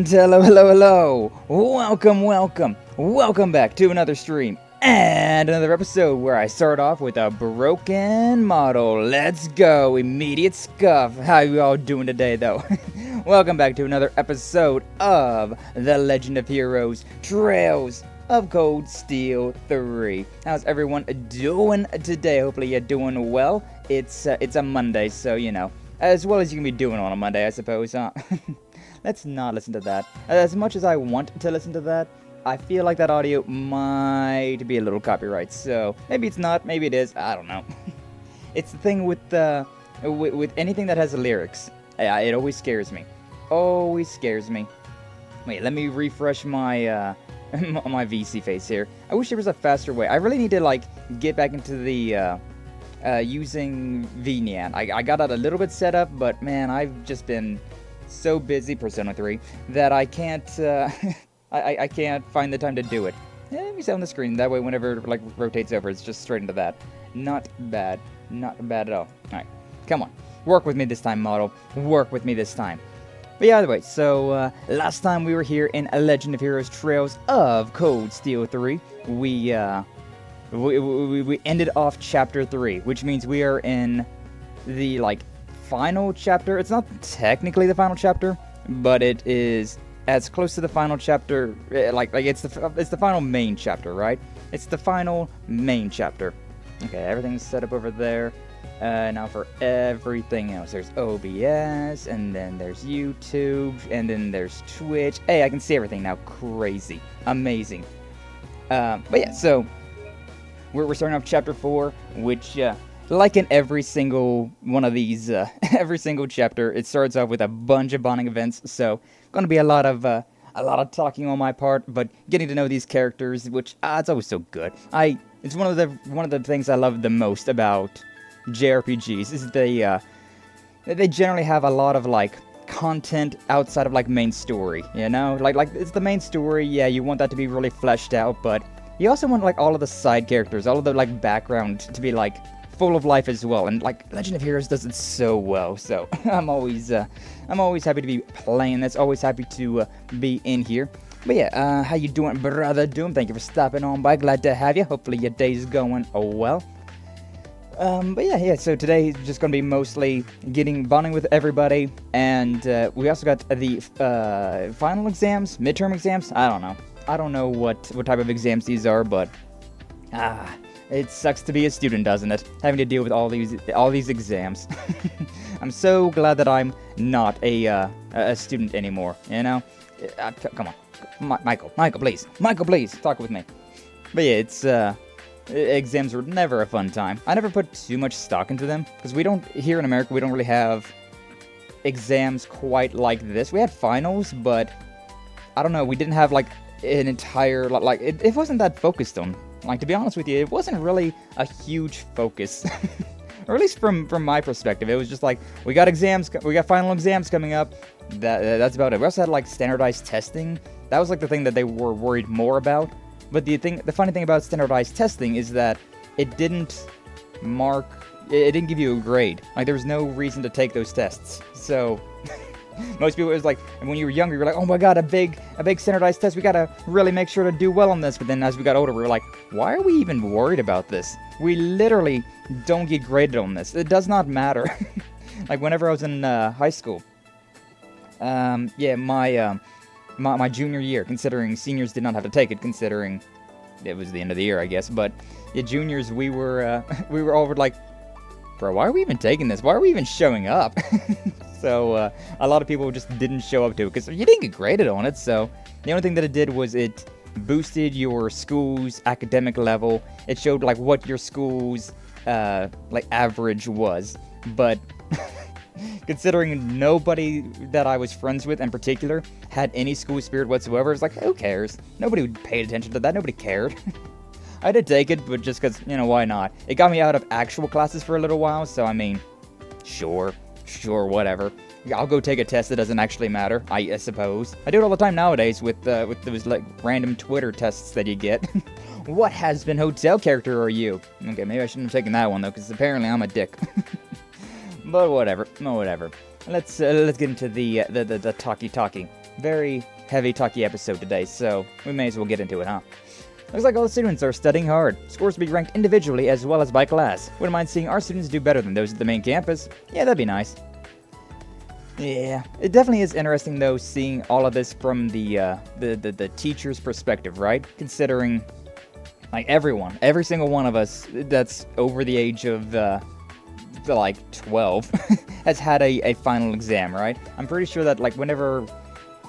And hello, welcome back to another stream and another episode where I start off with a broken model. Let's go, immediate scuff. How you all doing today though? Welcome back to another episode of The Legend of Heroes Trails of Cold Steel 3. How's everyone doing today? Hopefully you're doing well. It's a Monday, so you know, as well as you can be doing on a Monday, I suppose, huh? Let's not listen to that. As much as I want to listen to that, I feel like that audio might be a little copyright, so maybe it's not, maybe it is, I don't know. It's the thing with anything that has lyrics. It always scares me. Always scares me. Wait, let me refresh my my VC face here. I wish there was a faster way. I really need to like get back into the using VNyan. I got that a little bit set up, but man, I've just been so busy, Persona 3, that I can't I can't find the time to do it. Let me set on the screen, that way whenever it like rotates over, it's just straight into that. Not bad at all. Alright, come on, work with me this time, model, work with me this time. But yeah, either way, so last time we were here in A Legend of Heroes Trails of Cold Steel 3, we ended off chapter 3, which means we are in the like final chapter. It's not technically the final chapter, but it is as close to the final chapter. Like it's the final main chapter, right? It's the final main chapter. Okay, everything's set up over there. Now for everything else, there's OBS, and then there's YouTube, and then there's Twitch. Hey, I can see everything now. Crazy, amazing. But yeah, so we're starting off chapter 4, which like in every single one of these, every single chapter, it starts off with a bunch of bonding events, so gonna be a lot of talking on my part, but getting to know these characters, which it's always so good. It's one of the things I love the most about JRPGs is they generally have a lot of like content outside of like main story, you know, like it's the main story. Yeah, you want that to be really fleshed out, but you also want like all of the side characters, all of the like background to be like full of life as well, and like Legend of Heroes does it so well. So I'm always happy to be playing this, always happy to be in here. But yeah, how you doing, brother Doom? Thank you for stopping on by. Glad to have you. Hopefully your day's going well. But yeah, so today is just gonna be mostly bonding with everybody, and we also got the final exams, midterm exams. I don't know what type of exams these are, but it sucks to be a student, doesn't it? Having to deal with all these exams. I'm so glad that I'm not a student anymore. You know, come on, Michael, please, talk with me. But yeah, it's exams were never a fun time. I never put too much stock into them because here in America we don't really have exams quite like this. We had finals, but I don't know. We didn't have like an entire like it wasn't that focused on. Like, to be honest with you, it wasn't really a huge focus, or at least from my perspective. It was just like, we got final exams coming up. That's about it. We also had like standardized testing. That was like the thing that they were worried more about. But the funny thing about standardized testing is that it didn't mark. It didn't give you a grade. Like, there was no reason to take those tests. So, most people, it was like, and when you were younger, you were like, oh my god, a big standardized test. We gotta really make sure to do well on this. But then as we got older, we were like, why are we even worried about this? We literally don't get graded on this. It does not matter. Like, whenever I was in high school, yeah, my junior year, considering seniors did not have to take it, considering it was the end of the year, I guess. But yeah, juniors, we were all like, bro, why are we even taking this? Why are we even showing up? So a lot of people just didn't show up to it because you didn't get graded on it. So the only thing that it did was it boosted your school's academic level. It showed like what your school's like average was. But considering nobody that I was friends with in particular had any school spirit whatsoever, it's like, who cares? Nobody paid attention to that. Nobody cared. I did take it, but just because, you know, why not? It got me out of actual classes for a little while, so I mean, sure, whatever. I'll go take a test that doesn't actually matter, I suppose. I do it all the time nowadays with those, like, random Twitter tests that you get. What has-been hotel character are you? Okay, maybe I shouldn't have taken that one, though, because apparently I'm a dick. But whatever. Let's get into the talkie. Very heavy talkie episode today, so we may as well get into it, huh? Looks like all the students are studying hard. Scores will be ranked individually as well as by class. Wouldn't mind seeing our students do better than those at the main campus. Yeah, that'd be nice. Yeah, it definitely is interesting though, seeing all of this from the teacher's perspective, right? Considering, like, every single one of us that's over the age of like 12 has had a final exam, right? I'm pretty sure that, like, whenever,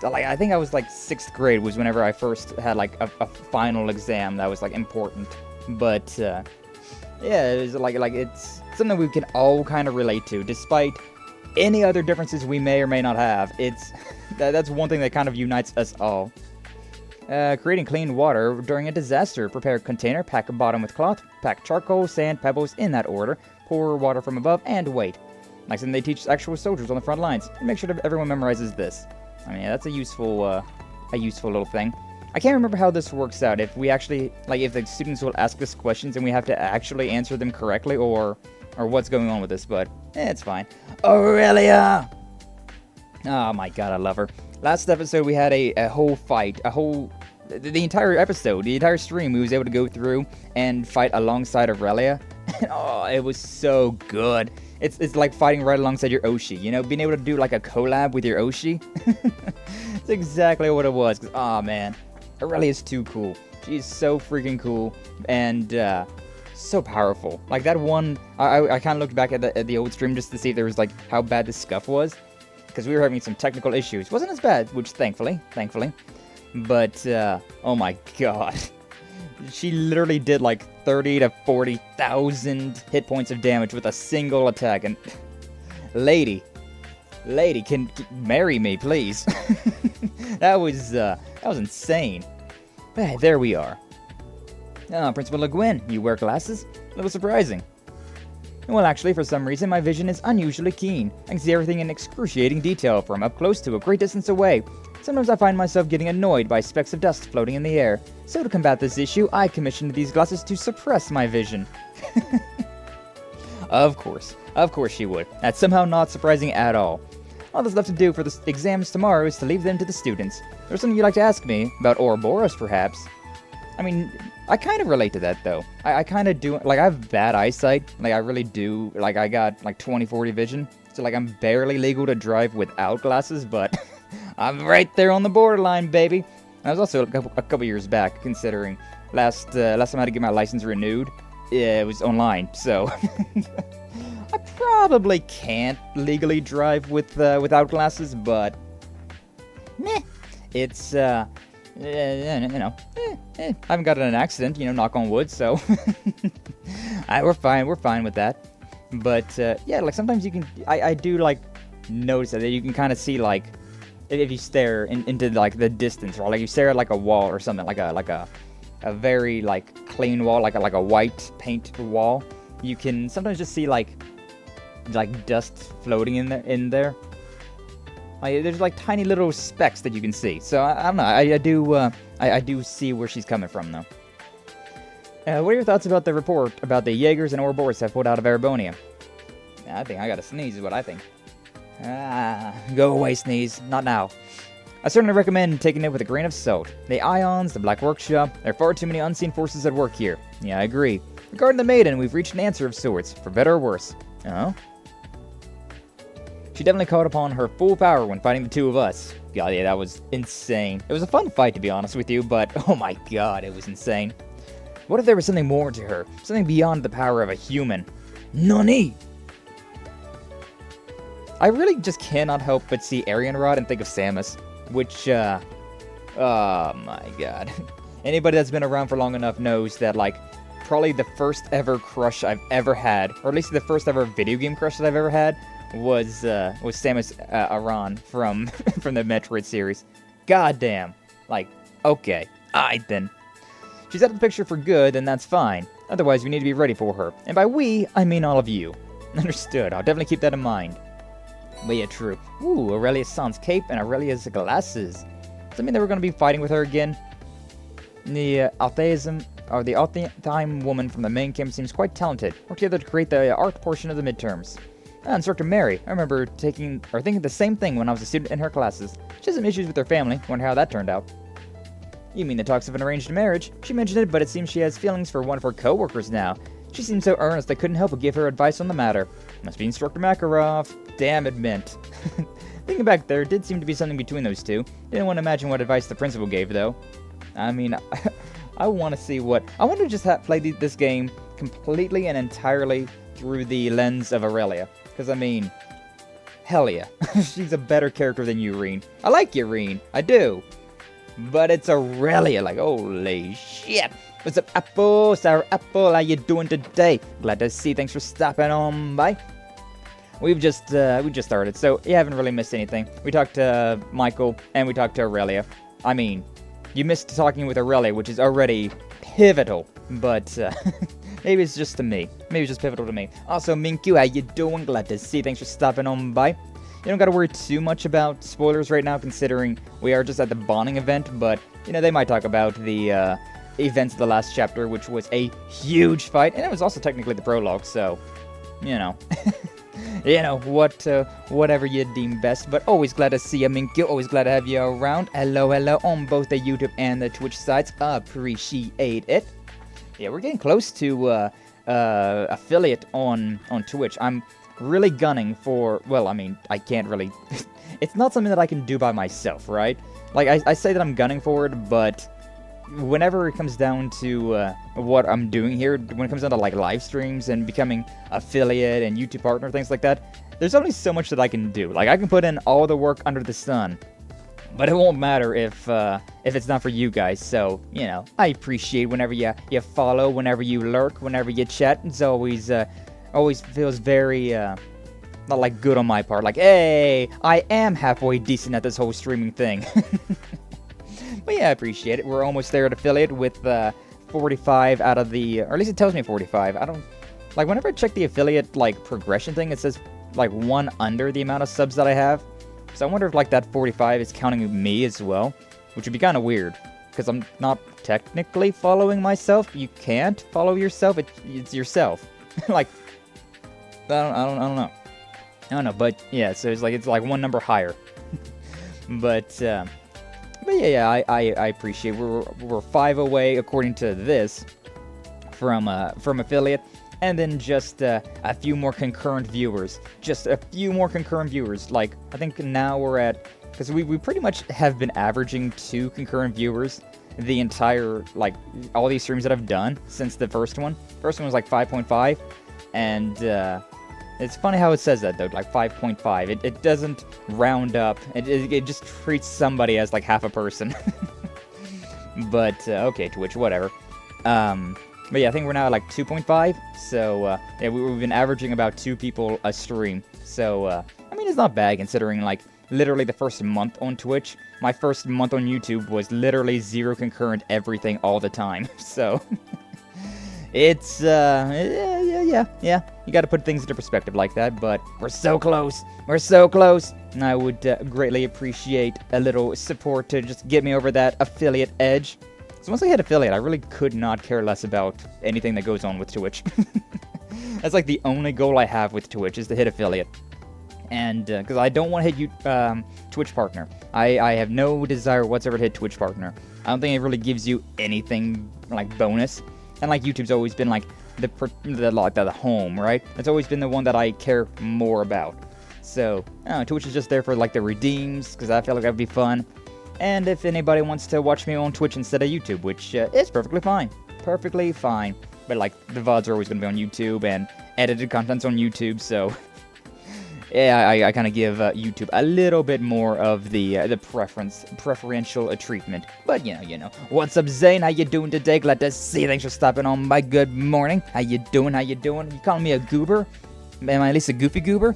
like, I think I was like 6th grade was whenever I first had like a final exam that was like important. But yeah, it's like it's something we can all kind of relate to, despite any other differences we may or may not have. It's that's one thing that kind of unites us all. Creating clean water during a disaster. Prepare a container, pack a bottom with cloth, pack charcoal, sand, pebbles in that order, pour water from above, and wait. Like something they teach actual soldiers on the front lines. And make sure that everyone memorizes this. I mean, that's a useful little thing. I can't remember how this works out. If we actually, like, if the students will ask us questions and we have to actually answer them correctly, or what's going on with this, but it's fine. Aurelia! Oh my god, I love her. Last episode, we had a whole fight, the entire episode, the entire stream, we was able to go through and fight alongside Aurelia. Oh, it was so good. It's like fighting right alongside your Oshi, you know, being able to do like a collab with your Oshi. It's exactly what it was. Cause, oh man, Aurelia is too cool. She is so freaking cool and so powerful. Like that one, I kind of looked back at the old stream just to see if there was like how bad the scuff was, because we were having some technical issues. Wasn't as bad, which thankfully. But oh my god. She literally did like 30 to 40,000 hit points of damage with a single attack. And lady, can marry me, please. That was insane. Hey, there we are. Principle Le Guin, you wear glasses? A little surprising. Well, actually, for some reason, my vision is unusually keen. I can see everything in excruciating detail from up close to a great distance away. Sometimes I find myself getting annoyed by specks of dust floating in the air. So to combat this issue, I commissioned these glasses to suppress my vision. Of course she would. That's somehow not surprising at all. All that's left to do for the exams tomorrow is to leave them to the students. There's something you'd like to ask me about Ouroboros, perhaps? I mean, I kind of relate to that, though. I kind of do, like, I have bad eyesight. Like, I really do. Like, I got, like, 20/40 vision. So, like, I'm barely legal to drive without glasses, but I'm right there on the borderline, baby. I was also a couple years back, considering last time I had to get my license renewed, it was online, so I probably can't legally drive without glasses, but meh, it's I haven't gotten in an accident, knock on wood, so we're fine with that. But yeah, like sometimes you can, I do like notice that you can kind of see, like, if you stare into like the distance, or like you stare at like a wall or something, like a very like clean wall, like a white paint wall, you can sometimes just see like dust floating in there. Like, there's like tiny little specks that you can see. So I don't know. I do see where she's coming from though. What are your thoughts about the report about the Jaegers and Ouroboros have pulled out of Erebonia? I think I gotta sneeze is what I think. Go away, sneeze. Not now. I certainly recommend taking it with a grain of salt. The Ions, the Black Workshop, there are far too many unseen forces at work here. Yeah, I agree. Regarding the Maiden, we've reached an answer of sorts, for better or worse. Oh? She definitely called upon her full power when fighting the two of us. God, yeah, that was insane. It was a fun fight, to be honest with you, but oh my god, it was insane. What if there was something more to her? Something beyond the power of a human? Nani? I really just cannot help but see Arianrhod and think of Samus. Which, oh my god. Anybody that's been around for long enough knows that, like, probably the first ever crush I've ever had, or at least the first ever video game crush that I've ever had, was Samus Aran from the Metroid series. God damn. Like, okay. Alright then. She's out of the picture for good, then that's fine. Otherwise, we need to be ready for her. And by we, I mean all of you. Understood. I'll definitely keep that in mind. But yeah, true. Ooh, Aurelia's sans cape and Aurelia's glasses. Does that mean that we're going to be fighting with her again? The Altheim woman from the main camp seems quite talented. Worked together to create the art portion of the midterms. Instructor Mary. I remember thinking the same thing when I was a student in her classes. She has some issues with her family. Wonder how that turned out. You mean the talks of an arranged marriage? She mentioned it, but it seems she has feelings for one of her co-workers now. She seemed so earnest I couldn't help but give her advice on the matter. Must be Instructor Makarov. Damn it meant. Thinking back, there did seem to be something between those two. Didn't want to imagine what advice the principal gave, though. I mean, I want to see what... I want to just play this game completely and entirely through the lens of Aurelia. Because, I mean, hell yeah. She's a better character than Eurene. I like Eurene. I do. But it's Aurelia. Like, holy shit. What's up, Apple? Sour Apple, how you doing today? Glad to see. Thanks for stopping on by. We just started, so you haven't really missed anything. We talked to Michael, and we talked to Aurelia. I mean, you missed talking with Aurelia, which is already pivotal, but maybe it's just to me. Maybe it's just pivotal to me. Also, Minkyu, how you doing? Glad to see. Thanks for stopping on by. You don't gotta worry too much about spoilers right now, considering we are just at the bonding event, but, you know, they might talk about the, events of the last chapter, which was a huge fight, and it was also technically the prologue, so, you know. You know, whatever you deem best, but always glad to see you, Minkyu, always glad to have you around. Hello on both the YouTube and the Twitch sites, appreciate it. Yeah, we're getting close to, affiliate on Twitch. I'm really gunning for, well, I mean, I can't really, it's not something that I can do by myself, right? Like, I say that I'm gunning for it, but whenever it comes down to what I'm doing here, when it comes down to like live streams and becoming affiliate and YouTube partner, things like that, there's only so much that I can do. Like, I can put in all the work under the sun, but it won't matter if it's not for you guys. So, you know, I appreciate whenever you follow, whenever you lurk, whenever you chat. It's always feels very not like good on my part. Like, hey, I am halfway decent at this whole streaming thing. But yeah, I appreciate it. We're almost there at affiliate with 45 out of the... Or at least it tells me 45. I don't... Like, whenever I check the affiliate, like, progression thing, it says, like, 1 under the amount of subs that I have. So I wonder if, like, that 45 is counting me as well. Which would be kind of weird. Because I'm not technically following myself. You can't follow yourself. It's yourself. Like, I don't know. I don't know, but yeah, so it's like 1 number higher. But yeah, I appreciate we're 5 away according to this from affiliate, and then just a few more concurrent viewers. Just a few more concurrent viewers. Like, I think now we're at, because we pretty much have been averaging 2 concurrent viewers the entire, like, all these streams that I've done since the first one. First one was like 5.5, and it's funny how it says that, though, like 5.5. It doesn't round up. It just treats somebody as like half a person. But, okay, Twitch, whatever. But yeah, I think we're now at like 2.5. So, yeah, we've been averaging about 2 people a stream. So, I mean, it's not bad considering, like, literally the first month on Twitch. My first month on YouTube was literally 0 concurrent everything all the time. So... It's, yeah. You gotta put things into perspective like that, but we're so close. We're so close. And I would greatly appreciate a little support to just get me over that affiliate edge. So once I hit affiliate, I really could not care less about anything that goes on with Twitch. That's like the only goal I have with Twitch is to hit affiliate. And because I don't want to hit Twitch partner. I have no desire whatsoever to hit Twitch partner. I don't think it really gives you anything like bonus. And like YouTube's always been like the home, right? It's always been the one that I care more about. So Twitch is just there for like the redeems, because I feel like that'd be fun. And if anybody wants to watch me on Twitch instead of YouTube, which is perfectly fine. Perfectly fine. But like the VODs are always going to be on YouTube, and edited content's on YouTube, so yeah, I kind of give YouTube a little bit more of the preferential treatment. But you know. What's up, Zane? How you doing today? Glad to see you. Thanks for stopping on by. Good morning. How you doing? How you doing? You calling me a goober? Am I at least a goofy goober?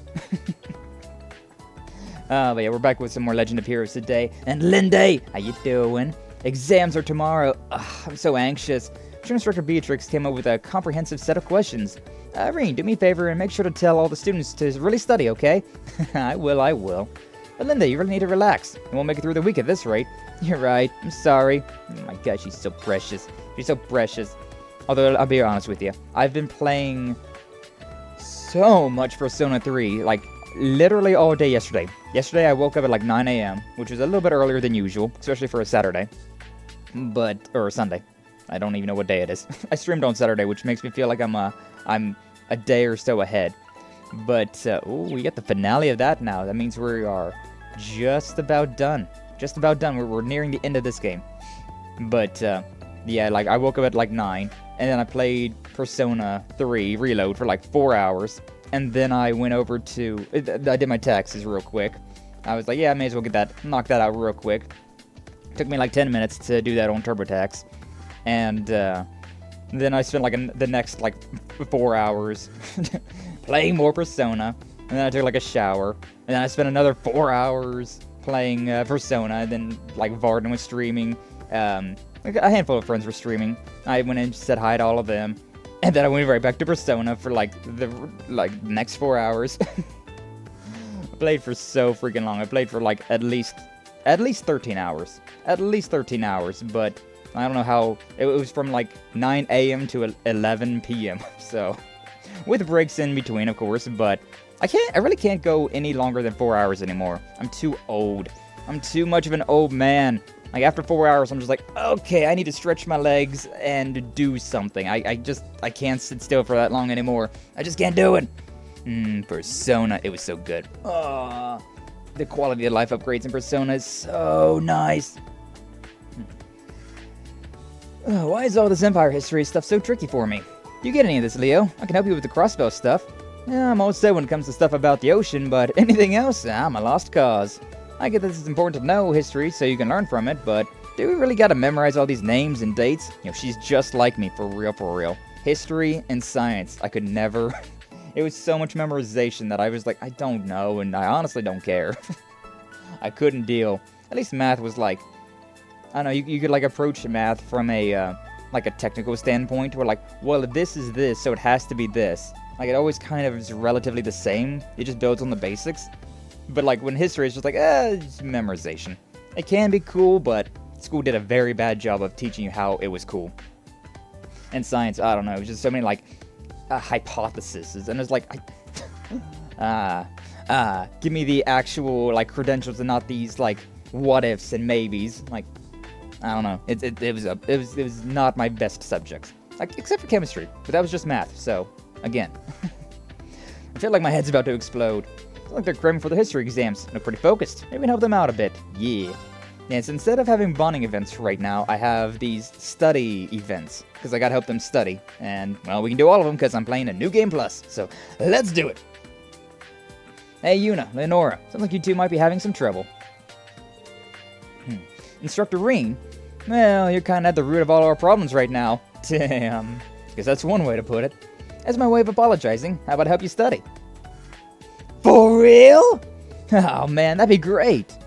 But yeah, we're back with some more Legend of Heroes today. And Lindy, how you doing? Exams are tomorrow. Ugh, I'm so anxious. Tutor Instructor Beatrix came up with a comprehensive set of questions. Reen, do me a favor and make sure to tell all the students to really study, okay? I will. But Linda, you really need to relax. You won't make it through the week at this rate. You're right. I'm sorry. Oh my gosh, she's so precious. She's so precious. Although, I'll be honest with you. I've been playing so much Persona 3, like, literally all day yesterday. Yesterday I woke up at like 9 a.m., which was a little bit earlier than usual, especially for a Saturday. Or a Sunday. I don't even know what day it is. I streamed on Saturday, which makes me feel like I'm a day or so ahead. But, we got the finale of that now. That means we are just about done. Just about done. We're nearing the end of this game. But, yeah, like, I woke up at like 9, and then I played Persona 3 Reload for like 4 hours. And then I went over to, I did my taxes real quick. I was like, yeah, I may as well knock that out real quick. Took me like 10 minutes to do that on TurboTax. And then I spent like the next like 4 hours playing more Persona. And then I took like a shower. And then I spent another 4 hours playing Persona. And then like Varden was streaming. Like a handful of friends were streaming. I went and said hi to all of them. And then I went right back to Persona for like the next 4 hours. I played for so freaking long. I played for like at least 13 hours. At least 13 hours, but I don't know how. It was from like 9 a.m. to 11 p.m. So, with breaks in between, of course, but I really can't go any longer than 4 hours anymore. I'm too old. I'm too much of an old man. Like, after 4 hours, I'm just like, okay, I need to stretch my legs and do something. I can't sit still for that long anymore. I just can't do it. Persona, it was so good. The quality of life upgrades in Persona is so nice. Why is all this Empire history stuff so tricky for me? You get any of this, Leo? I can help you with the crossbow stuff. Yeah, I'm all set when it comes to stuff about the ocean, but anything else, I'm a lost cause. I get this is important to know history so you can learn from it, but do we really gotta memorize all these names and dates? You know, she's just like me, for real. History and science, I could never... It was so much memorization that I was like, I don't know, and I honestly don't care. I couldn't deal. At least math was like... I don't know, you could like approach math from a, like a technical standpoint, where like, well, this is this, so it has to be this. Like, it always kind of is relatively the same. It just builds on the basics. But, like, when history is just like, it's memorization. It can be cool, but school did a very bad job of teaching you how it was cool. And science, I don't know, it was just so many, like, hypotheses. And it's like, give me the actual, like, credentials and not these, like, what-ifs and maybes. Like, I don't know. It was not my best subject. Like, except for chemistry. But that was just math, so, again. I feel like my head's about to explode. It's like they're cramming for the history exams. Look pretty focused. Maybe we can help them out a bit. Yeah. Yes, instead of having bonding events right now, I have these study events. Because I gotta help them study. And, well, we can do all of them because I'm playing a new game plus. So, let's do it. Hey, Yuna, Leonora. Sounds like you two might be having some trouble. Instructor Reen? Well, you're kinda at the root of all our problems right now. Damn. Guess that's one way to put it. As my way of apologizing, how about I help you study? For real? Oh man, that'd be great.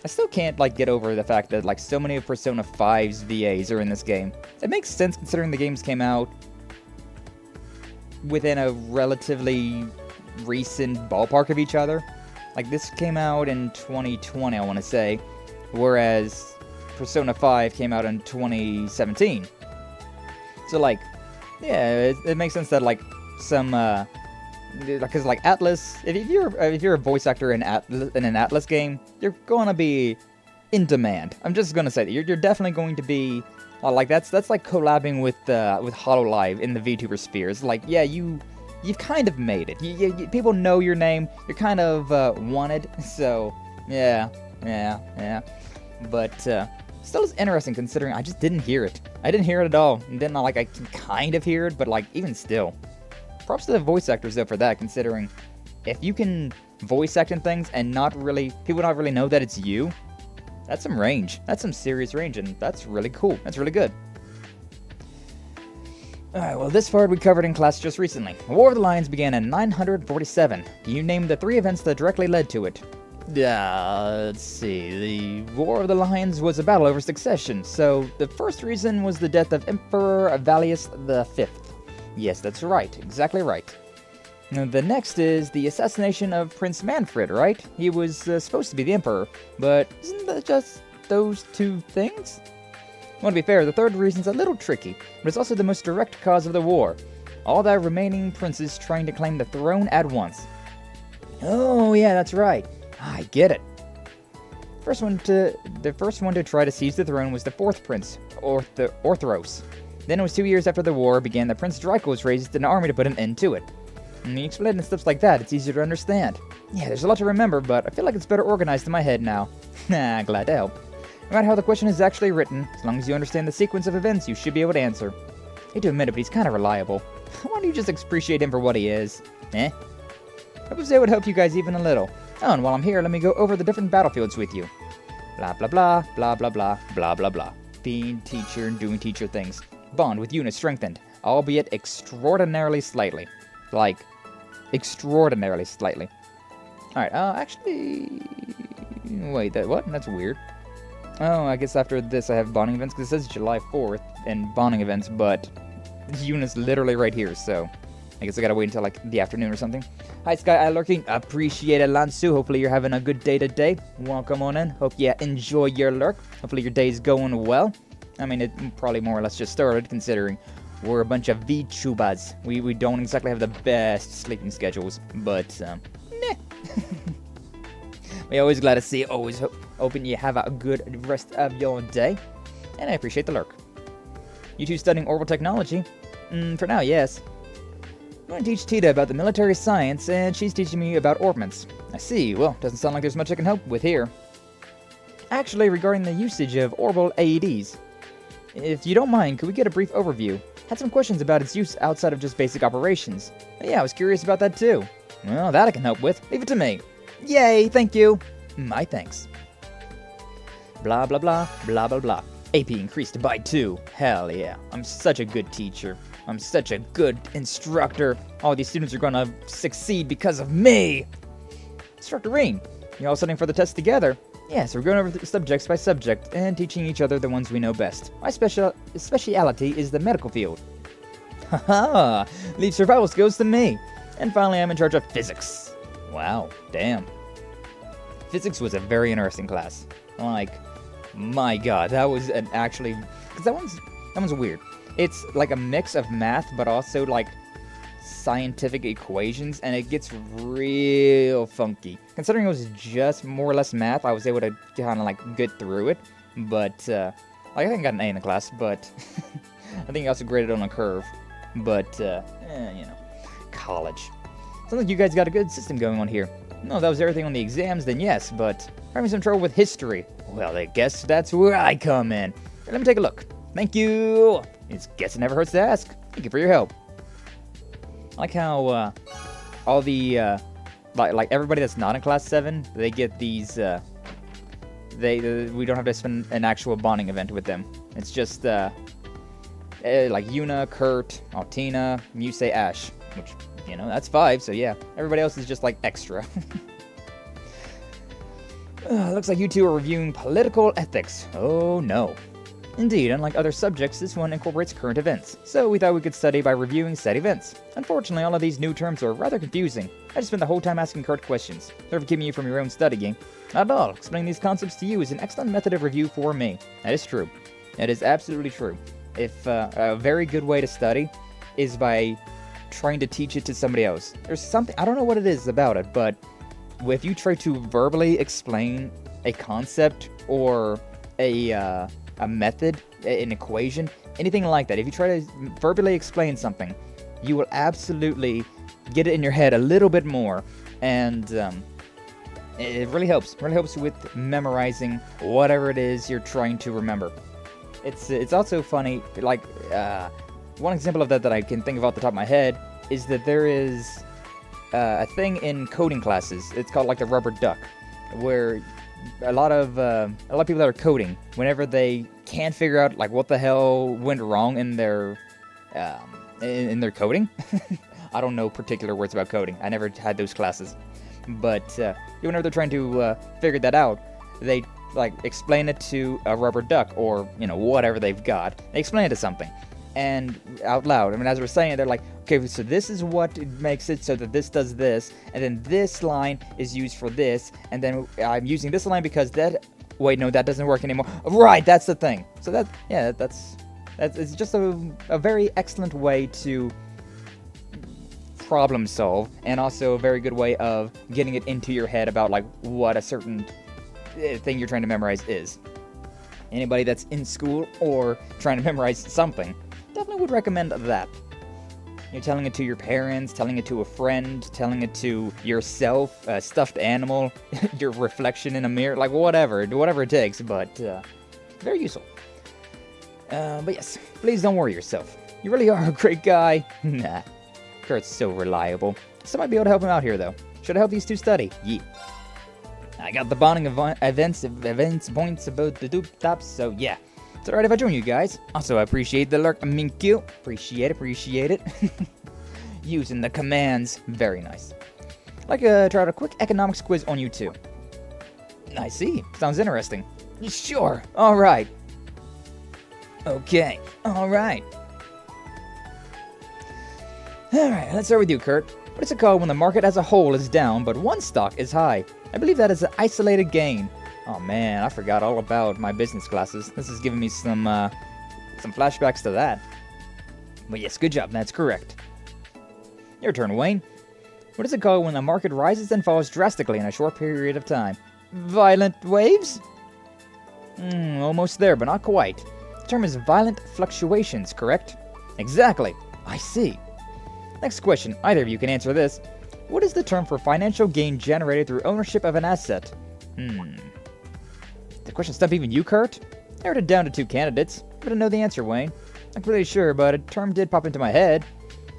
I still can't like get over the fact that like so many of Persona 5's VAs are in this game. It makes sense considering the games came out within a relatively recent ballpark of each other. Like this came out in 2020, I want to say, whereas Persona 5 came out in 2017. So, like, yeah, it makes sense that, like, some, because, like, Atlas, if you're a voice actor in an Atlas game, you're gonna be in demand. I'm just gonna say that. You're definitely going to be, like, that's like collabing with HoloLive in the VTuber sphere. It's like, yeah, you've kind of made it. People know your name. You're kind of wanted, so, yeah. But, still is interesting considering I just didn't hear it. I didn't hear it at all. And then, like, I can kind of hear it, but, like, even still. Props to the voice actors, though, for that, considering if you can voice act in things and people not really know that it's you, that's some range. That's some serious range, and that's really cool. That's really good. Alright, well, this part we covered in class just recently. War of the Lions began in 947. Can you name the 3 events that directly led to it? Let's see. The War of the Lions was a battle over succession, so the first reason was the death of Emperor Valius V. Yes, that's right. Exactly right. Now, the next is the assassination of Prince Manfred, right? He was supposed to be the emperor, but isn't that just those 2 things? Well, to be fair, the third reason's a little tricky, but it's also the most direct cause of the war. All the remaining princes trying to claim the throne at once. Oh, yeah, that's right. I get it. The first one to try to seize the throne was the 4th prince, Orthros. Then it was 2 years after the war began that Prince Draco raised an army to put an end to it. And you explain it in steps like that, it's easier to understand. Yeah, there's a lot to remember, but I feel like it's better organized in my head now. Nah, glad to help. No matter how the question is actually written, as long as you understand the sequence of events, you should be able to answer. I hate to admit it, but he's kind of reliable. Why don't you just appreciate him for what he is? Eh? I hope that would help you guys even a little. Oh, and while I'm here, let me go over the different battlefields with you. Blah blah blah, blah blah blah, blah blah blah. Being teacher and doing teacher things. Bond with units strengthened, albeit extraordinarily slightly. Like, extraordinarily slightly. Alright, actually... Wait, what? That's weird. Oh, I guess after this I have bonding events, because it says July 4th and bonding events, but the unit's literally right here, so... I guess I gotta wait until, like, the afternoon or something. Hi, Sky Eye Lurking. Appreciate it, Lansu. Hopefully you're having a good day today. Welcome on in. Hope you enjoy your lurk. Hopefully your day's going well. I mean, it probably more or less just started, considering we're a bunch of VTubers. We don't exactly have the best sleeping schedules, but, meh. We're always glad to see you. Always hoping you have a good rest of your day. And I appreciate the lurk. You two studying orbital technology? For now, yes. I'm going to teach Tita about the military science, and she's teaching me about orbments. I see. Well, doesn't sound like there's much I can help with here. Actually, regarding the usage of orbital AEDs, if you don't mind, could we get a brief overview? Had some questions about its use outside of just basic operations. Yeah, I was curious about that too. Well, that I can help with. Leave it to me. Yay, thank you. My thanks. Blah, blah, blah, blah, blah, blah. AP increased by 2. Hell yeah. I'm such a good teacher. I'm such a good instructor. All these students are gonna succeed because of me. Instructor Reen, you're all studying for the test together. Yes, we're going over the subjects by subject and teaching each other the ones we know best. My speciality is the medical field. Haha, leave survival skills to me. And finally, I'm in charge of physics. Wow, damn. Physics was a very interesting class. Like, my god, that was an actually... Because that one's weird. It's like a mix of math, but also like scientific equations, and it gets real funky. Considering it was just more or less math, I was able to kind of like get through it. But, like, I think I got an A in the class, but I think I also graded on a curve. But, you know, college. Sounds like you guys got a good system going on here. No, if that was everything on the exams, then yes, but having some trouble with history. Well, I guess that's where I come in. Let me take a look. Thank you. I guess it never hurts to ask. Thank you for your help. I like how all the like everybody that's not in Class 7, they get these. We don't have to spend an actual bonding event with them. It's just like Yuna, Kurt, Altina, Muse, Ash, which, you know, that's 5. So yeah, everybody else is just like extra. Looks like you two are reviewing political ethics. Oh no. Indeed, unlike other subjects, this one incorporates current events, so we thought we could study by reviewing said events. Unfortunately, all of these new terms are rather confusing. I just spent the whole time asking Kurt questions, never keeping you from your own studying. Not at all. Explaining these concepts to you is an excellent method of review for me. That is true. That is absolutely true. If a very good way to study is by trying to teach it to somebody else. There's something, I don't know what it is about it, but if you try to verbally explain a concept or a method, an equation, anything like that, if you try to verbally explain something, you will absolutely get it in your head a little bit more, and it really helps. It really helps with memorizing whatever it is you're trying to remember. It's also funny, like, one example of that I can think of off the top of my head is that there is a thing in coding classes. It's called like the rubber duck, where a lot of people that are coding, whenever they can't figure out like what the hell went wrong in their coding. I don't know particular words about coding. I never had those classes, but whenever they're trying to figure that out, they like explain it to a rubber duck or whatever they've got. They explain it to something. And out loud. I mean, as we're saying it, they're like, okay, so this is what makes it so that this does this, and then this line is used for this, and then I'm using this line because that. Wait, no, that doesn't work anymore. Right, that's the thing. So that's it's just a very excellent way to problem solve, and also a very good way of getting it into your head about like what a certain thing you're trying to memorize is. Anybody that's in school or trying to memorize something, definitely would recommend that. You're telling it to your parents, telling it to a friend, telling it to yourself, a stuffed animal, your reflection in a mirror, like whatever it takes, but very useful. But yes, please don't worry yourself. You really are a great guy. Nah, Kurt's so reliable. Still might be able to help him out here though. Should I help these two study? Yeah. I got the bonding events points about the dupe tops, so yeah. It's alright if I join you guys. Also, I appreciate the lurk, Minkyu. Appreciate it. Using the commands. Very nice. Like try out a quick economics quiz on you too. I see. Sounds interesting. Sure. Alright. Okay. Alright. Alright, let's start with you, Kurt. What is it called when the market as a whole is down, but one stock is high? I believe that is an isolated gain. Oh man, I forgot all about my business classes. This is giving me some flashbacks to that. But yes, good job, that's correct. Your turn, Wayne. What is it called when the market rises and falls drastically in a short period of time? Violent waves? Almost there, but not quite. The term is violent fluctuations, correct? Exactly. I see. Next question, either of you can answer this. What is the term for financial gain generated through ownership of an asset? The question stump even you, Kurt? I narrowed it down to two candidates. I didn't know the answer, Wayne. Not really sure, but a term did pop into my head.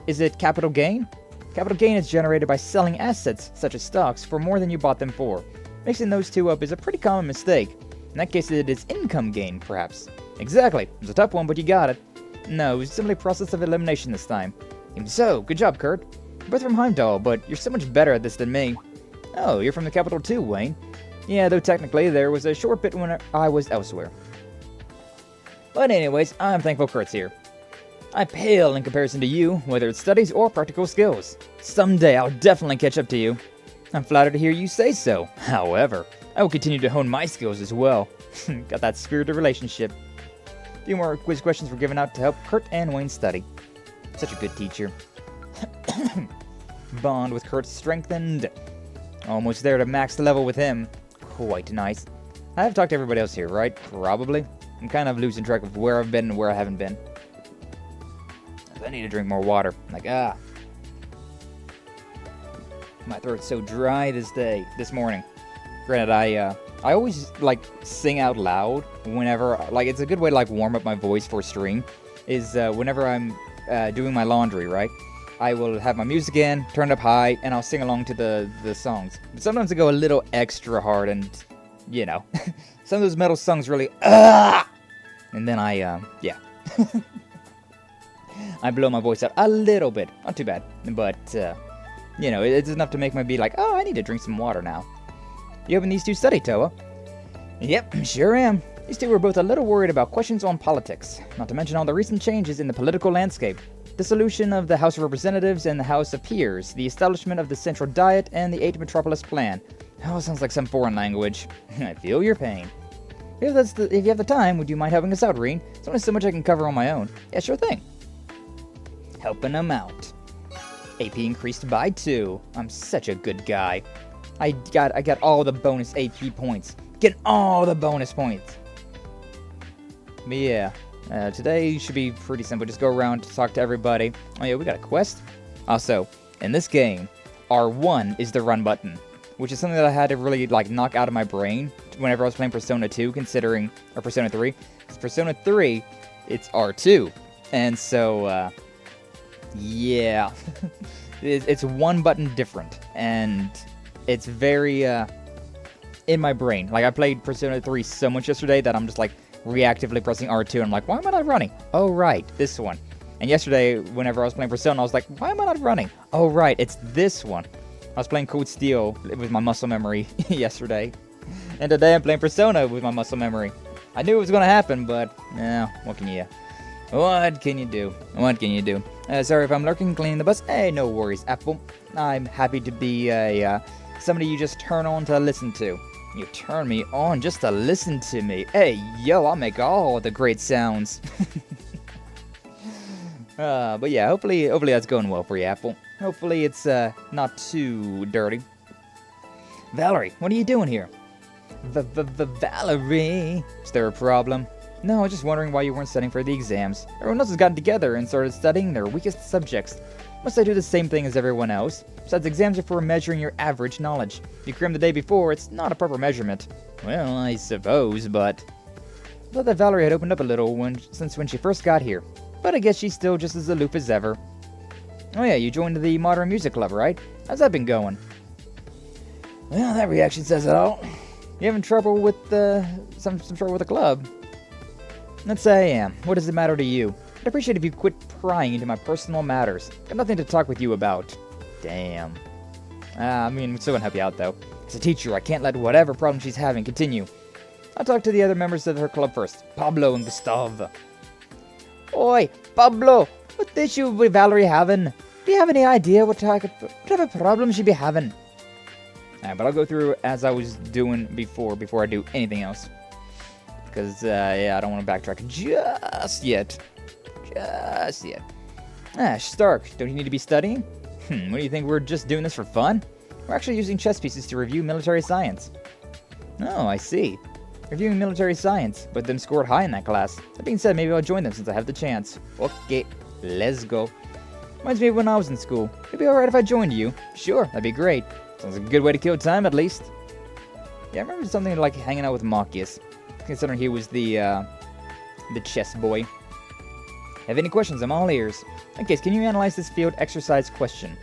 Is it capital gain? Capital gain is generated by selling assets, such as stocks, for more than you bought them for. Mixing those two up is a pretty common mistake. In that case, it is income gain, perhaps. Exactly. It was a tough one, but you got it. No, it was simply a process of elimination this time. Even so, good job, Kurt. You're both from Heimdall, but you're so much better at this than me. Oh, you're from the capital too, Wayne. Yeah, though technically there was a short bit when I was elsewhere. But anyways, I'm thankful Kurt's here. I pale in comparison to you, whether it's studies or practical skills. Someday I'll definitely catch up to you. I'm flattered to hear you say so. However, I will continue to hone my skills as well. Got that spirited relationship. A few more quiz questions were given out to help Kurt and Wayne study. Such a good teacher. Bond with Kurt strengthened. Almost there to max the level with him. Quite nice. I have talked to everybody else here, right? Probably. I'm kind of losing track of where I've been and where I haven't been. I need to drink more water. My throat's so dry this morning. Granted, I always like sing out loud whenever, like, it's a good way to like warm up my voice for stream. Is whenever I'm doing my laundry, right? I will have my music in, turn it up high, and I'll sing along to the songs. But sometimes I go a little extra hard, and some of those metal songs really and then I I blow my voice out a little bit, not too bad, but it's enough to make me be like, oh, I need to drink some water now. You hoping these two study, Toa? Yep, sure am. These two were both a little worried about questions on politics, not to mention all the recent changes in the political landscape. Dissolution of the House of Representatives and the House of Peers, the establishment of the Central Diet, and the 8 Metropolis Plan. Oh, sounds like some foreign language. I feel your pain. If you have the time, would you mind helping us out, Reen? There's only so much I can cover on my own. Yeah, sure thing. Helping them out. AP increased by 2. I'm such a good guy. I got all the bonus AP points. Get all the bonus points. But yeah, today should be pretty simple. Just go around to talk to everybody. Oh yeah, we got a quest. Also, in this game, R1 is the run button, which is something that I had to really knock out of my brain whenever I was playing Persona 2, or Persona 3. Because Persona 3, it's R2. And so, yeah. It's one button different. And it's very, in my brain. I played Persona 3 so much yesterday that I'm just, reactively pressing R2. And I'm like, why am I not running? Oh, right, this one. And yesterday, whenever I was playing Persona, I was like, why am I not running? Oh, right, it's this one. I was playing Cold Steel with my muscle memory yesterday. And today I'm playing Persona with my muscle memory. I knew it was going to happen, but, what can you do? What can you do? Sorry if I'm lurking, cleaning the bus. Hey, no worries, Apple. I'm happy to be somebody you just turn on to listen to. You turn me on just to listen to me. Hey, yo, I'll make all the great sounds. But yeah, hopefully that's going well for you, Apple. Hopefully it's not too dirty. Valerie, what are you doing here? Valerie, is there a problem? No, I was just wondering why you weren't studying for the exams. Everyone else has gotten together and started studying their weakest subjects. Must I do the same thing as everyone else? Besides, exams are for measuring your average knowledge. If you cram the day before, it's not a proper measurement. Well, I suppose, but I thought that Valerie had opened up a little since when she first got here. But I guess she's still just as aloof as ever. Oh yeah, you joined the Modern Music Club, right? How's that been going? Well, that reaction says it all. You having trouble with some trouble with the club? Let's say I am. What does it matter to you? I'd appreciate if you quit prying into my personal matters. Got nothing to talk with you about. Damn. We're still gonna help you out, though. As a teacher, I can't let whatever problem she's having continue. I'll talk to the other members of her club first. Pablo and Gustave. Oi, Pablo! What issue with Valerie having? Do you have any idea what type of problem she be having? But I'll go through as I was doing before I do anything else. Because, I don't want to backtrack just yet. Stark, don't you need to be studying? What do you think, we're just doing this for fun? We're actually using chess pieces to review military science. Oh, I see. Reviewing military science, but them scored high in that class. That being said, maybe I'll join them since I have the chance. Okay, let's go. Reminds me of when I was in school. It'd be alright if I joined you. Sure, that'd be great. Sounds like a good way to kill time, at least. Yeah, I remember something like hanging out with Marcus, considering he was the chess boy. Have any questions? I'm all ears. In case, can you analyze this field exercise question?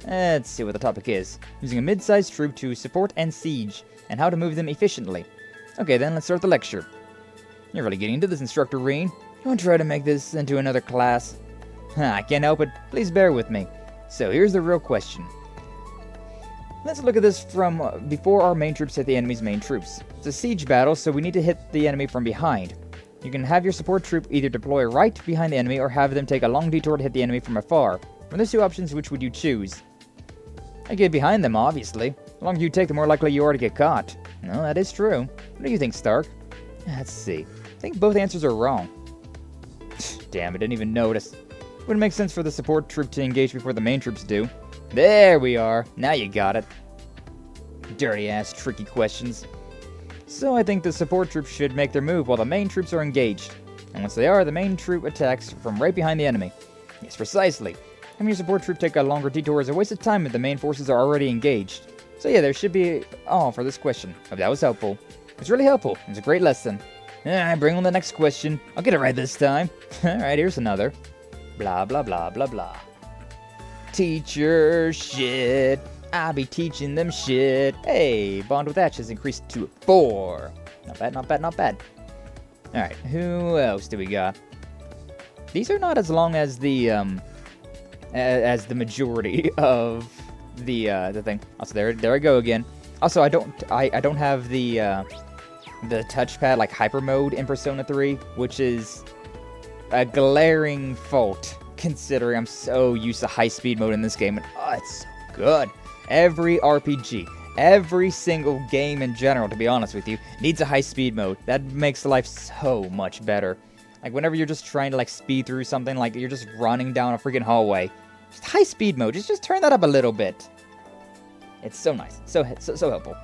Let's see what the topic is. Using a mid-sized troop to support and siege, and how to move them efficiently. Okay then, let's start the lecture. You're really getting into this, Instructor Reen. Don't try to make this into another class. I can't help it. Please bear with me. So here's the real question. Let's look at this from before our main troops hit the enemy's main troops. It's a siege battle, so we need to hit the enemy from behind. You can have your support troop either deploy right behind the enemy or have them take a long detour to hit the enemy from afar. From those two options, which would you choose? I get behind them, obviously. The longer you take, the more likely you are to get caught. No, that is true. What do you think, Stark? Let's see. I think both answers are wrong. Damn, I didn't even notice. Wouldn't make sense for the support troop to engage before the main troops do. There we are. Now you got it. Dirty-ass, tricky questions. So I think the support troops should make their move while the main troops are engaged. And once they are, the main troop attacks from right behind the enemy. Yes, precisely. Having your support troop take a longer detour is a waste of time if the main forces are already engaged. So yeah, there should be all for this question. Hope that was helpful. It's really helpful. It's a great lesson. Alright, bring on the next question. I'll get it right this time. Alright, here's another. Blah, blah, blah, blah, blah. Teacher shit. I'll be teaching them shit. Hey, bond with Ash has increased to 4. Not bad, not bad, not bad. Alright, who else do we got? These are not as long as the majority of the thing. Also, there I go again. Also, I don't have the the touchpad, like hyper mode in Persona 3, which is a glaring fault considering I'm so used to high-speed mode in this game, and oh, it's so good. Every RPG, every single game in general, to be honest with you, needs a high-speed mode. That makes life so much better. Like, whenever you're just trying to, like, speed through something, like, you're just running down a freaking hallway, just high-speed mode, just turn that up a little bit. It's so nice, so helpful.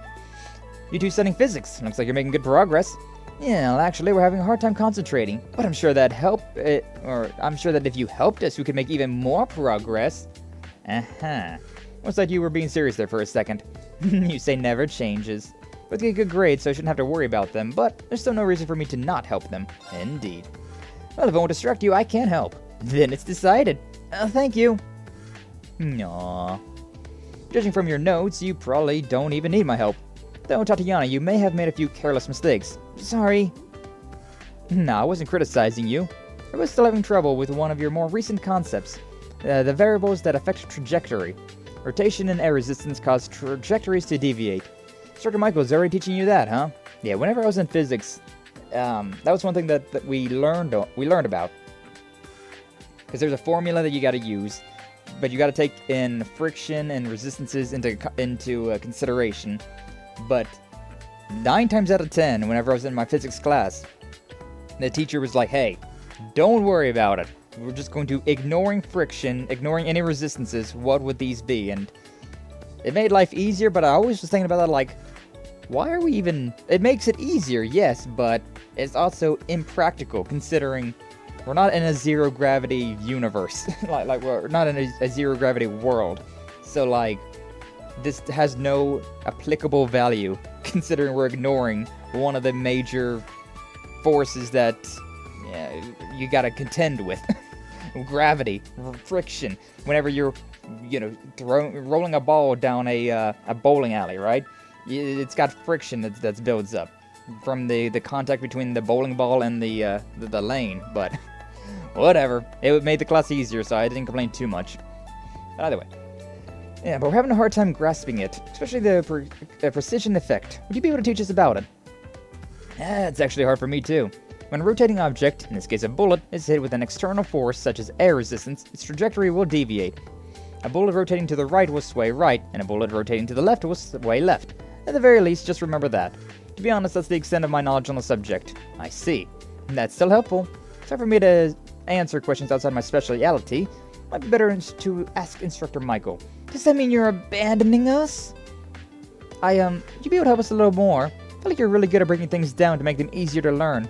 You two studying physics. Looks like you're making good progress. Yeah, well, actually, we're having a hard time concentrating, but I'm sure that I'm sure that if you helped us, we could make even more progress. Looks like you were being serious there for a second. You say never changes. Both get good grades, so I shouldn't have to worry about them, but there's still no reason for me to not help them. Indeed. Well, if I won't distract you, I can't help. Then it's decided. Thank you. Aww. Judging from your notes, you probably don't even need my help. Though, Tatiana, you may have made a few careless mistakes. Sorry. No, I wasn't criticizing you. I was still having trouble with one of your more recent concepts. The variables that affect trajectory. Rotation and air resistance cause trajectories to deviate. Instructor Michael's already teaching you that, huh? Yeah, whenever I was in physics, that was one thing that we learned about. Because there's a formula that you gotta use, but you gotta take in friction and resistances into consideration. But 9 times out of 10, whenever I was in my physics class, the teacher was like, hey, don't worry about it. We're just going to ignoring friction, ignoring any resistances. What would these be? And it made life easier, but I always was thinking about that, like, why are we even... It makes it easier, yes, but it's also impractical, considering we're not in a zero-gravity universe. like, we're not in a zero-gravity world. So, like, this has no applicable value, considering we're ignoring one of the major forces that you gotta contend with. Gravity, friction. Whenever you're, rolling a ball down a bowling alley, right? It's got friction that builds up from the contact between the bowling ball and the lane. But whatever, it made the class easier, so I didn't complain too much. Either way. Yeah, but we're having a hard time grasping it, especially the precision effect. Would you be able to teach us about it? Yeah, it's actually hard for me too. When a rotating object, in this case a bullet, is hit with an external force such as air resistance, its trajectory will deviate. A bullet rotating to the right will sway right, and a bullet rotating to the left will sway left. At the very least, just remember that. To be honest, that's the extent of my knowledge on the subject. I see. That's still helpful. It's hard for me to answer questions outside my specialty. Might be better to ask Instructor Michael. Does that mean you're abandoning us? Would you be able to help us a little more? I feel like you're really good at breaking things down to make them easier to learn.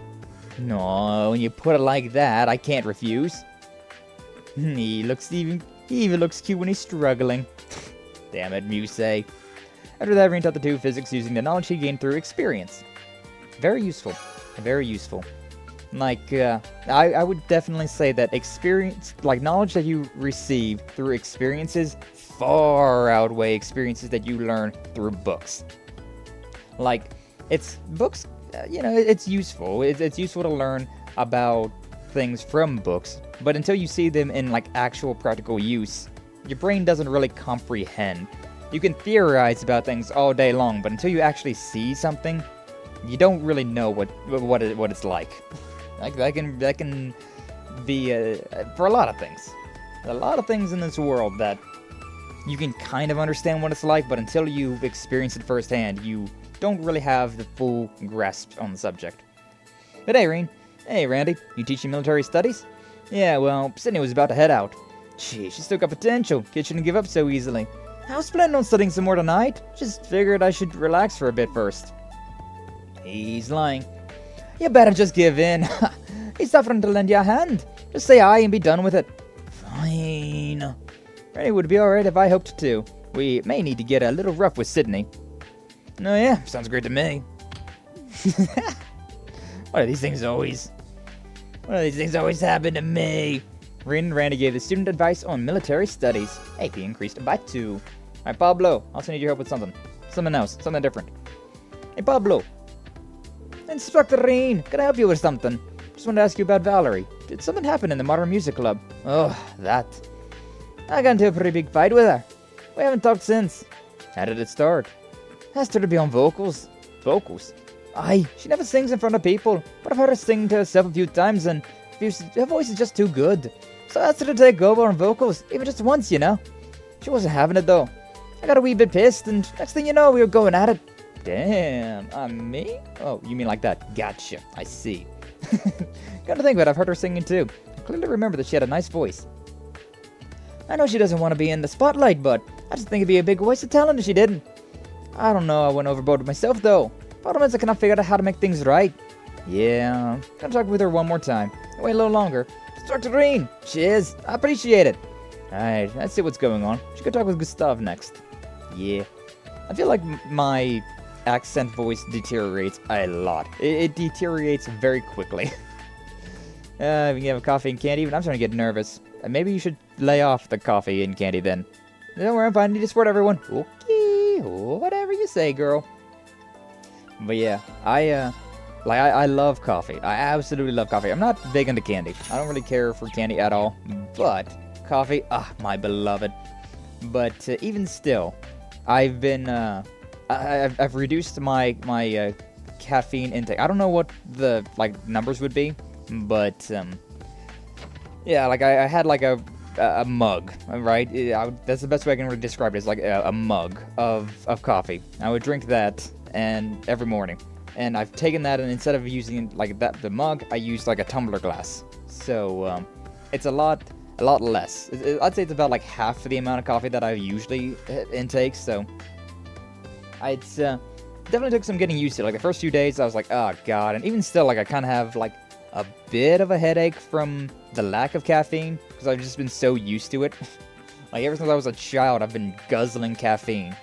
No, when you put it like that, I can't refuse. He even looks cute when he's struggling. Damn it, Muse. After that, Rin taught the two physics using the knowledge he gained through experience. Very useful. Very useful. Like, I would definitely say that experience, like knowledge that you receive through experiences far outweigh experiences that you learn through books. Like, it's books, it's useful. It's useful to learn about things from books, but until you see them in, like, actual practical use, your brain doesn't really comprehend. You can theorize about things all day long, but until you actually see something, you don't really know what it's like. Like, that can be for a lot of things. A lot of things in this world that you can kind of understand what it's like, but until you've experienced it firsthand, you don't really have the full grasp on the subject. But hey, Reen. Hey, Randy. You teaching military studies? Yeah, well, Sydney was about to head out. Gee, she's still got potential. Kid shouldn't give up so easily. I was planning on studying some more tonight. Just figured I should relax for a bit first. He's lying. You better just give in. He's offering to lend you a hand. Just say aye and be done with it. Fine. Randy would be alright if I helped too. We may need to get a little rough with Sydney. Oh yeah, sounds great to me. Why do these things always happen to me? Rin and Randy gave the student advice on military studies. AP increased by 2. Alright, Pablo, I also need your help with something. Something else, something different. Hey, Pablo. Instructor Rin, can I help you with something? Just wanted to ask you about Valerie. Did something happen in the Modern Music Club? Oh, that. I got into a pretty big fight with her. We haven't talked since. How did it start? Asked her to be on vocals. Vocals? Aye, she never sings in front of people, but I've heard her sing to herself a few times, and her voice is just too good. So I asked her to take over on vocals, even just once, you know. She wasn't having it, though. I got a wee bit pissed, and next thing you know, we were going at it. Damn, me? Oh, you mean like that? Gotcha, I see. Gotta think about it, I've heard her singing too. I clearly remember that she had a nice voice. I know she doesn't want to be in the spotlight, but I just think it'd be a big waste of talent if she didn't. I don't know, I went overboard with myself though. Problem is I cannot figure out how to make things right. Yeah, gotta talk with her one more time. Wait a little longer. Dr. Green, cheers, I appreciate it. Alright, let's see what's going on. Should go talk with Gustav next. Yeah. I feel like my accent voice deteriorates a lot. It deteriorates very quickly. We can have coffee and candy, but I'm starting to get nervous. Maybe you should lay off the coffee and candy then. Don't worry, I'm fine. You just support everyone. Okay, whatever you say, girl. But yeah, I love coffee. I absolutely love coffee. I'm not big into candy. I don't really care for candy at all. But coffee, my beloved. But even still, I've been I've reduced my caffeine intake. I don't know what the numbers would be, but yeah, I had a mug, right? That's the best way I can really describe it. It's like a mug of coffee. I would drink that and every morning, and I've taken that, and instead of using the mug, I used a tumbler glass. So it's a lot less. I'd say it's about half of the amount of coffee that I usually intake. So it's definitely took some getting used to. The first few days, I was like, oh god, and even still, I kind of have a bit of a headache from the lack of caffeine because I've just been so used to it. Ever since I was a child, I've been guzzling caffeine.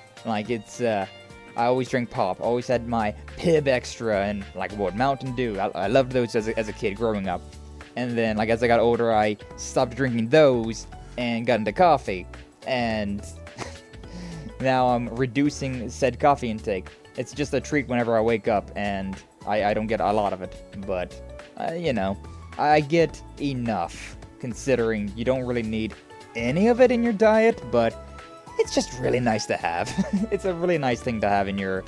I always drank pop. Always had my Pib Extra and Mountain Dew. I loved those as a kid growing up. And then as I got older, I stopped drinking those and got into coffee. And now I'm reducing said coffee intake. It's just a treat whenever I wake up, and I don't get a lot of it. But I get enough, considering you don't really need any of it in your diet, but it's just really nice to have. It's a really nice thing to have in your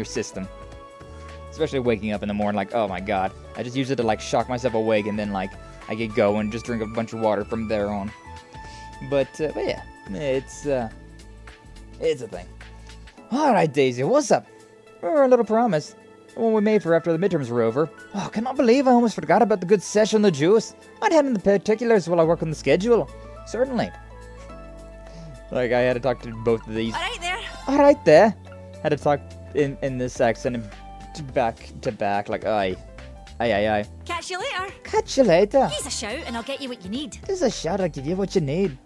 system. Especially waking up in the morning, oh my god. I just use it to shock myself awake, and then I get going and just drink a bunch of water from there on. But yeah, it's a thing. Alright, Daisy, what's up? Remember our little promise? The one we made for after the midterms were over. Oh, cannot believe I almost forgot about the good session the juice. I'd hand in the particulars while I work on the schedule. Certainly. I had to talk to both of these. Alright there. Alright there. Had to talk in this accent and back to back, aye. Catch you later. Catch you later. Here's a shout and I'll get you what you need. Here's a shout, I'll give you what you need.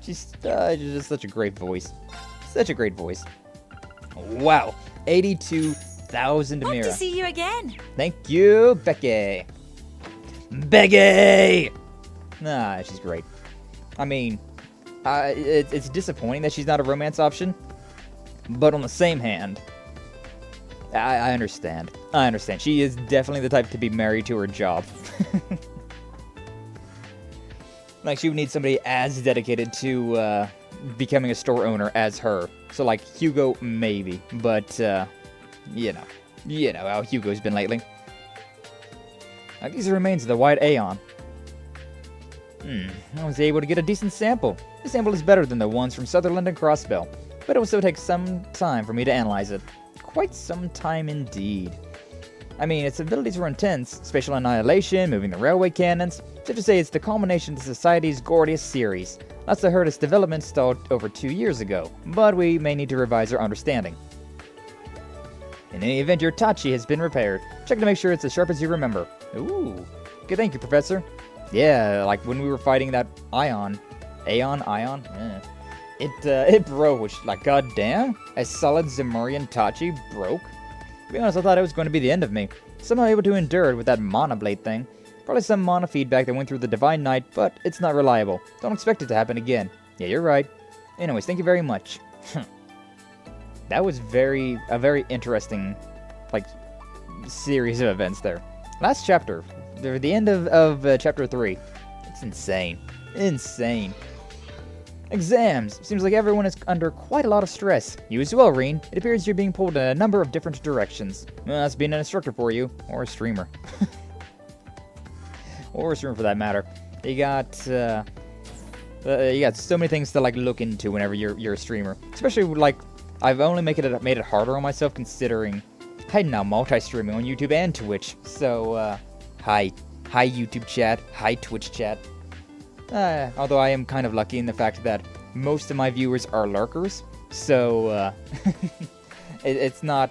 She's just such a great voice. Such a great voice. Wow. 82,000 Hope Mira. to see you again. Thank you, Becky. Becky! Nah, she's great. I mean, it's disappointing that she's not a romance option, but on the same hand, I understand. I understand. She is definitely the type to be married to her job. She would need somebody as dedicated to becoming a store owner as her. So Hugo, maybe, but you know how Hugo's been lately. These are remains of the White Aion. I was able to get a decent sample. This sample is better than the ones from Sutherland and Crossbell, but it will still take some time for me to analyze it. Quite some time indeed. I mean, its abilities were intense: spatial annihilation, moving the railway cannons. Safe to say it's the culmination of the Society's Gordius series. That's the its development stalled over 2 years ago, but we may need to revise our understanding. In any event, your Tachi has been repaired. Check to make sure it's as sharp as you remember. Ooh. Good, thank you, Professor. Yeah, when we were fighting that Aion. It broke, which, goddamn, a solid Zemurian Tachi broke. To be honest, I thought it was going to be the end of me. Somehow able to endure it with that mana blade thing. Probably some mana feedback that went through the Divine Knight, but it's not reliable. Don't expect it to happen again. Yeah, you're right. Anyways, thank you very much. That was a very interesting, series of events there. Last chapter, the end of chapter 3. It's insane. Insane. Exams. Seems like everyone is under quite a lot of stress. You as well, Reen. It appears you're being pulled in a number of different directions. Well, that's being an instructor for you. Or a streamer. Or a streamer for that matter. You got so many things to like look into whenever you're a streamer. Especially like I've only made it harder on myself considering I'm now multi-streaming on YouTube and Twitch. So hi YouTube chat, hi Twitch chat. Although I am kind of lucky in the fact that most of my viewers are lurkers, so it's not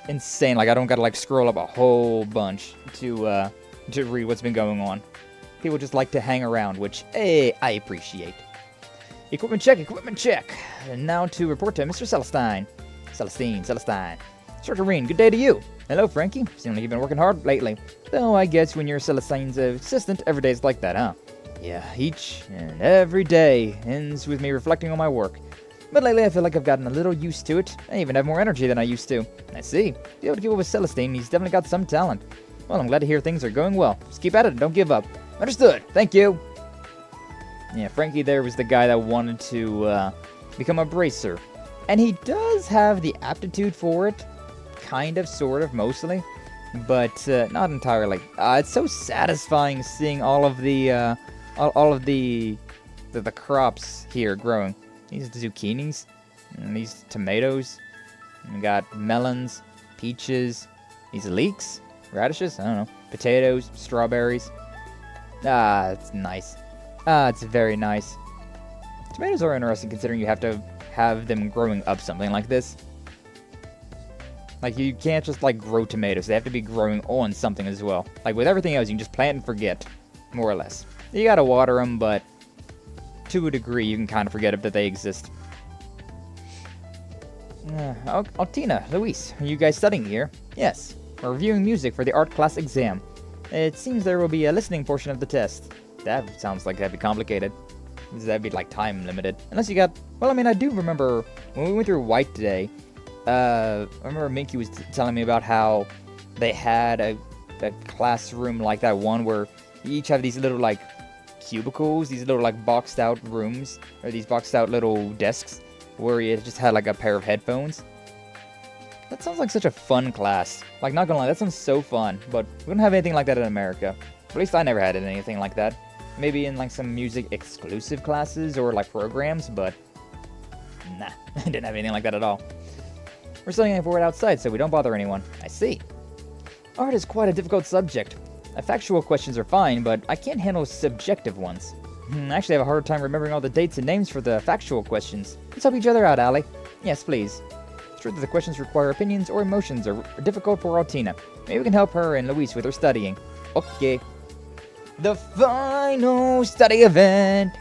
insane. Like I don't gotta like scroll up a whole bunch to read what's been going on. People just like to hang around, which I appreciate. Equipment check. And now to report to Mr. Celestine. Instructor Reen, good day to you. Hello, Frankie. Seems like you've been working hard lately. Though I guess when you're Celestine's assistant, every day's like that, huh? Yeah, each and every day ends with me reflecting on my work. But lately I feel like I've gotten a little used to it. I even have more energy than I used to. I see. To be able to keep up with Celestine, he's definitely got some talent. Well, I'm glad to hear things are going well. Just keep at it and don't give up. Understood. Thank you. Yeah, Frankie there was the guy that wanted to become a bracer. And he does have the aptitude for it. Kind of, sort of, mostly. But not entirely. It's so satisfying seeing all of the crops here growing. These zucchinis, and these tomatoes, and we got melons, peaches, these leeks, radishes, I don't know, potatoes, strawberries. It's nice. It's very nice. Tomatoes are interesting considering you have to have them growing up something like this. Like, you can't just, like, grow tomatoes. They have to be growing on something as well. Like, with everything else, you can just plant and forget, more or less. You gotta water them, but to a degree, you can kind of forget that they exist. Altina, Luis, are you guys studying here? Yes. We're reviewing music for the art class exam. It seems there will be a listening portion of the test. That sounds like that'd be complicated. That'd be, like, time limited. Unless you got... Well, I mean, I do remember when we went through White today, I remember Minky was telling me about how they had a classroom like that one where you each have these little, like, cubicles, these little, like, boxed out rooms, or these boxed out little desks, where you just had, like, a pair of headphones. That sounds like such a fun class. Like, not gonna lie, that sounds so fun, but we don't have anything like that in America. At least I never had anything like that. Maybe in, like, some music-exclusive classes or, like, programs, but nah, I didn't have anything like that at all. We're studying for it outside, so we don't bother anyone. I see. Art is quite a difficult subject. Factual questions are fine, but I can't handle subjective ones. I actually have a hard time remembering all the dates and names for the factual questions. Let's help each other out, Allie. Yes, please. It's true that the questions require opinions or emotions are difficult for Altina. Maybe we can help her and Luis with her studying. Okay. The final study event.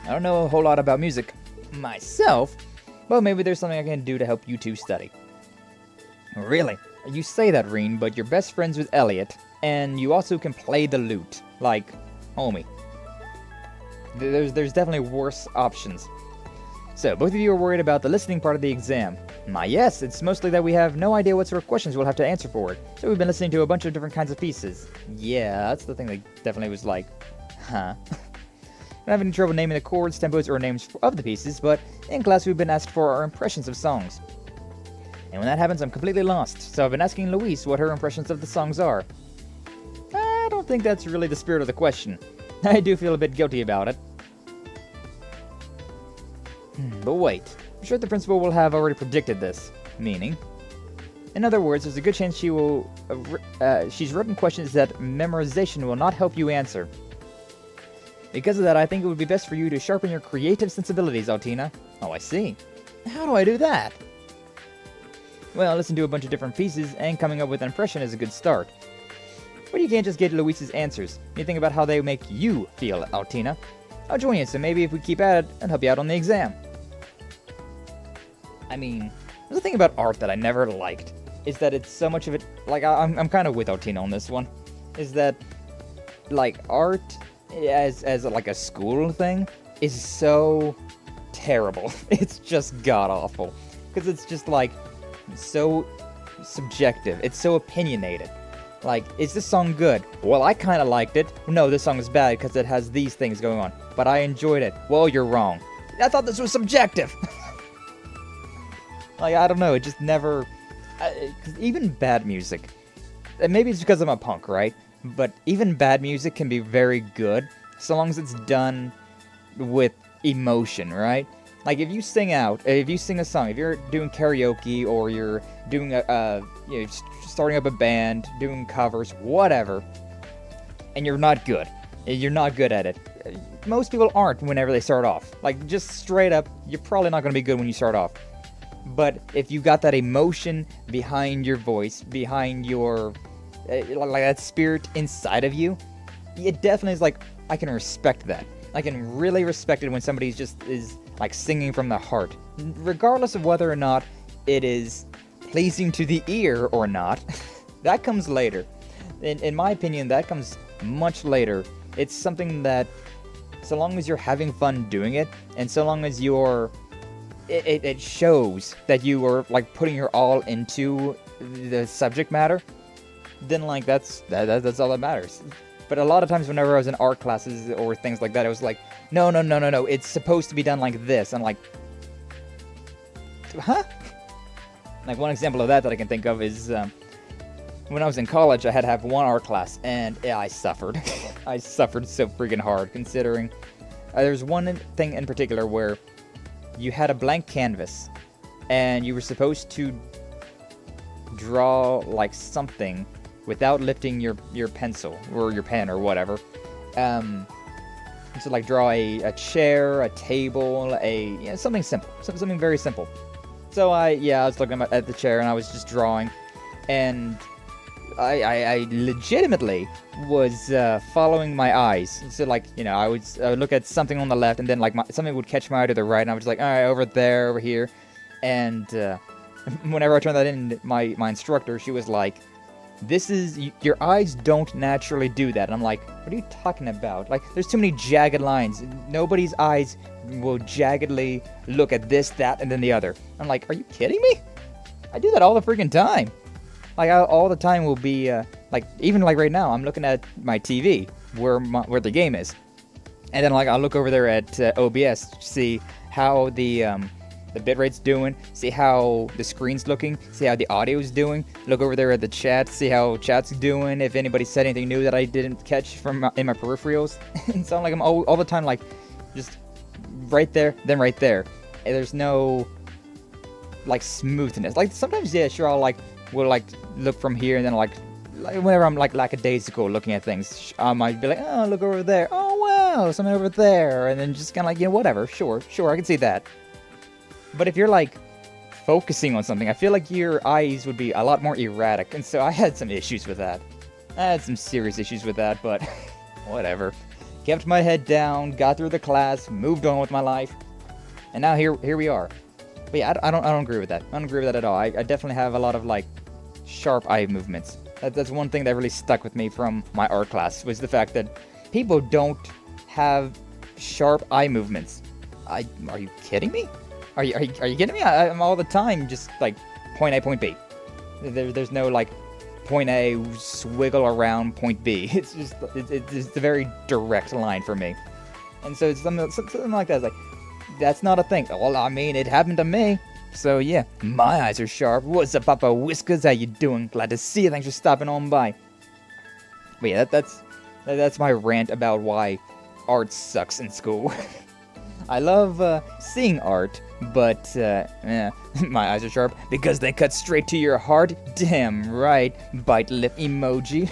I don't know a whole lot about music myself, but maybe there's something I can do to help you two study. Really? You say that, Reen, but you're best friends with Elliot, and you also can play the lute. Like, homie. There's definitely worse options. So, both of you are worried about the listening part of the exam. Yes, it's mostly that we have no idea what sort of questions we'll have to answer for it. So we've been listening to a bunch of different kinds of pieces. Yeah, that's the thing that definitely was like, huh. I'm having trouble naming the chords, tempos, or names of the pieces, but in class we've been asked for our impressions of songs. And when that happens, I'm completely lost, so I've been asking Luis what her impressions of the songs are. I don't think that's really the spirit of the question. I do feel a bit guilty about it. But wait, I'm sure the principal will have already predicted this. Meaning? In other words, there's a good chance she's written questions that memorization will not help you answer. Because of that, I think it would be best for you to sharpen your creative sensibilities, Altina. Oh, I see. How do I do that? Well, listen to a bunch of different pieces, and coming up with an impression is a good start. But you can't just get Luis's answers. You think about how they make you feel, Altina. I'll join you, so maybe if we keep at it, I'll help you out on the exam. I mean, there's a thing about art that I never liked, is that it's so much of it, like, I'm kind of with Altina on this one, is that, like, art as like a school thing is so terrible. It's just god-awful. Because it's just, like, so subjective. It's so opinionated. Like, is this song good? Well, I kind of liked it. No, this song is bad because it has these things going on. But I enjoyed it. Well, you're wrong. I thought this was subjective. Like, I don't know. It just never... even bad music. And maybe it's because I'm a punk, right? But even bad music can be very good, so long as it's done with emotion, right? Like, if you sing a song, if you're doing karaoke, or you're doing starting up a band, doing covers, whatever, and you're not good at it. Most people aren't whenever they start off. Like, just straight up, you're probably not going to be good when you start off. But if you got that emotion behind your voice, behind your, like that spirit inside of you, it definitely is like, I can respect that. I can really respect it when somebody is like singing from the heart. Regardless of whether or not it is pleasing to the ear or not, that comes later. In my opinion, that comes much later. It's something that, so long as you're having fun doing it, and so long as you're, it shows that you are like putting your all into the subject matter, then like that's all that matters. But a lot of times whenever I was in art classes or things like that, it was like, no, it's supposed to be done like this. I'm like, huh? Like, one example of that I can think of is when I was in college, I had to have one art class, and I suffered. I suffered so freaking hard, considering there's one thing in particular where you had a blank canvas, and you were supposed to draw like something without lifting your pencil or your pen or whatever. So like draw a chair, a table, something simple, something very simple. So I was looking at the chair, and I was just drawing, and I legitimately was following my eyes. So like, I would look at something on the left, and then like something would catch my eye to the right, and I was like, all right, over there, over here. And whenever I turned that in, my instructor, she was like, your eyes don't naturally do that. And I'm like, what are you talking about? Like, there's too many jagged lines. Nobody's eyes will jaggedly look at this, that, and then the other. I'm like, are you kidding me? I do that all the freaking time. Like, all the time will be, like, even like right now, I'm looking at my TV where the game is. And then, like, I'll look over there at OBS to see how the bitrate's doing, see how the screen's looking, see how the audio's doing, look over there at the chat, see how chat's doing, if anybody said anything new that I didn't catch in my peripherals. And so, like, I'm all the time, like, just right there, then right there. And there's no, like, smoothness. Like, sometimes, yeah, sure, we'll like look from here, and then like whenever I'm like lackadaisical looking at things, I might be like, oh, look over there, oh wow, something over there, and then just kind of like, whatever, sure, I can see that. But if you're like focusing on something, I feel like your eyes would be a lot more erratic, and so I had some issues with that. I had some serious issues with that, but whatever. Kept my head down, got through the class, moved on with my life, and now here we are. But yeah, I don't agree with that. I don't agree with that at all. I definitely have a lot of like sharp eye movements. That's one thing that really stuck with me from my art class, was the fact that people don't have sharp eye movements. Are you kidding me? Are you kidding me? I'm all the time just like point A, point B. There's no like point A swiggle around point B. It's just it's a very direct line for me. And so it's something like that. It's like, that's not a thing. Well, I mean, it happened to me. So yeah, my eyes are sharp. What's up, Papa Whiskers? How you doing? Glad to see you. Thanks for stopping on by. But yeah, that's my rant about why art sucks in school. I love seeing art, but my eyes are sharp because they cut straight to your heart. Damn right. Bite lip emoji.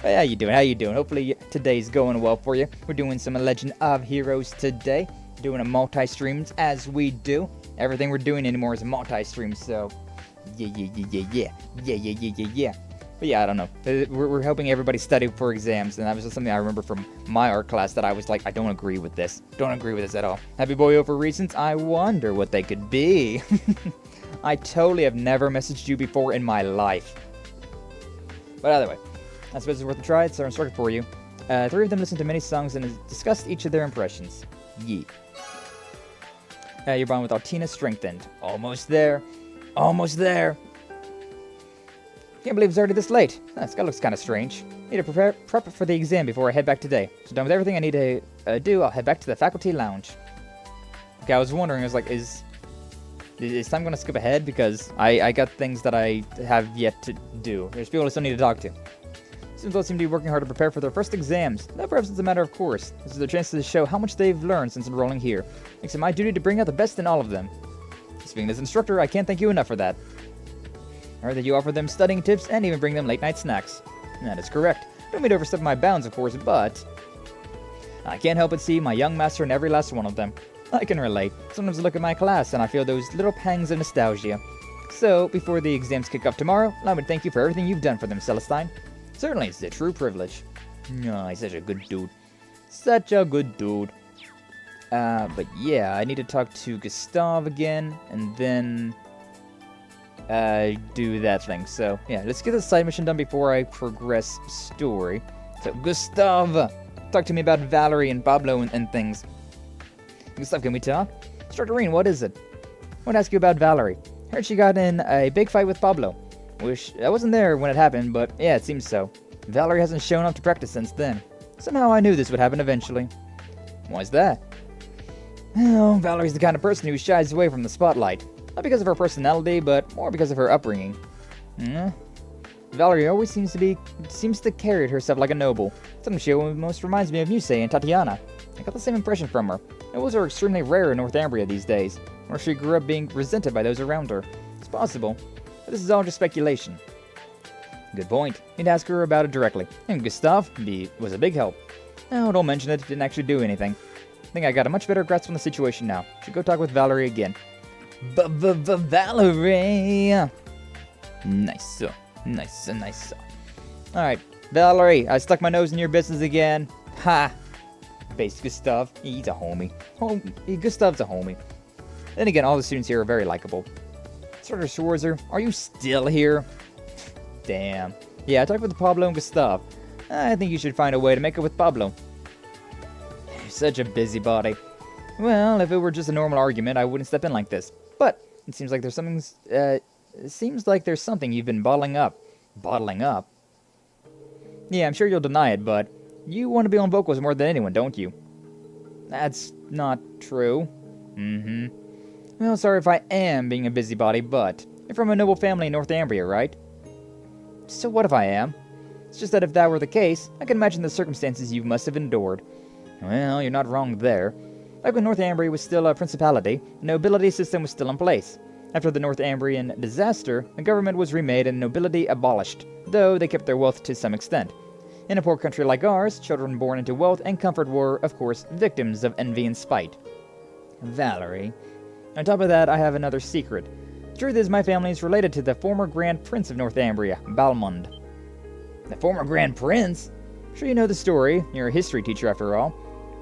Hey, how you doing? Hopefully today's going well for you. We're doing some Legend of Heroes today. Doing a multi-streams as we do. Everything we're doing anymore is a multi-stream, so yeah. But yeah, I don't know. We're helping everybody study for exams, and that was just something I remember from my art class that I was like, I don't agree with this. Don't agree with this at all. Happy boyo for reasons? I wonder what they could be. I totally have never messaged you before in my life. But either way, I suppose it's worth a try. It's our instructor for you. 3 of them listened to many songs and discussed each of their impressions. Yeet. Your bond with Altina strengthened. Almost there. Almost there. Can't believe it's already this late. This guy looks kind of strange. Need to prep for the exam before I head back today. So done with everything I need to do, I'll head back to the faculty lounge. Okay, I was wondering, I was like, is time going to skip ahead? Because I got things that I have yet to do. There's people I still need to talk to. Students all seem to be working hard to prepare for their first exams. No, perhaps it's a matter of course. This is their chance to show how much they've learned since enrolling here. Makes it my duty to bring out the best in all of them. Speaking as instructor, I can't thank you enough for that. I heard that you offer them studying tips and even bring them late-night snacks. That is correct. Don't mean to overstep my bounds, of course, but I can't help but see my young master in every last one of them. I can relate. Sometimes I look at my class and I feel those little pangs of nostalgia. So, before the exams kick off tomorrow, allow me to thank you for everything you've done for them, Celestine. Certainly, it's a true privilege. Oh, he's such a good dude. Such a good dude. But yeah, I need to talk to Gustav again, and then do that thing. So, yeah, let's get this side mission done before I progress story. So, Gustav, talk to me about Valerie and Pablo and things. Gustav, can we talk? Instructor Reen, what is it? I want to ask you about Valerie. Heard she got in a big fight with Pablo. Wish I wasn't there when it happened, but yeah, it seems so. Valerie hasn't shown up to practice since then. Somehow I knew this would happen eventually. Why's that? Well, Valerie's the kind of person who shies away from the spotlight. Not because of her personality, but more because of her upbringing. Valerie always seems to carry herself like a noble. Sometimes she almost reminds me of Muse and Tatiana. I got the same impression from her. Nobles are extremely rare in Northumbria these days, or she grew up being resented by those around her. It's possible, but this is all just speculation. Good point. Need to ask her about it directly. And Gustav was a big help. Oh, don't mention it. Didn't actually do anything. I think I got a much better grasp on the situation now. Should go talk with Valerie again. Valerie! Nice. Nice. Alright, Valerie, I stuck my nose in your business again. Ha! Base Gustav. He's a homie. Gustav's a homie. Then again, all the students here are very likable. Instructor Schwarzer, are you still here? Damn. Yeah, I talked with Pablo and Gustav. I think you should find a way to make it with Pablo. You're such a busybody. Well, if it were just a normal argument, I wouldn't step in like this. But it seems like there's something. It seems like there's something you've been bottling up. Bottling up? Yeah, I'm sure you'll deny it, but you want to be on vocals more than anyone, don't you? That's not true. Well, sorry if I am being a busybody, but you're from a noble family in Northumbria, right? So what if I am? It's just that if that were the case, I can imagine the circumstances you must have endured. Well, you're not wrong there. Back when Northumbria was still a principality, the nobility system was still in place. After the Northumbrian disaster, the government was remade and nobility abolished, though they kept their wealth to some extent. In a poor country like ours, children born into wealth and comfort were, of course, victims of envy and spite. Valerie. On top of that, I have another secret. The truth is my family is related to the former Grand Prince of Northumbria, Balmund. The former Grand Prince? Sure you know the story. You're a history teacher after all.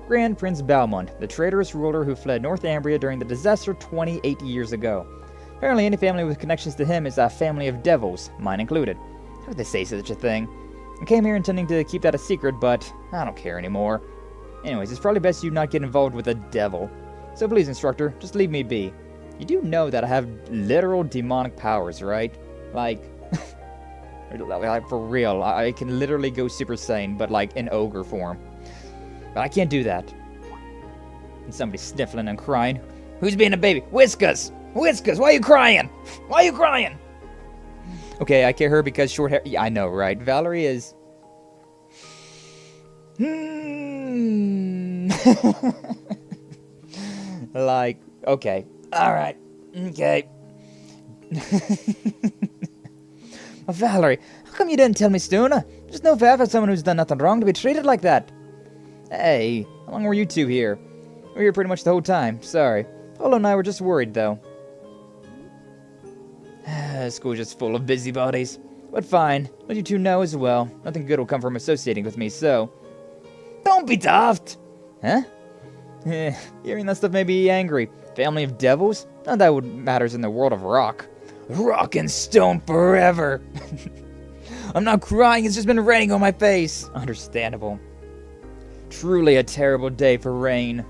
Grand Prince Balmund, the traitorous ruler who fled Northumbria during the disaster 28 years ago. Apparently any family with connections to him is a family of devils, mine included. How could they say such a thing? I came here intending to keep that a secret, but I don't care anymore. Anyways, it's probably best you not get involved with a devil. So please, instructor, just leave me be. You do know that I have literal demonic powers, right? Like, for real, I can literally go Super Saiyan, but like in ogre form. But I can't do that. And somebody's sniffling and crying. Who's being a baby? Whiskas! Whiskas, why are you crying? Why are you crying? Okay, I care her because short hair. Yeah, I know, right? Valerie is. Like, okay. Alright. Okay. Valerie, how come you didn't tell me sooner? There's no fair for someone who's done nothing wrong to be treated like that. Hey, how long were you two here? We were here pretty much the whole time. Sorry. Polo and I were just worried, though. School's just full of busybodies. But fine. Let you two know as well. Nothing good will come from associating with me, so... Don't be daft! Huh? Hearing that stuff made me angry. Family of devils? None of that would matters in the world of rock. Rock and stone forever! I'm not crying, it's just been raining on my face. Understandable. Truly a terrible day for rain.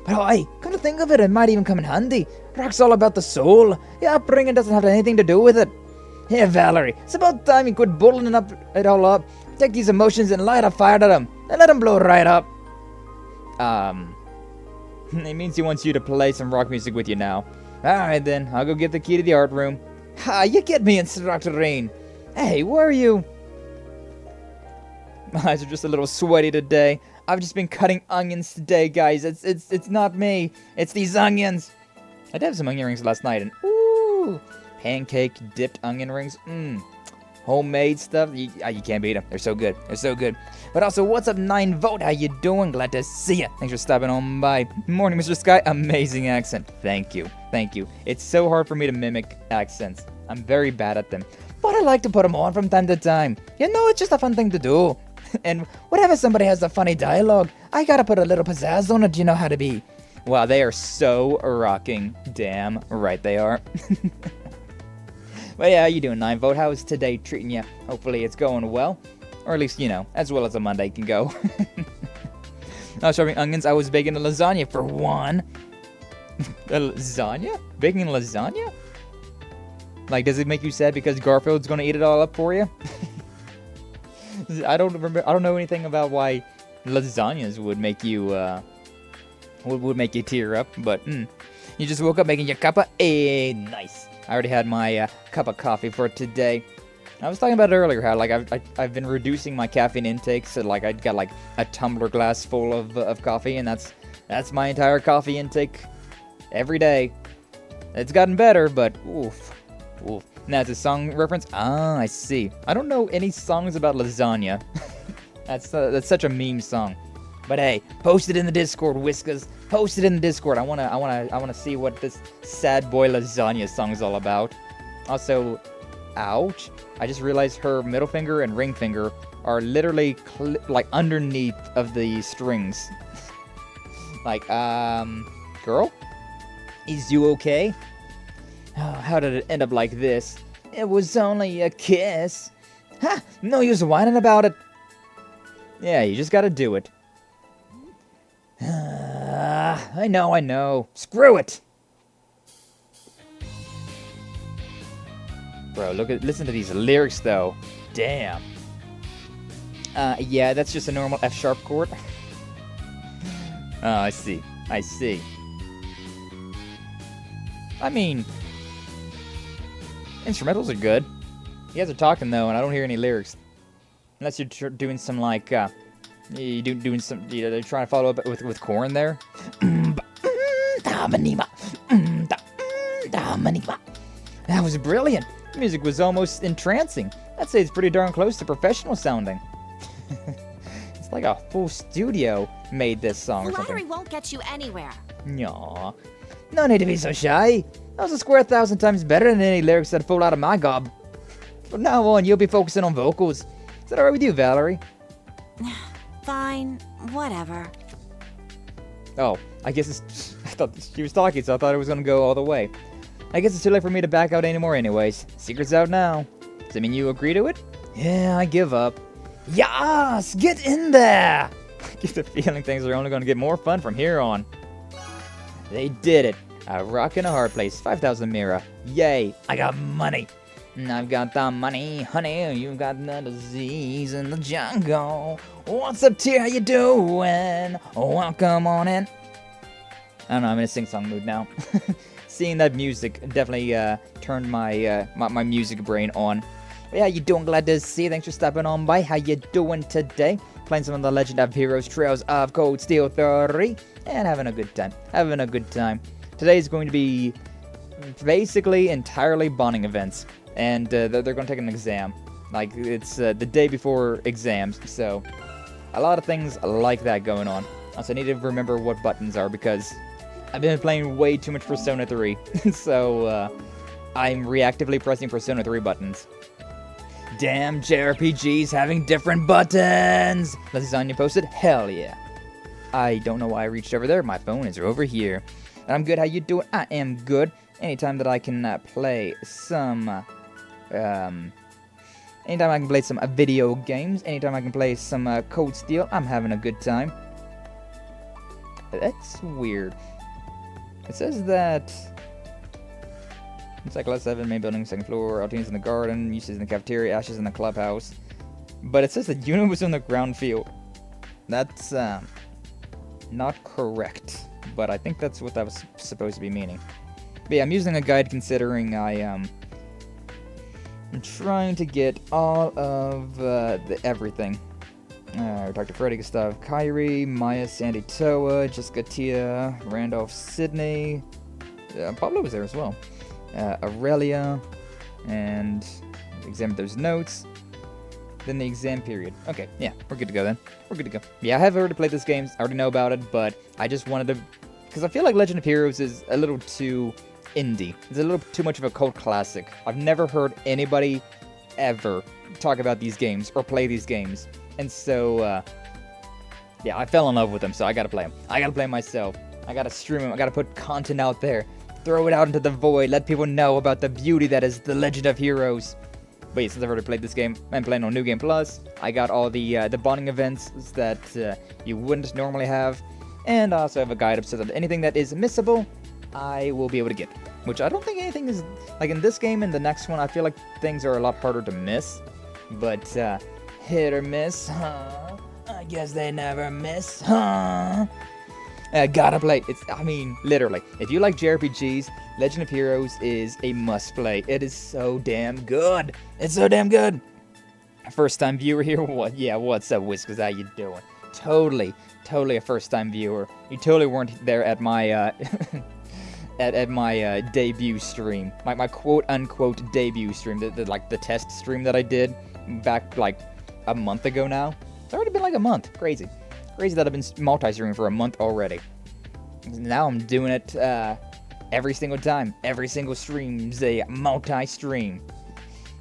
But hey, come to think of it, it might even come in handy. Rock's all about the soul. Your upbringing doesn't have anything to do with it. Here, Valerie, it's about time you quit bottling it all up. Take these emotions and light a fire to them, and let them blow right up. It means he wants you to play some rock music with you now. Alright then, I'll go get the key to the art room. Ha, you get me, Instructorine. Hey, where are you? My eyes are just a little sweaty today. I've just been cutting onions today, guys. It's not me. It's these onions. I did have some onion rings last night, and ooh, pancake dipped onion rings. Homemade stuff. You can't beat them. They're so good. They're so good. But also, what's up, 9-Volt? How you doing? Glad to see you. Thanks for stopping on by. Morning, Mr. Sky. Amazing accent. Thank you. Thank you. It's so hard for me to mimic accents. I'm very bad at them. But I like to put them on from time to time. You know, it's just a fun thing to do. And whenever somebody has a funny dialogue, I gotta put a little pizzazz on it. You know how to be. Wow, they are so rocking. Damn right they are. But yeah, how you doing, 9-Volt? How is today treating you? Hopefully it's going well. Or at least, you know, as well as a Monday can go. I was chopping onions. I was baking a lasagna for one. A lasagna? Baking lasagna? Like, does it make you sad because Garfield's gonna eat it all up for you? I don't know anything about why lasagnas would make you, would make you tear up, but, you just woke up making your cuppa? Nice. I already had my cup of coffee for today. I was talking about it earlier, how like I've been reducing my caffeine intake, so like I got like a tumbler glass full of coffee, and that's my entire coffee intake every day. It's gotten better, but oof. Now it's a song reference. Ah, I see. I don't know any songs about lasagna. That's such a meme song. But hey, post it in the Discord, Whiskas. Post it in the Discord. I wanna see what this sad boy lasagna song's all about. Also, ouch! I just realized her middle finger and ring finger are literally like underneath of the strings. Like, girl, is you okay? Oh, how did it end up like this? It was only a kiss. Ha! No use whining about it. Yeah, you just gotta do it. I know. Screw it! Bro, listen to these lyrics, though. Damn. Yeah, that's just a normal F-sharp chord. Oh, I see. I mean, instrumentals are good. You guys are talking, though, and I don't hear any lyrics. Unless you're doing some, like, doing some, they're trying to follow up with Korn there. That was brilliant. The music was almost entrancing. I'd say it's pretty darn close to professional sounding. It's like a full studio made this song or something. Flattery won't get you anywhere. Aw. No need to be so shy. That was a square 1,000 times better than any lyrics that fall out of my gob. From now on, you'll be focusing on vocals. Is that alright with you, Valerie? Fine, whatever. Oh, I guess I thought she was talking, so I thought it was gonna go all the way. I guess it's too late for me to back out anymore anyways. Secret's out now. Does that mean you agree to it? Yeah, I give up. Yas! Get in there! I get the feeling things are only gonna get more fun from here on. They did it. A rock in a hard place. 5,000 Mira. Yay! I got money. And I've got the money, honey. You've got the disease in the jungle. What's up, Tier? How you doing? Welcome on in. I don't know. I'm in a sing-song mood now. Seeing that music definitely turned my my music brain on. But yeah, you doing? Glad to see you. Thanks for stopping on by. How you doing today? Playing some of the Legend of Heroes Trails of Cold Steel 3 and having a good time. Today is going to be basically entirely bonding events. And they're going to take an exam. Like, it's the day before exams, so a lot of things like that going on. Also, I need to remember what buttons are, because I've been playing way too much Persona 3. So, I'm reactively pressing Persona 3 buttons. Damn, JRPGs having different buttons! Lasagna posted, hell yeah. I don't know why I reached over there, my phone is over here. And I'm good, how you doing? I am good. Anytime that I can play some... anytime I can play some video games, anytime I can play some Cold Steel, I'm having a good time. That's weird. It says that Inside Class 7, main building, second floor, Altine's in the garden, uses in the cafeteria, Ashes in the clubhouse. But it says that Juno was on the ground field. That's, not correct. But I think that's what that was supposed to be meaning. But yeah, I'm using a guide considering I'm trying to get all of everything. Dr. Freddy, Gustav, Kyrie, Maya, Sandy, Toa, Jessica, Tia, Randolph, Sydney. Pablo was there as well. Aurelia, and examine those notes. Then the exam period. Okay, yeah, we're good to go then. We're good to go. Yeah, I have already played this game. I already know about it, but I just wanted to... Because I feel like Legend of Heroes is a little too indie. It's a little too much of a cult classic. I've never heard anybody ever talk about these games or play these games. And so, yeah, I fell in love with them, so I gotta play them. I gotta play them myself. I gotta stream them. I gotta put content out there. Throw it out into the void. Let people know about the beauty that is the Legend of Heroes. But yeah, since I've already played this game, I'm playing on New Game Plus. I got all the bonding events that you wouldn't normally have. And I also have a guide up so that anything that is missable, I will be able to get. Which I don't think anything is... Like in this game and the next one, I feel like things are a lot harder to miss. But, hit or miss, huh? I guess they never miss, huh? Gotta play. I mean, literally. If you like JRPGs, Legend of Heroes is a must-play. It is so damn good. It's so damn good. First-time viewer here? What? Yeah, what's up, Whiskers? How you doing? Totally a first-time viewer. You totally weren't there at my, at my debut stream. My quote-unquote debut stream. The test stream that I did back, like, a month ago now. It's already been like a month. Crazy. Crazy that I've been multi-streaming for a month already. Now I'm doing it every single time. Every single stream's a multi-stream.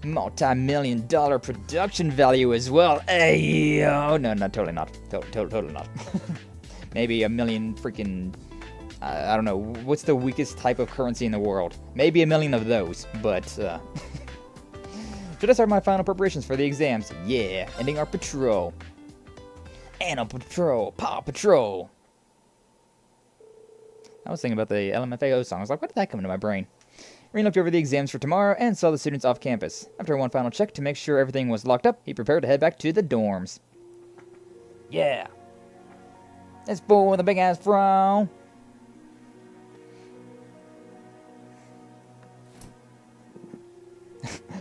Multi-million-dollar production value as well. Hey, yo. No, totally not. Totally not. Maybe a million freaking... I don't know. What's the weakest type of currency in the world? Maybe a million of those, but... Should I start my final preparations for the exams? Yeah, ending our patrol. Anal Patrol, Paw Patrol. I was thinking about the LMFAO song. I was like, why did that come into my brain? Reen looked over the exams for tomorrow and saw the students off campus. After one final check to make sure everything was locked up, he prepared to head back to the dorms. Yeah. This fool with a big ass fro.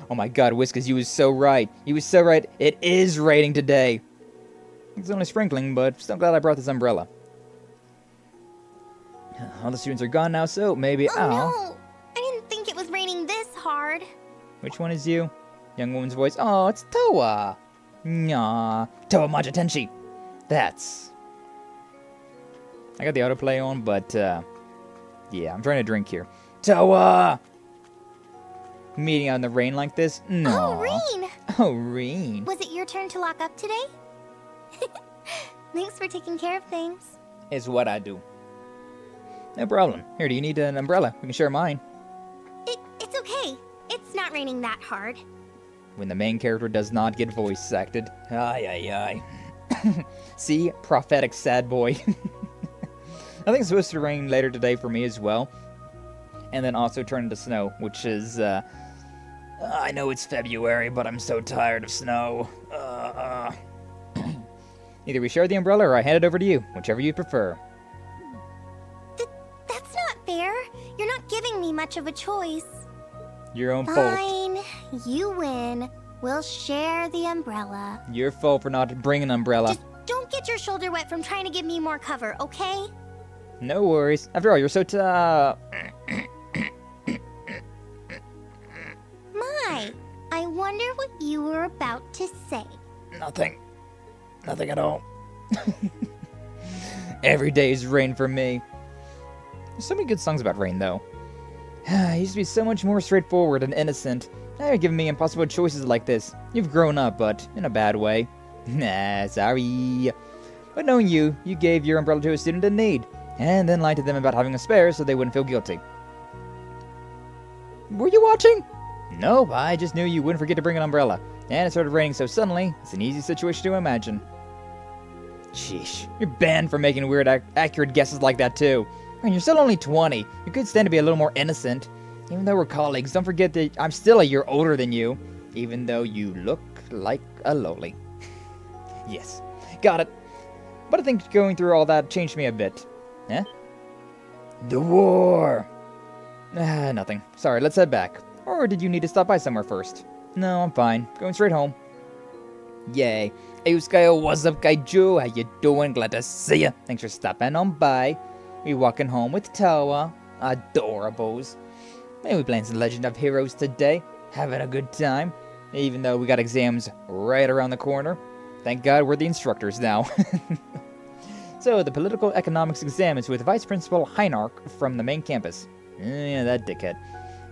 Oh my god, Whiskas, you was so right. You was so right. It is raining today. It's only sprinkling, but still glad I brought this umbrella. All the students are gone now, so maybe Oh no! I didn't think it was raining this hard. Which one is you? Young woman's voice. Oh, it's Toa. Nah. Toa Majatenshi. That's... I got the autoplay on, but, yeah, I'm trying to drink here. Toa! Meeting out in the rain like this? No. Oh, Reen! Oh, Reen. Was it your turn to lock up today? Thanks for taking care of things. It's what I do. No problem. Here, do you need an umbrella? We can share mine. It's okay. It's not raining that hard. When the main character does not get voice acted. Ay. See? Prophetic sad boy. I think it's supposed to rain later today for me as well. And then also turn into snow, which is, I know it's February, but I'm so tired of snow. Either we share the umbrella or I hand it over to you, whichever you prefer. That's not fair. You're not giving me much of a choice. Your own fault. Fine. You win. We'll share the umbrella. Your fault for not bringing an umbrella. Just don't get your shoulder wet from trying to give me more cover, okay? No worries. After all, you're so My, I wonder what you were about to say. Nothing at all. Every day is rain for me. There's so many good songs about rain, though. It used to be so much more straightforward and innocent. Now you're giving me impossible choices like this. You've grown up, but in a bad way. Nah, sorry. But knowing you gave your umbrella to a student in need, and then lied to them about having a spare so they wouldn't feel guilty. Were you watching? Nope, I just knew you wouldn't forget to bring an umbrella. And it started raining so suddenly, it's an easy situation to imagine. Sheesh, you're banned for making weird, accurate guesses like that too. I mean, you're still only 20. You could stand to be a little more innocent. Even though we're colleagues, don't forget that I'm still a year older than you, even though you look like a lowly. Yes, got it. But I think going through all that changed me a bit. Eh? The war! Nothing. Sorry, let's head back. Or did you need to stop by somewhere first? No, I'm fine. Going straight home. Yay. Hey, Uskayo, what's up, Kaiju? How you doing? Glad to see ya. Thanks for stopping on by. We walking home with Toa. Adorables. Maybe we playing some Legend of Heroes today. Having a good time. Even though we got exams right around the corner. Thank God we're the instructors now. So, the political economics exam is with Vice Principal Heinarch from the main campus. Yeah, that dickhead.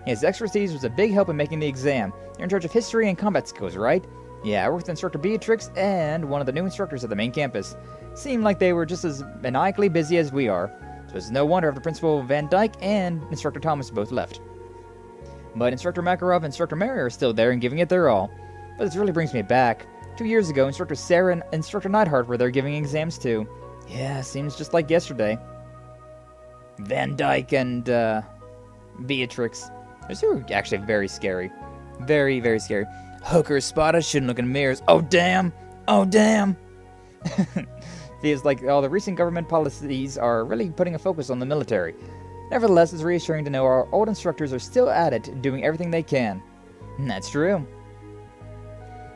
His expertise was a big help in making the exam. You're in charge of history and combat skills, right? Yeah, I worked with Instructor Beatrix and one of the new instructors at the main campus. Seemed like they were just as maniacally busy as we are. So it's no wonder after Principal Van Dyke and Instructor Thomas both left. But Instructor Makarov and Instructor Mary are still there and giving it their all. But this really brings me back. 2 years ago, Instructor Sarah and Instructor Neidhart were there giving exams too. Yeah, seems just like yesterday. Van Dyke and Beatrix. Those were actually very scary. Very, very scary. Hooker spotted, shouldn't look in mirrors. Oh damn! Oh damn! Feels like all the recent government policies are really putting a focus on the military. Nevertheless, it's reassuring to know our old instructors are still at it, doing everything they can. And that's true.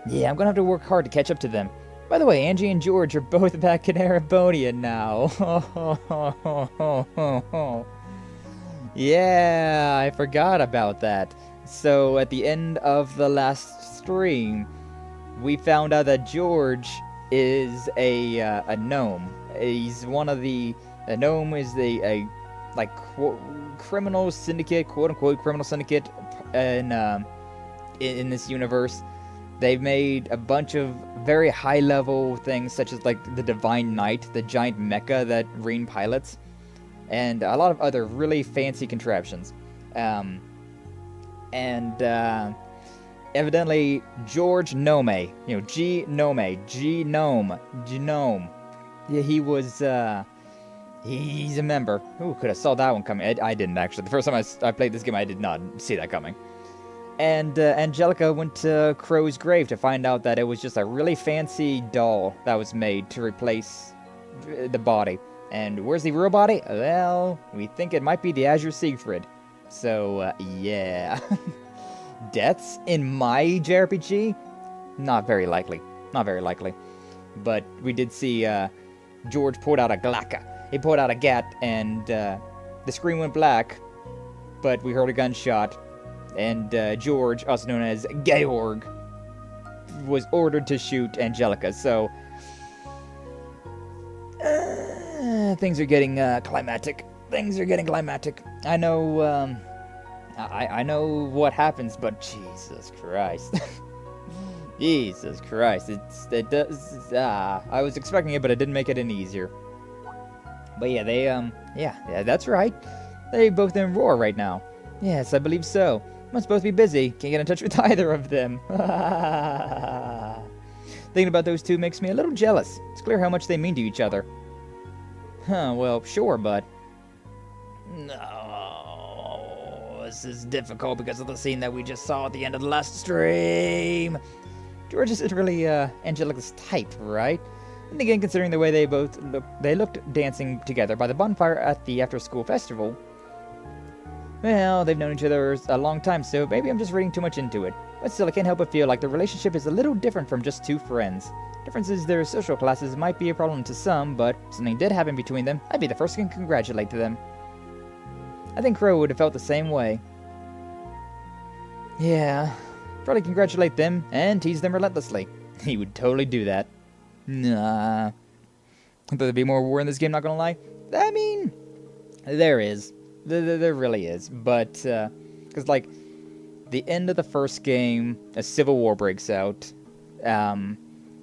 Yeah, I'm gonna have to work hard to catch up to them. By the way, Angie and George are both back in Erebonian now. Yeah, I forgot about that. So, at the end of the last stream, we found out that George is a gnome. He's one of the... A gnome is criminal syndicate, quote-unquote criminal syndicate in this universe. They've made a bunch of very high-level things, such as like the Divine Knight, the giant mecha that Reen pilots, and a lot of other really fancy contraptions. Evidently, George Nome, Genome. Yeah, he was, he's a member. Ooh, could have saw that one coming. I didn't, actually. The first time I played this game, I did not see that coming. And Angelica went to Crow's grave to find out that it was just a really fancy doll that was made to replace the body. And where's the real body? Well, we think it might be the Azure Siegfried. So, yeah. Deaths in my JRPG? Not very likely. Not very likely. But we did see George pulled out a Glocka. He pulled out a gat, and the screen went black, but we heard a gunshot. And George, also known as Georg, was ordered to shoot Angelica. So, things are getting climatic. Things are getting climatic. I know, I know what happens, but Jesus Christ. Jesus Christ. It does, I was expecting it, but it didn't make it any easier. But yeah, they, yeah, that's right. They both in Roar right now. Yes, I believe so. Must both be busy. Can't get in touch with either of them. Thinking about those two makes me a little jealous. It's clear how much they mean to each other. Huh, well, sure, but... No, this is difficult because of the scene that we just saw at the end of the last stream. George isn't really, Angelica's type, right? And again, considering the way they both looked dancing together by the bonfire at the after-school festival. Well, they've known each other a long time, so maybe I'm just reading too much into it. But still, I can't help but feel like the relationship is a little different from just two friends. Differences their social classes might be a problem to some, but if something did happen between them, I'd be the first to congratulate them. I think Crow would have felt the same way. Yeah, probably congratulate them and tease them relentlessly. He would totally do that. Nah. I thought there'd be more war in this game, not gonna lie. I mean, there is. There really is, but, because, like, the end of the first game, a civil war breaks out, and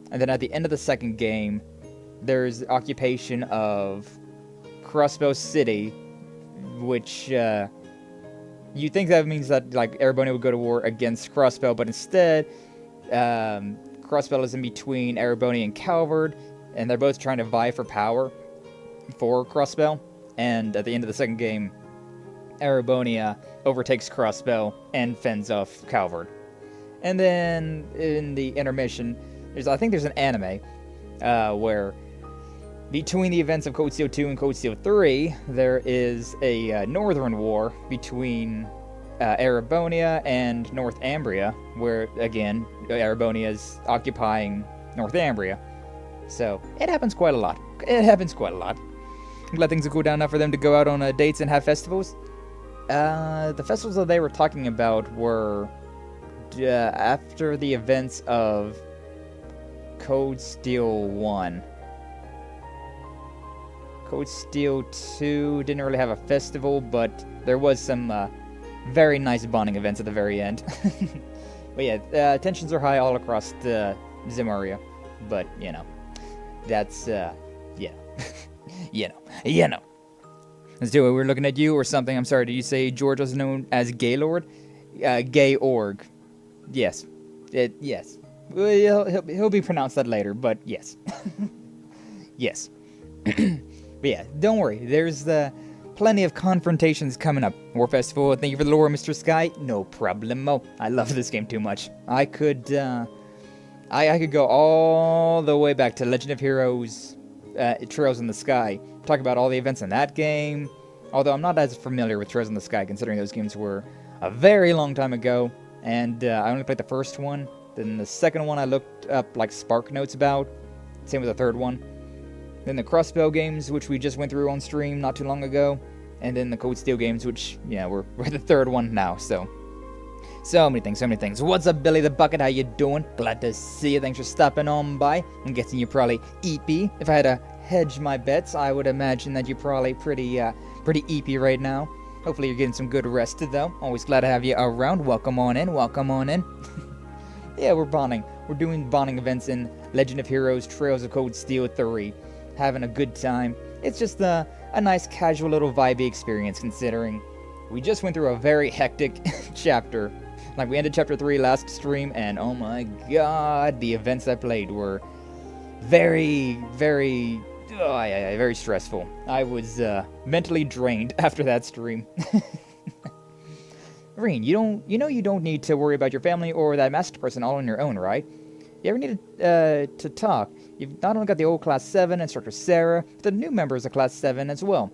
then at the end of the second game, there's occupation of Crossbow City, which, you think that means that, like, Ereboni would go to war against Crossbow, but instead, Crossbow is in between Ereboni and Calvard, and they're both trying to vie for power for Crossbow, and at the end of the second game, Erebonia overtakes Crossbow and fends off Calvard. And then in the intermission, I think there's an anime where between the events of Code Steel 2 and Code Steel 3, there is a northern war between Erebonia and Northumbria, where, again, Erebonia is occupying Northumbria. So, it happens quite a lot. I'm glad things will cool down enough for them to go out on dates and have festivals. The festivals that they were talking about were after the events of Code Steel 1. Code Steel 2 didn't really have a festival, but there was some very nice bonding events at the very end. But yeah, tensions are high all across the Zemuria. But, you know, that's, yeah. you know. Let's do it. We're looking at you or something. I'm sorry, did you say George was known as Gaylord? Gayorg. Yes. Yes. He'll be pronounced that later, but yes. Yes. But yeah, don't worry. There's plenty of confrontations coming up. War Festival, thank you for the lore, Mr. Sky. No problemo. I love this game too much. I could go all the way back to Legend of Heroes, Trails in the Sky. Talk about all the events in that game. Although I'm not as familiar with Trails in the Sky, considering those games were a very long time ago. And I only played the first one. Then the second one I looked up like Spark Notes about. Same with the third one. Then the Crossbow games, which we just went through on stream not too long ago. And then the Code Steel games, which, yeah, we're the third one now, so many things. What's up, Billy the Bucket? How you doing? Glad to see you. Thanks for stopping on by. I'm guessing you're probably EP. If I had to hedge my bets, I would imagine that you're probably pretty EP right now. Hopefully you're getting some good rest, though. Always glad to have you around. Welcome on in. Yeah, we're bonding. We're doing bonding events in Legend of Heroes Trails of Code Steel 3. Having a good time. It's just a nice casual little vibey experience, considering we just went through a very hectic chapter. Like, we ended chapter 3 last stream, and oh my god, the events I played were very stressful. I was mentally drained after that stream. Reen, you don't need to worry about your family or that master person all on your own, right? You ever need to talk? You've not only got the old Class 7 instructor Sarah, but the new members of Class 7 as well.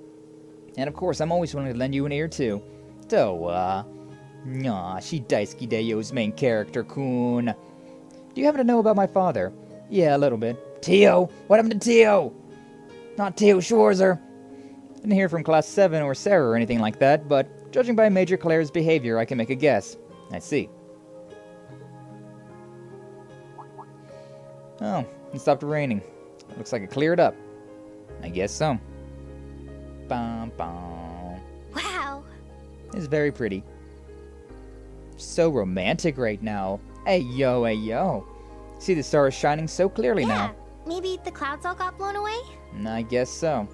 And of course, I'm always willing to lend you an ear too. Nah, she Daisuke Daio's main character, Kun. Do you happen to know about my father? Yeah, a little bit. Tio? What happened to Tio? Not Tio Schwarzer. Didn't hear from Class 7 or Sarah or anything like that, but judging by Major Claire's behavior, I can make a guess. I see. Oh, it stopped raining. Looks like it cleared up. I guess so. Bum, bum. Wow. It's very pretty. So romantic right now. Hey yo. See the stars shining so clearly now. Maybe the clouds all got blown away? I guess so.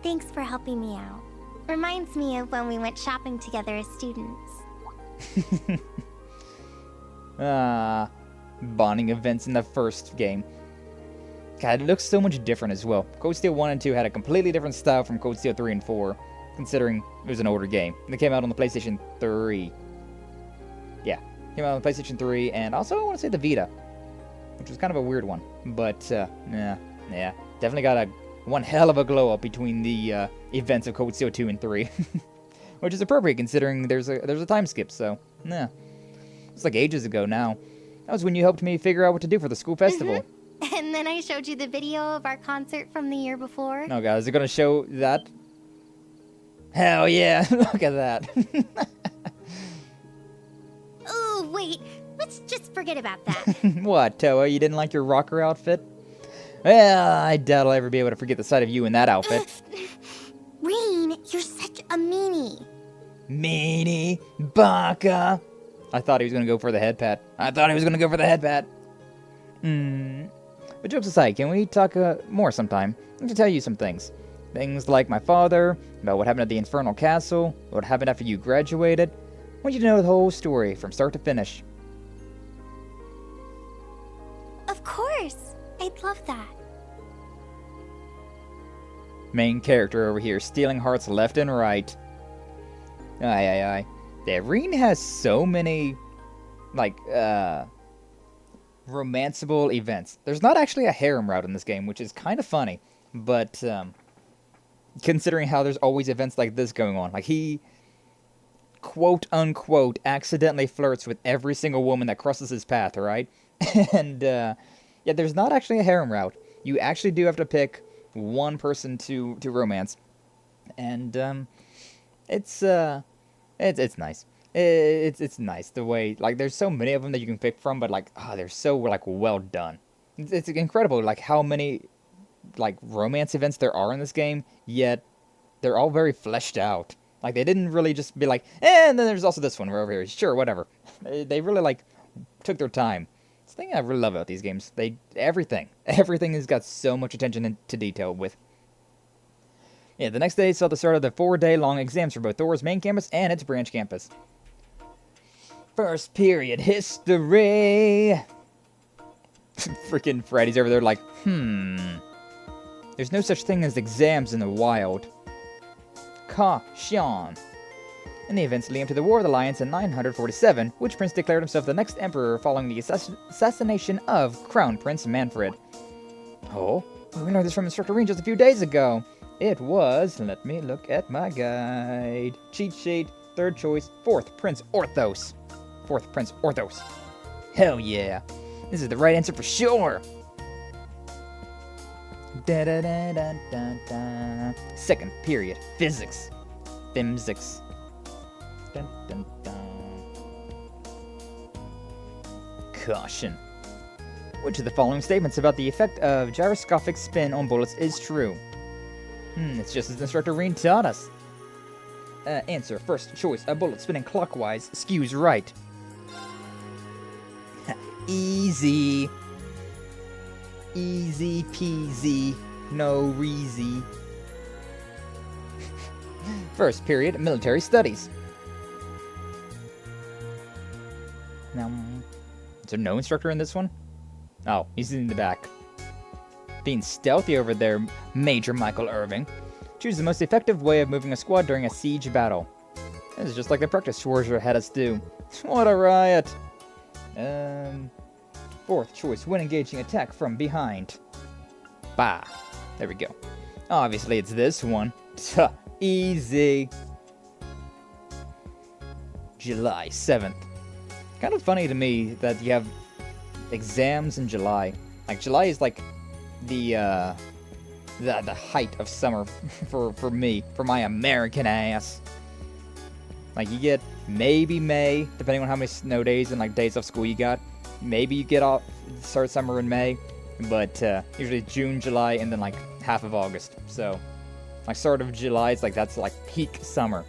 Thanks for helping me out. Reminds me of when we went shopping together as students. Bonding events in the first game. God, it looks so much different as well. Code Steel 1 and 2 had a completely different style from Code Steel 3 and 4, considering it was an older game. They came out on the PlayStation 3. Yeah, came out on the PlayStation 3, and also I want to say the Vita, which was kind of a weird one. But, yeah, definitely got one hell of a glow up between the events of Code Steel 2 and 3. Which is appropriate considering there's a time skip, so, yeah. It's like ages ago now. That was when you helped me figure out what to do for the school festival. And then I showed you the video of our concert from the year before. Oh god, is it gonna show that? Hell yeah, look at that. Oh, wait, let's just forget about that. What, Toa, you didn't like your rocker outfit? Well, I doubt I'll ever be able to forget the sight of you in that outfit. Reen, you're such a meanie. Meanie, baka. I thought he was going to go for the head pat. But jokes aside, can we talk more sometime? I have to tell you some things. Things like my father, about what happened at the Infernal Castle, what happened after you graduated. I want you to know the whole story, from start to finish. Of course. I'd love that. main character over here, stealing hearts left and right. Aye. The Arene has so many, like, romanceable events. There's not actually a harem route in this game, which is kind of funny, but, considering how there's always events like this going on. Like, he, quote-unquote, accidentally flirts with every single woman that crosses his path, right? And, yeah, there's not actually a harem route. You actually do have to pick one person to romance. And, it's nice. It's nice the way, like, there's so many of them that you can pick from, but, like, they're so, like, well done. It's incredible, like, how many, like, romance events there are in this game, yet they're all very fleshed out. Like, they didn't really just be like, and then there's also this one over here. Sure, whatever. They really, like, took their time. It's the thing I really love about these games. Everything has got so much attention to detail with. Yeah, the next day saw the start of the 4-day-long exams for both Thor's main campus and its branch campus. First period, history. Freaking Freddy's over there like, There's no such thing as exams in the wild. Caution. In the events leading up to the War of the Lions in 947, which prince declared himself the next emperor following the assassination of Crown Prince Manfred. Oh, we learned this from Instructor Reen just a few days ago. It was, let me look at my guide. Cheat sheet, third choice, fourth Prince Orthos. Fourth Prince Orthos. Hell yeah. This is the right answer for sure. Da-da-da-da-da-da. Second period, physics. Phymsics. Dun, dun, dun. Caution. Which of the following statements about the effect of gyroscopic spin on bullets is true? It's just as Instructor Reen taught us. Answer. First choice. A bullet spinning clockwise skews right. Easy. Easy peasy. No reezy. First period. Military studies. Now, is there no instructor in this one? Oh, he's in the back. Being stealthy over there, Major Michael Irving. Choose the most effective way of moving a squad during a siege battle. This is just like the practice Schwarzer had us do. What a riot! Fourth choice, when engaging attack from behind. Bah. There we go. Obviously it's this one. Tuh, easy. July 7th. Kind of funny to me that you have exams in July. Like, July is like the height of summer for me, for my American ass. Like, you get maybe May, depending on how many snow days and like days off school you got. Maybe you get off start summer in May, but usually June, July, and then like half of August. So, like start of July, it's like that's like peak summer.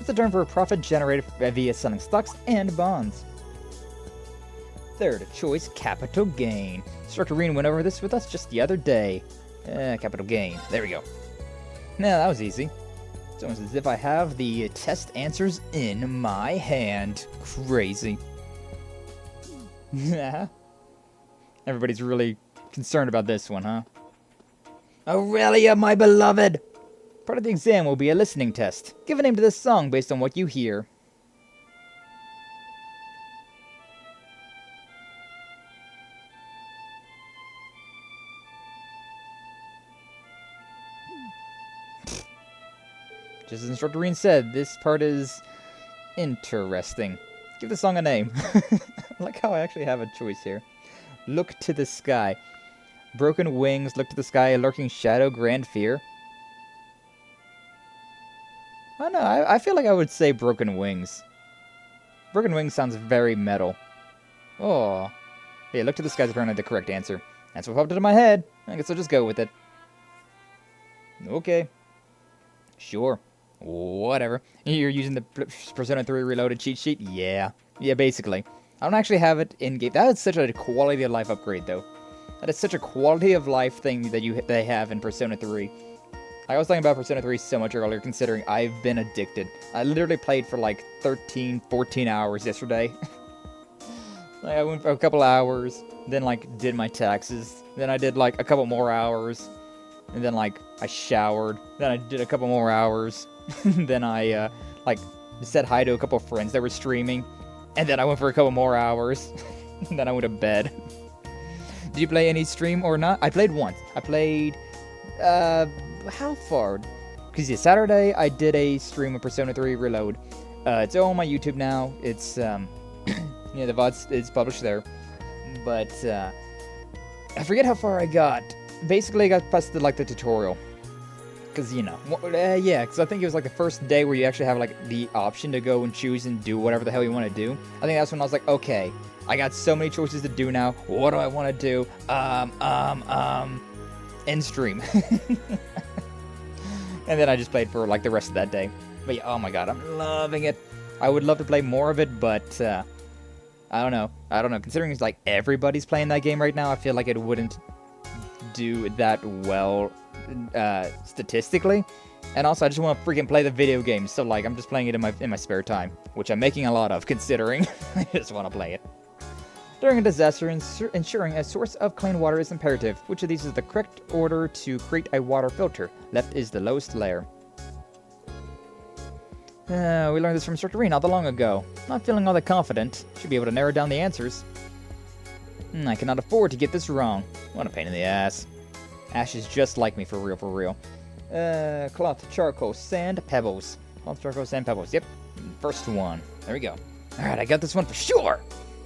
It's a term for a profit generated via selling stocks and bonds. Third choice, capital gain. Instructor Reen went over this with us just the other day. Capital gain. There we go. Now, that was easy. It's almost as if I have the test answers in my hand. Crazy. Everybody's really concerned about this one, huh? Aurelia, my beloved! Part of the exam will be a listening test. Give a name to this song based on what you hear. Just as Instructor Reen said, this part is interesting. Give the song a name. I like how I actually have a choice here. Look to the sky. Broken wings, look to the sky, a lurking shadow, grand fear. I don't know, I feel like I would say broken wings. Broken wings sounds very metal. Oh. Yeah, look to the sky is apparently the correct answer. That's what popped into my head. I guess I'll just go with it. Okay. Sure. Whatever. You're using the Persona 3 Reloaded cheat sheet? Yeah. Yeah, basically. I don't actually have it in-game. That is such a quality of life upgrade, though. That is such a quality of life thing that they have in Persona 3. I was talking about Persona 3 so much earlier, considering I've been addicted. I literally played for like 13, 14 hours yesterday. Like, I went for a couple hours, then like did my taxes, then I did like a couple more hours, and then like I showered, then I did a couple more hours, then I like said hi to a couple of friends that were streaming, and then I went for a couple more hours, and then I went to bed. Did you play any stream or not? I played once. I played, how far? Because yeah, Saturday I did a stream of Persona 3 Reload. It's all on my YouTube now. It's, yeah, the VOD is published there. But, I forget how far I got. Basically, I got past the, like, the tutorial. Because, you know, yeah, because I think it was, like, the first day where you actually have, like, the option to go and choose and do whatever the hell you want to do. I think that's when I was like, okay, I got so many choices to do now. What do I want to do? End stream. And then I just played for, like, the rest of that day. But, yeah, oh my god, I'm loving it. I would love to play more of it, but, I don't know. Considering it's, like, everybody's playing that game right now, I feel like it wouldn't do that well statistically, and also I just want to freaking play the video game, so like I'm just playing it in my spare time, which I'm making a lot of considering. I just want to play it. During a disaster, ensuring a source of clean water is imperative. Which of these is the correct order to create a water filter? Left is the lowest layer. We learned this from Instructor Reen not that long ago. Not feeling all that confident. Should be able to narrow down the answers. I cannot afford to get this wrong. What a pain in the ass. Ash is just like me, for real, for real. Cloth, charcoal, sand, pebbles. Cloth, charcoal, sand, pebbles. Yep. First one. There we go. Alright, I got this one for sure.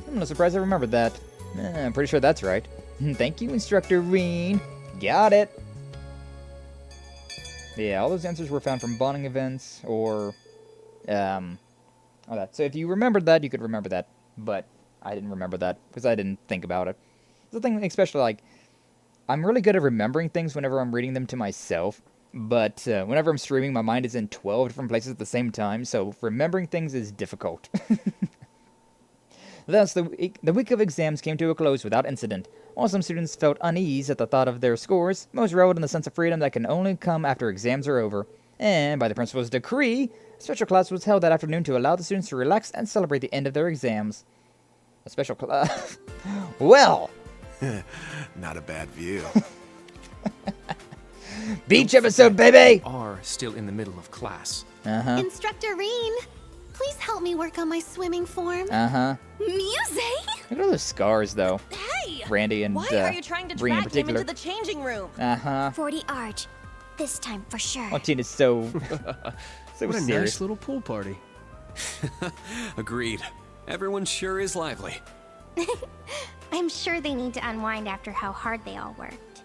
I'm not surprised I remembered that. I'm pretty sure that's right. Thank you, Instructor Reen. Got it. Yeah, all those answers were found from bonding events or, all that. So if you remembered that, you could remember that. But I didn't remember that because I didn't think about it. The thing, especially like, I'm really good at remembering things whenever I'm reading them to myself, but whenever I'm streaming, my mind is in 12 different places at the same time, so remembering things is difficult. Thus, the week of exams came to a close without incident. While some students felt unease at the thought of their scores, most reveled in the sense of freedom that can only come after exams are over. And, by the principal's decree, a special class was held that afternoon to allow the students to relax and celebrate the end of their exams. A special class... Well... Not a bad view. Beach episode, baby! We are still in the middle of class. Instructor Reen, please help me work on my swimming form. Music? Look at all those scars, though. Hey! Randy and Why are you trying to Reen in drag him particular. into the changing room? 40 arch. This time for sure. Oh, Tina's so What a serious. nice little pool party. Agreed. Everyone sure is lively. I'm sure they need to unwind after how hard they all worked.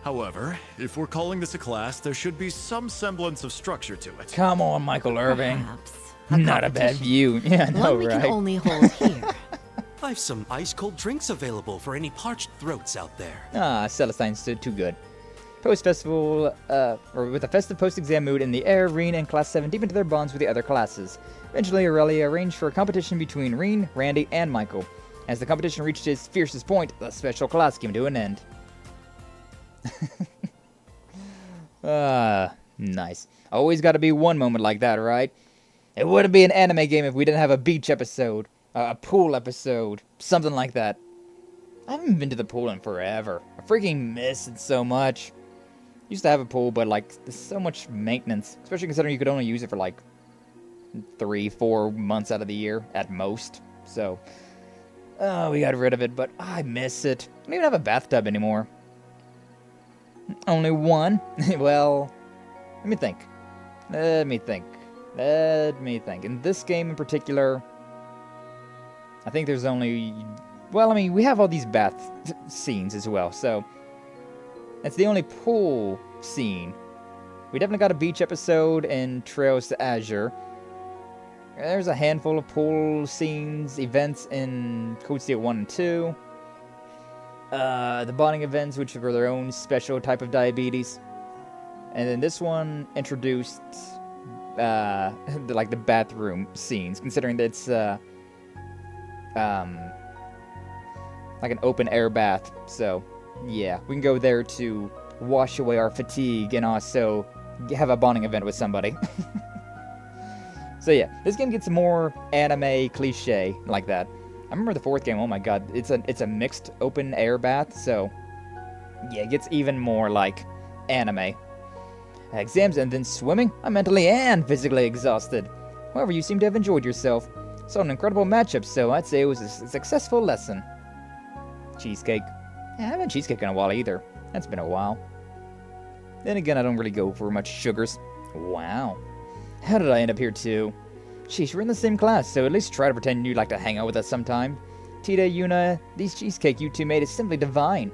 However, if we're calling this a class, there should be some semblance of structure to it. Come on, Michael Irving. Perhaps. Not a bad view. Yeah, I know, One we right? can only hold here. I've some ice-cold drinks available for any parched throats out there. Celestine's too good. Post-festival, or with a festive post-exam mood in the air, Reen and Class 7 deep into their bonds with the other classes. Eventually, Aurelia arranged for a competition between Reen, Randy, and Michael. As the competition reached its fiercest point, the special class came to an end. Nice. Always gotta be one moment like that, right? It wouldn't be an anime game if we didn't have a beach episode, a pool episode, something like that. I haven't been to the pool in forever. I freaking miss it so much. Used to have a pool, but like, there's so much maintenance, especially considering you could only use it for like 3-4 months out of the year at most. So, we got rid of it, but I miss it. I don't even have a bathtub anymore. Only one? Well, let me think. In this game in particular, I think there's only... Well, I mean, we have all these bath scenes as well, so... That's the only pool scene. We definitely got a beach episode in Trails to Azure. There's a handful of pool scenes, events in Code Steel 1 and 2. The bonding events, which were their own special type of diabetes. And then this one introduced, the bathroom scenes, considering that it's, like an open air bath. So, yeah, we can go there to wash away our fatigue and also have a bonding event with somebody. So yeah, this game gets more anime cliche like that. I remember the fourth game, oh my god, it's a mixed open air bath, so yeah, it gets even more like anime. Exams and then swimming? I'm mentally and physically exhausted. However, you seem to have enjoyed yourself. Saw an incredible matchup, so I'd say it was a successful lesson. Cheesecake. I haven't had cheesecake in a while either. That's been a while. Then again, I don't really go for much sugars. Wow. How did I end up here too? Sheesh, we're in the same class, so at least try to pretend you'd like to hang out with us sometime. Tita, Yuna, these cheesecake you two made is simply divine.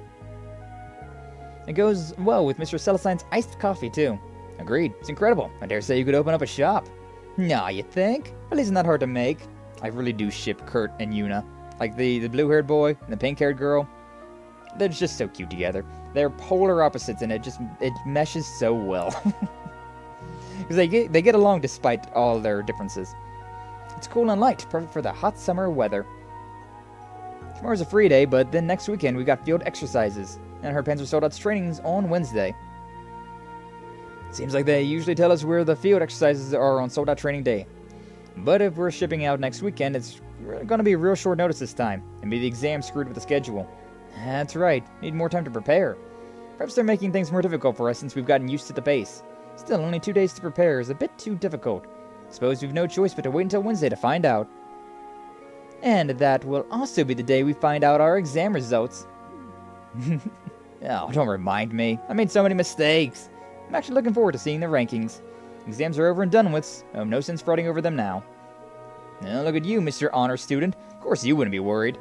It goes well with Mr. Celestine's iced coffee too. Agreed, it's incredible. I dare say you could open up a shop. Nah, you think? At least it's not hard to make. I really do ship Kurt and Yuna. Like the blue-haired boy and the pink-haired girl. They're just so cute together. They're polar opposites and it meshes so well. Because they get along despite all their differences. It's cool and light, perfect for the hot summer weather. Tomorrow's a free day, but then next weekend we got field exercises, and her Panzer Soldat's trainings on Wednesday. Seems like they usually tell us where the field exercises are on Soldat training day. But if we're shipping out next weekend, it's gonna be real short notice this time, and be the exam screwed with the schedule. That's right, need more time to prepare. Perhaps they're making things more difficult for us since we've gotten used to the pace. Still, only 2 days to prepare is a bit too difficult. Suppose we've no choice but to wait until Wednesday to find out. And that will also be the day we find out our exam results. Oh, don't remind me. I made so many mistakes. I'm actually looking forward to seeing the rankings. Exams are over and done with, so no sense fretting over them now. Now look at you, Mr. Honor Student. Of course you wouldn't be worried.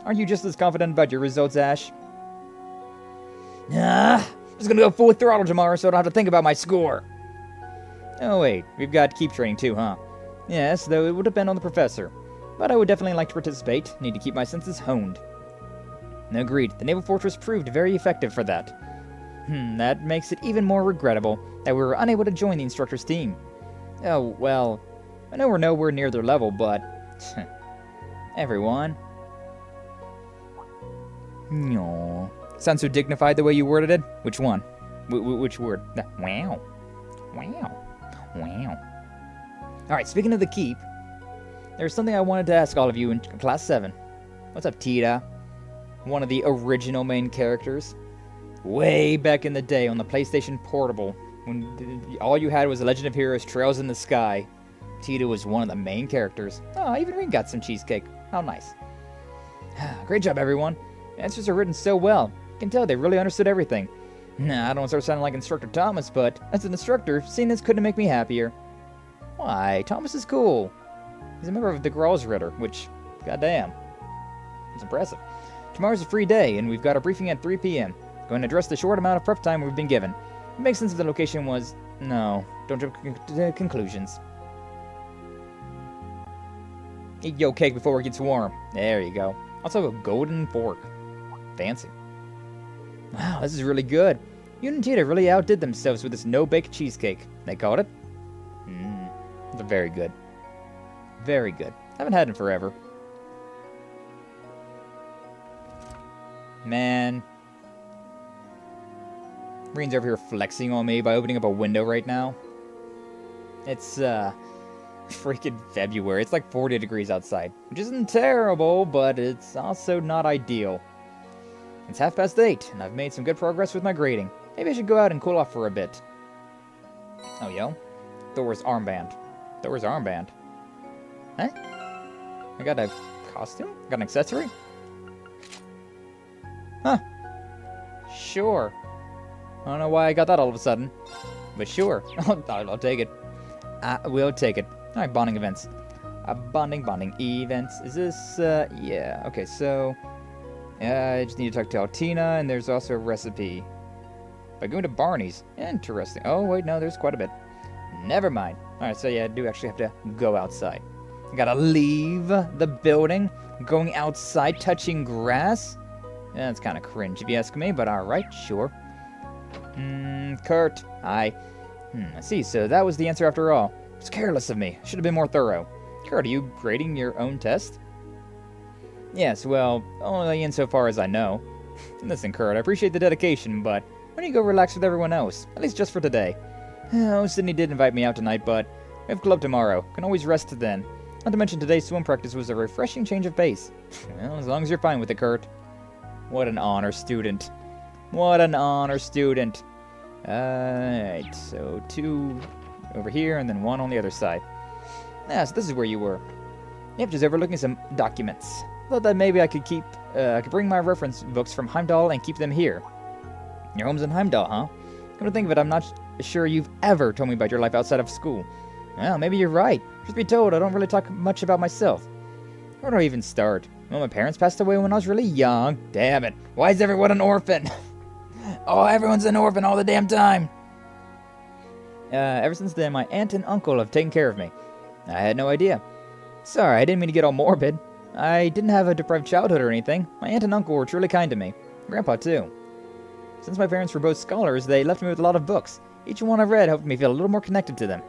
Aren't you just as confident about your results, Ash? I'm just gonna go full throttle tomorrow so I don't have to think about my score. Oh wait, we've got keep training too, huh? Yes, though it would depend on the professor. But I would definitely like to participate. Need to keep my senses honed. Agreed. The Naval Fortress proved very effective for that. That makes it even more regrettable that we were unable to join the instructor's team. Oh, well, I know we're nowhere near their level, but... everyone. No. Sounds so dignified the way you worded it. Which one? Which word? Wow. Wow. Wow. Alright, speaking of the keep, there's something I wanted to ask all of you in Class 7. What's up, Tita? One of the original main characters. Way back in the day on the PlayStation Portable, when all you had was The Legend of Heroes Trails in the Sky, Tita was one of the main characters. Oh, even Ring got some cheesecake. How nice. Great job, everyone. The answers are written so well. You can tell they really understood everything. Nah, I don't want to start sounding like Instructor Thomas, but as an instructor, seeing this couldn't make me happier. Why? Thomas is cool. He's a member of the Stahlritter, which, goddamn, it's impressive. Tomorrow's a free day, and we've got a briefing at 3 p.m. Going to address the short amount of prep time we've been given. It makes sense if the location was... No, don't jump to conclusions. Eat your cake before it gets warm. There you go. Also a golden fork. Fancy. Wow, this is really good. You and Tita really outdid themselves with this no-bake cheesecake. They called it? They're very good. Very good. Haven't had it in forever. Man. Reen's over here flexing on me by opening up a window right now. It's, freaking February. It's like 40 degrees outside, which isn't terrible, but it's also not ideal. It's 8:30, and I've made some good progress with my grading. Maybe I should go out and cool off for a bit. Oh, yo. Thor's armband. Thor's armband. Huh? I got a costume? Got an accessory? Huh. Sure. I don't know why I got that all of a sudden. But sure. I'll take it. I will take it. Alright, bonding events. Bonding events. Is this, yeah. Okay, so... I just need to talk to Altina, and there's also a recipe. By going to Barney's. Interesting. Oh, wait, no, there's quite a bit. Never mind. Alright, so yeah, I do actually have to go outside. I gotta leave the building. Going outside, touching grass. Yeah, that's kind of cringe if you ask me, but alright, sure. Kurt. Hi. I see, so that was the answer after all. It's careless of me. Should have been more thorough. Kurt, are you grading your own test? Yes, well, only insofar as I know. Listen, Kurt, I appreciate the dedication, but why don't you go relax with everyone else? At least just for today. Oh, Sydney did invite me out tonight, but we have club tomorrow. Can always rest then. Not to mention today's swim practice was a refreshing change of pace. Well, as long as you're fine with it, Kurt. What an honor student. What an honor student. Alright, so 2 over here and then 1 on the other side. Yeah, so this is where you were. Yep, just overlooking some documents. Thought that maybe I could bring my reference books from Heimdall and keep them here. Your home's in Heimdall, huh? Come to think of it, I'm not sure you've ever told me about your life outside of school. Well, maybe you're right. Truth be told, I don't really talk much about myself. Where do I even start? Well, my parents passed away when I was really young. Damn it. Why is everyone an orphan? Oh, everyone's an orphan all the damn time. Ever since then, my aunt and uncle have taken care of me. I had no idea. Sorry, I didn't mean to get all morbid. I didn't have a deprived childhood or anything. My aunt and uncle were truly kind to me. Grandpa, too. Since my parents were both scholars, they left me with a lot of books. Each one I've read helped me feel a little more connected to them.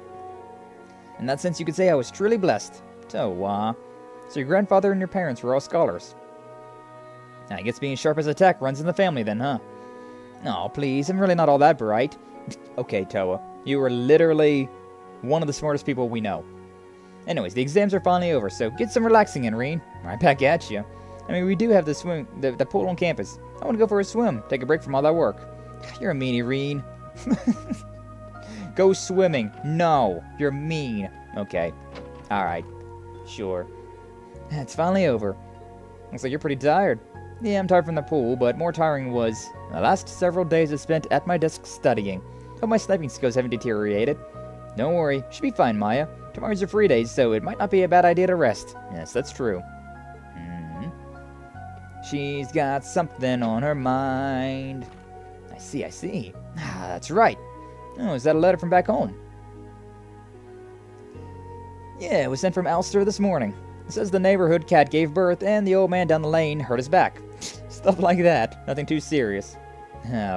In that sense, you could say I was truly blessed. So your grandfather and your parents were all scholars. I guess being sharp as a tack runs in the family then, huh? Oh, please, I'm really not all that bright. Okay, Toa, you were literally one of the smartest people we know. Anyways, the exams are finally over, so get some relaxing in, Reen. Right back at you. I mean, we do have the pool on campus. I want to go for a swim, take a break from all that work. You're a meanie, Reen. Go swimming. No, you're mean. Okay. Alright. Sure. It's finally over. Looks like you're pretty tired. Yeah, I'm tired from the pool, but more tiring was the last several days I spent at my desk studying. Hope my sniping skills haven't deteriorated. Don't worry, should be fine, Maya. Tomorrow's your free day, so it might not be a bad idea to rest. Yes, that's true. She's got something on her mind. I see. Ah, that's right. Oh, is that a letter from back home? Yeah, it was sent from Alster this morning. It says the neighborhood cat gave birth and the old man down the lane hurt his back. Stuff like that. Nothing too serious.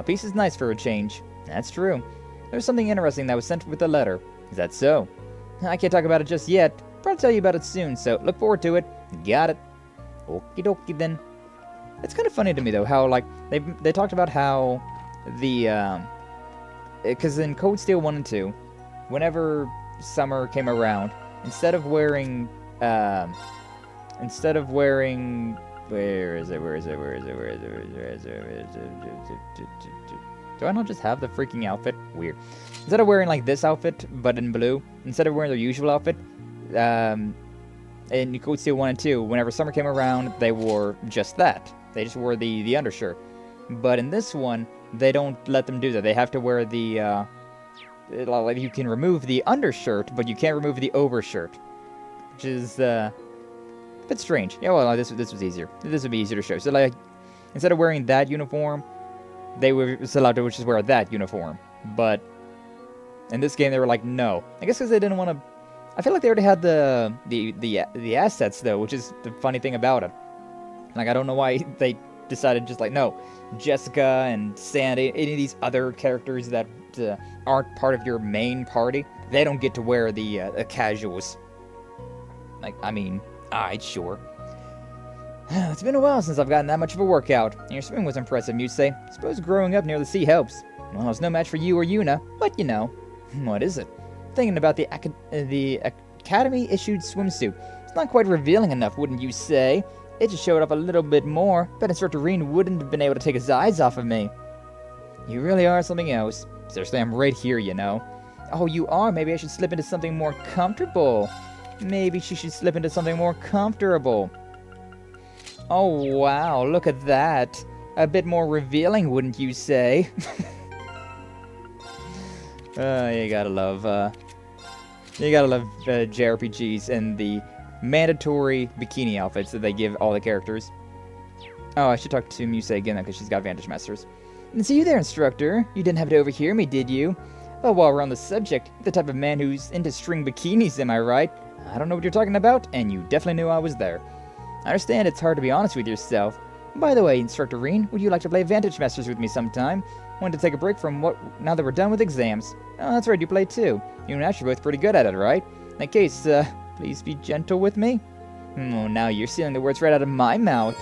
Peace is nice for a change. That's true. There's something interesting that was sent with the letter. Is that so? I can't talk about it just yet. Probably tell you about it soon, so look forward to it. Got it. Okie dokie then. It's kind of funny to me though how like they talked about how the because in Cold Steel 1 and 2, whenever summer came around, instead of wearing where is it? Do I not just have the freaking outfit? Weird. Instead of wearing like this outfit, but in blue, instead of wearing their usual outfit, in Cold Steel 1 and 2, whenever summer came around, they wore just that. They just wore the undershirt. But in this one, they don't let them do that. They have to wear the, like you can remove the undershirt, but you can't remove the overshirt. Which is, a bit strange. Yeah, well, this was easier. This would be easier to show. So, like, instead of wearing that uniform, they were allowed to just wear that uniform. But in this game, they were like, no. I guess because they didn't want to... I feel like they already had the assets, though, which is the funny thing about it. Like, I don't know why they decided just like, no, Jessica and Sandy, any of these other characters that aren't part of your main party, they don't get to wear the casuals. Like, I mean, alright, sure. It's been a while since I've gotten that much of a workout. Your swimming was impressive, you say. Suppose growing up near the sea helps. Well, it's no match for you or Yuna, but you know. What is it? Thinking about the Academy-issued swimsuit. It's not quite revealing enough, wouldn't you say? It just showed up a little bit more. Bet Instructor Reen wouldn't have been able to take his eyes off of me. You really are something else. Seriously, I'm right here, you know. Oh, you are? Maybe I should slip into something more comfortable. Maybe she should slip into something more comfortable. Oh, wow, look at that. A bit more revealing, wouldn't you say? You gotta love JRPGs and the mandatory bikini outfits that they give all the characters. Oh, I should talk to Muse again, though, because she's got Vantage Masters. And see you there, Instructor. You didn't have to overhear me, did you? Oh, while we're on the subject, you're the type of man who's into string bikinis, am I right? I don't know what you're talking about, and you definitely knew I was there. I understand it's hard to be honest with yourself. By the way, Instructor Reen, would you like to play Vantage Masters with me sometime? Wanted to take a break from now that we're done with exams. Oh, that's right, you play too. You and Ash are both pretty good at it, right? In that case, please be gentle with me. Oh, now you're stealing the words right out of my mouth.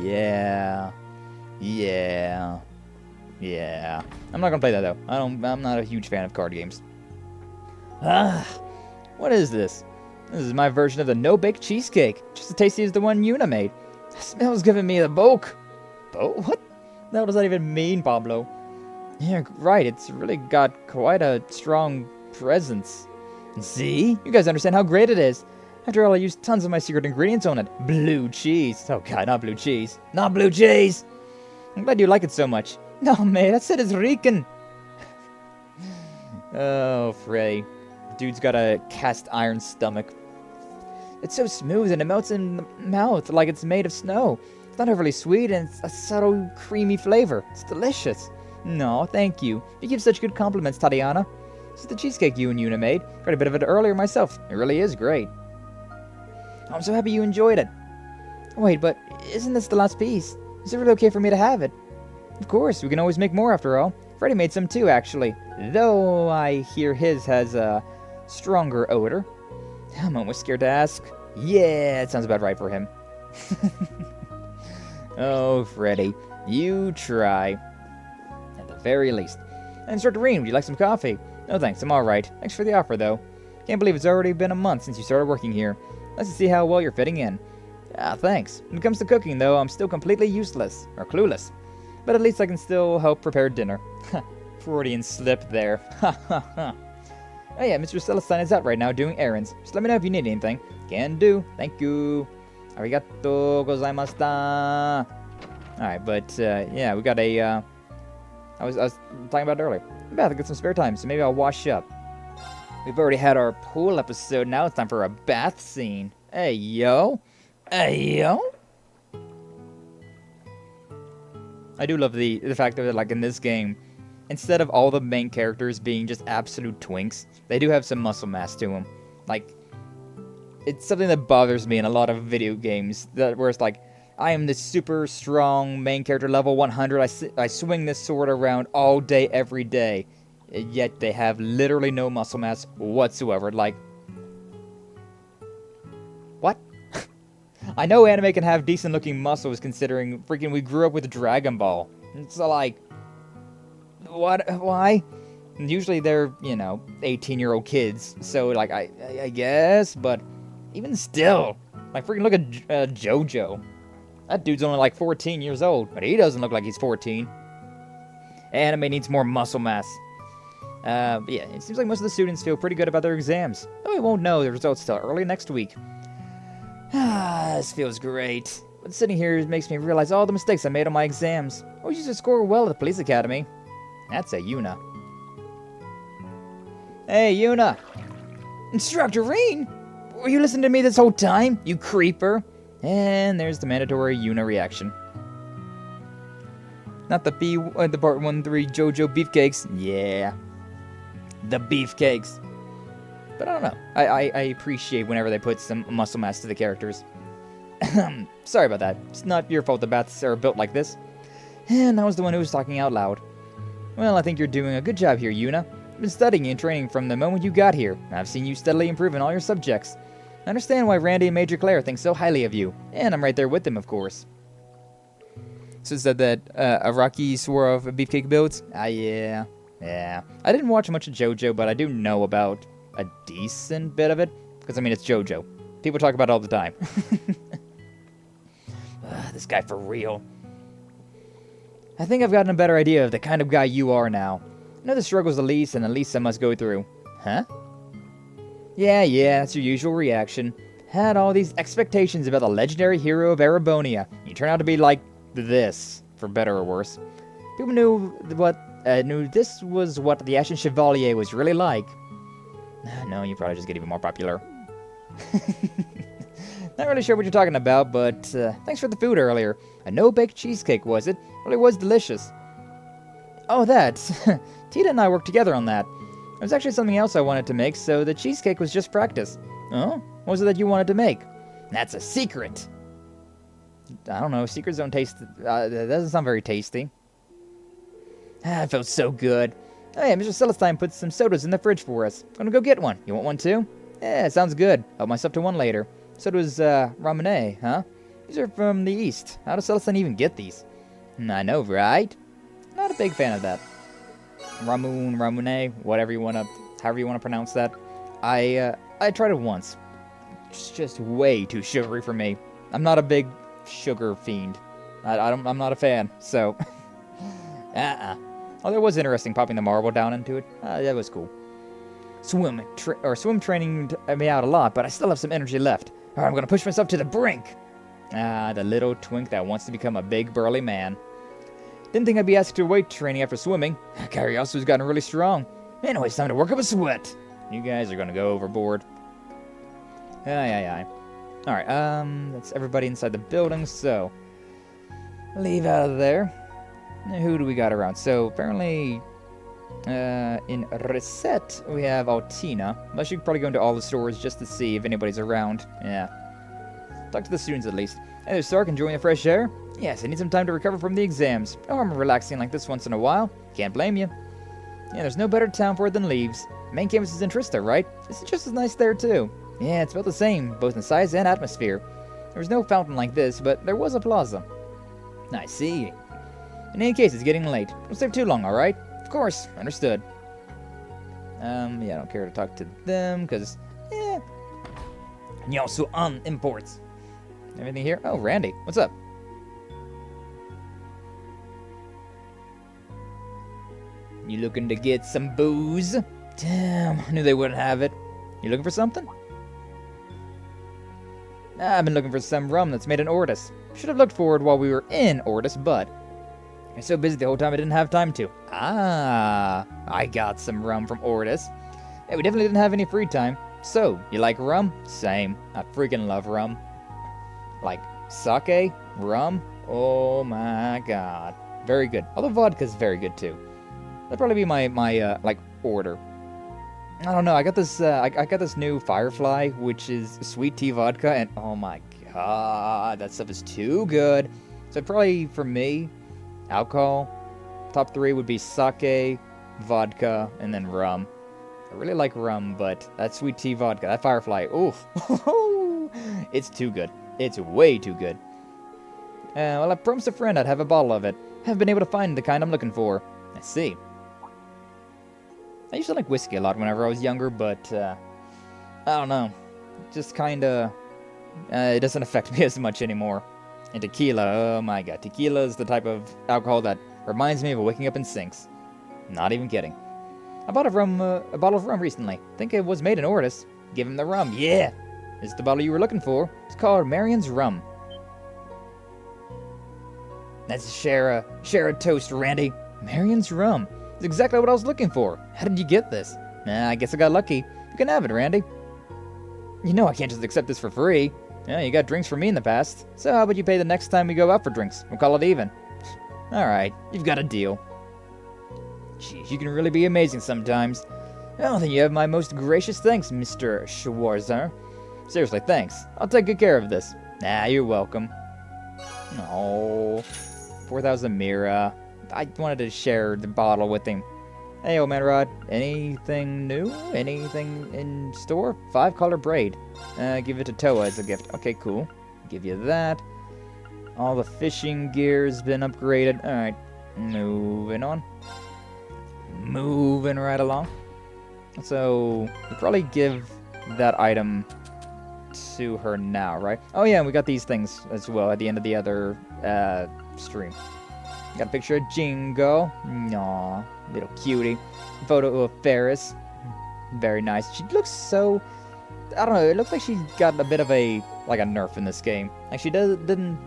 Yeah. I'm not gonna play that though. I'm not a huge fan of card games. What is this? This is my version of the no-bake cheesecake. Just as tasty as the one Yuna made. The smell's giving me the bulk. What? The hell does that even mean, Pablo? Yeah, right, it's really got quite a strong presence. See? You guys understand how great it is. After all, I used tons of my secret ingredients on it. Blue cheese. Oh god, not blue cheese. Not blue cheese! I'm glad you like it so much. No, man, that shit is reeking. Oh, Frey. Dude's got a cast iron stomach. It's so smooth and it melts in the mouth like it's made of snow. It's not overly sweet and it's a subtle, creamy flavor. It's delicious. No, thank you. You give such good compliments, Tatiana. This is the cheesecake you and Una made. Tried a bit of it earlier myself. It really is great. I'm so happy you enjoyed it. Wait, but isn't this the last piece? Is it really okay for me to have it? Of course, we can always make more after all. Freddy made some too, actually. Though I hear his has a stronger odor. I'm almost scared to ask. Yeah, it sounds about right for him. Oh, Freddy, you try. At the very least. And Instructor Reen, would you like some coffee? No thanks, I'm alright. Thanks for the offer, though. Can't believe it's already been a month since you started working here. Let's see how well you're fitting in. Ah, thanks. When it comes to cooking, though, I'm still completely useless. Or clueless. But at least I can still help prepare dinner. Freudian slip there. Ha ha ha. Oh yeah, Mr. Celestine is out right now doing errands. Just let me know if you need anything. Can do. Thank you. Arigato gozaimashita. Alright, but, yeah, we got a, I was talking about it earlier. I'm about to get some spare time, so maybe I'll wash up. We've already had our pool episode, now it's time for a bath scene. Hey, yo. Hey, yo. I do love the fact that, like, in this game, instead of all the main characters being just absolute twinks, they do have some muscle mass to them. Like, it's something that bothers me in a lot of video games, where it's like, I am this super strong main character, level 100, I swing this sword around all day, every day, yet they have literally no muscle mass whatsoever. Like, what? I know anime can have decent looking muscles considering freaking we grew up with Dragon Ball. It's like, what? Why? And usually they're, you know, 18-year-old kids, so like, I guess, but even still, like freaking look at JoJo. That dude's only like 14 years old, but he doesn't look like he's 14. Anime needs more muscle mass. But yeah, it seems like most of the students feel pretty good about their exams. Though we won't know the results till early next week. Ah, this feels great. But sitting here makes me realize all the mistakes I made on my exams. I always used to score well at the police academy. That's a Yuna. Hey, Yuna! Instructor Reen! Were you listening to me this whole time, you creeper? And there's the mandatory Yuna reaction. Not the the part 1-3 JoJo beefcakes. Yeah. The beefcakes. But I don't know. I appreciate whenever they put some muscle mass to the characters. Sorry about that. It's not your fault the baths are built like this. And I was the one who was talking out loud. Well, I think you're doing a good job here, Yuna. I've been studying and training from the moment you got here. I've seen you steadily improve in all your subjects. I understand why Randy and Major Claire think so highly of you. And I'm right there with them, of course. So it said that Araki swore off beefcake builds? Yeah. Yeah. I didn't watch much of JoJo, but I do know about a decent bit of it. Because, I mean, it's JoJo. People talk about it all the time. This guy for real. I think I've gotten a better idea of the kind of guy you are now. I know the struggles Elisa must go through. Huh? Yeah, that's your usual reaction. Had all these expectations about the legendary hero of Erebonia. You turn out to be like this, for better or worse. People knew this was what the Ashen Chevalier was really like. No, you probably just get even more popular. Not really sure what you're talking about, but thanks for the food earlier. A no-bake cheesecake, was it? Well, it was delicious. Oh, that. Tita and I worked together on that. It was actually something else I wanted to make, so the cheesecake was just practice. Oh? What was it that you wanted to make? That's a secret. I don't know, secrets don't taste... that doesn't sound very tasty. It felt so good. Oh yeah, Mr. Celestine put some sodas in the fridge for us. I'm gonna go get one. You want one too? Yeah, sounds good. Help myself to one later. Soda's, ramen, huh? These are from the East. How does Celestine even get these? I know, right? Not a big fan of that. Ramune, however you wanna pronounce that. I tried it once. It's just way too sugary for me. I'm not a big sugar fiend. I'm not a fan, so Oh, that was interesting, popping the marble down into it. That was cool. Swim training me out a lot, but I still have some energy left. Alright, I'm gonna push myself to the brink. The little twink that wants to become a big burly man. Didn't think I'd be asked to weight training after swimming. Curiosity's gotten really strong. Anyway, it's time to work up a sweat. You guys are gonna go overboard. Aye. Alright, that's everybody inside the building, so leave out of there. Who do we got around? So, apparently, in Reset, we have Altina. I should probably go into all the stores just to see if anybody's around. Yeah. Talk to the students at least. Hey there, Stark, enjoying the fresh air? Yes, I need some time to recover from the exams. Oh, I'm relaxing like this once in a while. Can't blame you. Yeah, there's no better town for it than Leaves. Main campus is in Trista, right? It's just as nice there, too. Yeah, it's about the same, both in size and atmosphere. There was no fountain like this, but there was a plaza. I see. In any case, it's getting late. Don't stay too long, alright? Of course, understood. Yeah, I don't care to talk to them, because, yeah. And also imports. Everything here? Oh, Randy, what's up? You looking to get some booze? Damn, I knew they wouldn't have it. You looking for something? I've been looking for some rum that's made in Ortis. Should have looked forward while we were in Ortis, but I was so busy the whole time I didn't have time to. I got some rum from Ortis. Hey, we definitely didn't have any free time. So, you like rum? Same. I freaking love rum. Like, sake? Rum? Oh my god. Very good. Although vodka's very good too. That'd probably be my like, order. I don't know, I got this, I got this new Firefly, which is sweet tea vodka, and oh my god, that stuff is too good. So probably, for me, alcohol, top 3 would be sake, vodka, and then rum. I really like rum, but that sweet tea vodka, that Firefly, ooh, it's too good. It's way too good. Well, I promised a friend I'd have a bottle of it. Haven't been able to find the kind I'm looking for. I see. I used to like whiskey a lot whenever I was younger, but, I don't know. Just kinda, it doesn't affect me as much anymore. And tequila, oh my god. Tequila is the type of alcohol that reminds me of waking up in sinks. Not even kidding. I bought a bottle of rum recently. I think it was made in Ortis. Give him the rum, yeah! This is the bottle you were looking for. It's called Marion's Rum. Let's share a toast, Randy. Marion's Rum. It's exactly what I was looking for. How did you get this? I guess I got lucky. You can have it, Randy. You know I can't just accept this for free. Yeah, you got drinks for me in the past. So how about you pay the next time we go out for drinks? We'll call it even. Alright, you've got a deal. Jeez, you can really be amazing sometimes. Well, then you have my most gracious thanks, Mr. Schwarzer. Seriously, thanks. I'll take good care of this. You're welcome. Oh, 4,000 Mira. I wanted to share the bottle with him. Hey, old man Rod, anything new? Anything in store? 5-color braid. Give it to Toa as a gift. Okay, cool. Give you that. All the fishing gear's been upgraded. Alright, moving on. Moving right along. So, we'll probably give that item to her now, right? Oh yeah, and we got these things as well at the end of the other stream. Got a picture of Jingo. Aww, little cutie. Photo of Ferris. Very nice. She looks so... I don't know, it looks like she's got a bit of a... like a nerf in this game. Like she didn't...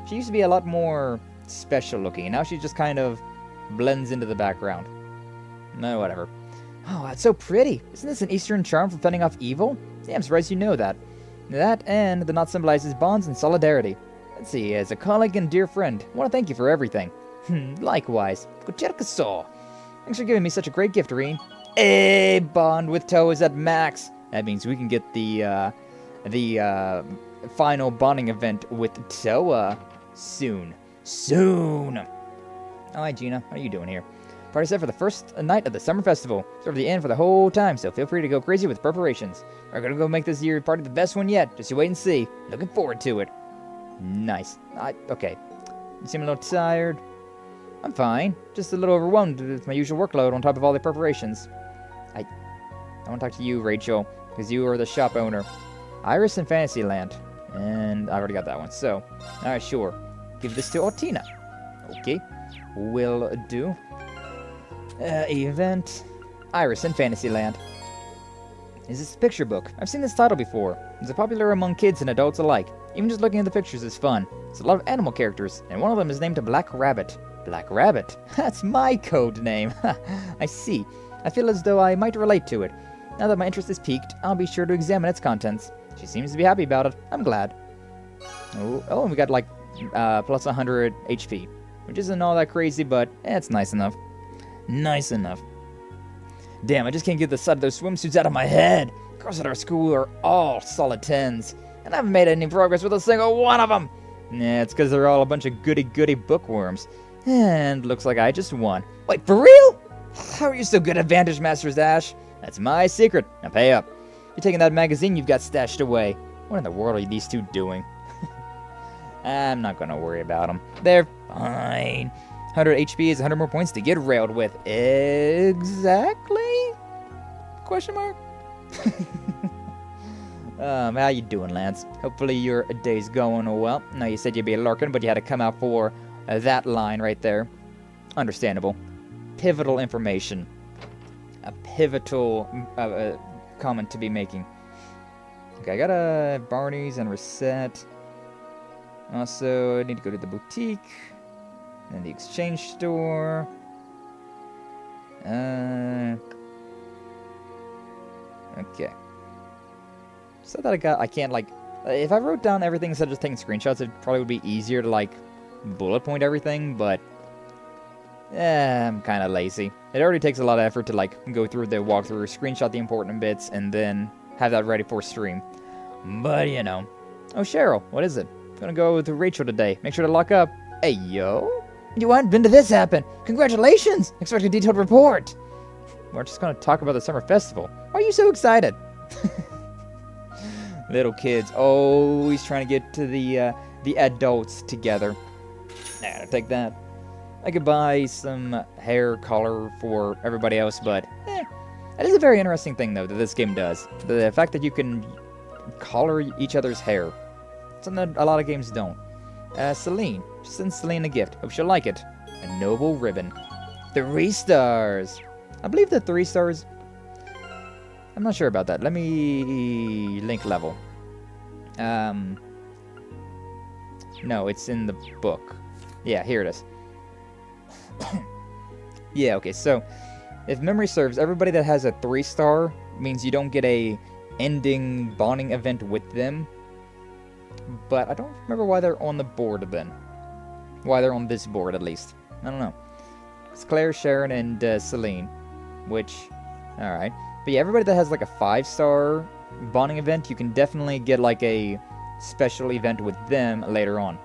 She used to be a lot more special looking, and now she just kind of blends into the background. No, whatever. Oh, that's so pretty. Isn't this an Eastern charm for fending off evil? Yeah, I'm surprised you know that. That and the knot symbolizes bonds and solidarity. Let's see, as a colleague and dear friend, I want to thank you for everything. Likewise. Kucherka saw. Thanks for giving me such a great gift, Reen. A bond with Toa is at max. That means we can get the final bonding event with Toa soon. Soon! Alright, Gina, what are you doing here? Party set for the first night of the summer festival. Serve the end for the whole time, so feel free to go crazy with preparations. We're gonna go make this year party the best one yet. Just you wait and see. Looking forward to it. Nice. Okay. You seem a little tired. I'm fine. Just a little overwhelmed with my usual workload on top of all the preparations. I want to talk to you, Rachel, because you are the shop owner. Iris in Fantasyland. And I already got that one, so... Alright, sure. Give this to Ortina. Okay. Will do. Event. Iris in Fantasyland. Is this a picture book? I've seen this title before. It's popular among kids and adults alike. Even just looking at the pictures is fun. There's a lot of animal characters, and one of them is named Black Rabbit. Black Rabbit? That's my code name. I see. I feel as though I might relate to it. Now that my interest is piqued, I'll be sure to examine its contents. She seems to be happy about it. I'm glad. Oh, and we got like plus 100 HP, which isn't all that crazy, but it's nice enough. Nice enough. Damn, I just can't get the sight of those swimsuits out of my head. Girls at our school are all solid 10s, and I haven't made any progress with a single one of them. Nah, it's because they're all a bunch of goody-goody bookworms. And looks like I just won. Wait, for real? How are you so good at Vantage Masters, Ash? That's my secret. Now pay up. You're taking that magazine you've got stashed away. What in the world are these two doing? I'm not gonna worry about them. They're fine. 100 HP is 100 more points to get railed with. Exactly? Question mark? How you doing, Lance? Hopefully your day's going well. Now, you said you'd be lurking, but you had to come out for that line right there. Understandable. Pivotal information. A pivotal comment to be making. Okay, I got a Barney's and reset. Also, I need to go to the boutique. And the exchange store. Okay. So that I can't, like, if I wrote down everything instead of just taking screenshots, it probably would be easier to, like, bullet point everything, but I'm kind of lazy. It already takes a lot of effort to, like, go through the walkthrough, screenshot the important bits, and then have that ready for stream. But, you know. Oh, Cheryl, what is it? Gonna go with Rachel today. Make sure to lock up. Hey, yo. You hadn't been to this happen. Congratulations. Expect a detailed report. We're just gonna talk about the summer festival. Why are you so excited? Little kids always trying to get to the adults together. Nah, I'll take that. I could buy some hair color for everybody else, but that is a very interesting thing, though, that this game does. The fact that you can color each other's hair. Something that a lot of games don't. Celine. Just send Celine a gift. Hope she'll like it. A noble ribbon. 3 stars. I believe the 3 stars... I'm not sure about that. Let me link level. No, it's in the book. Yeah, here it is. Yeah, okay, so if memory serves, everybody that has a 3-star means you don't get a ending bonding event with them. But I don't remember why they're on the board then. Why they're on this board, at least. I don't know. It's Claire, Sharon, and Celine. Which, alright. But yeah, everybody that has like a 5-star bonding event, you can definitely get like a special event with them later on.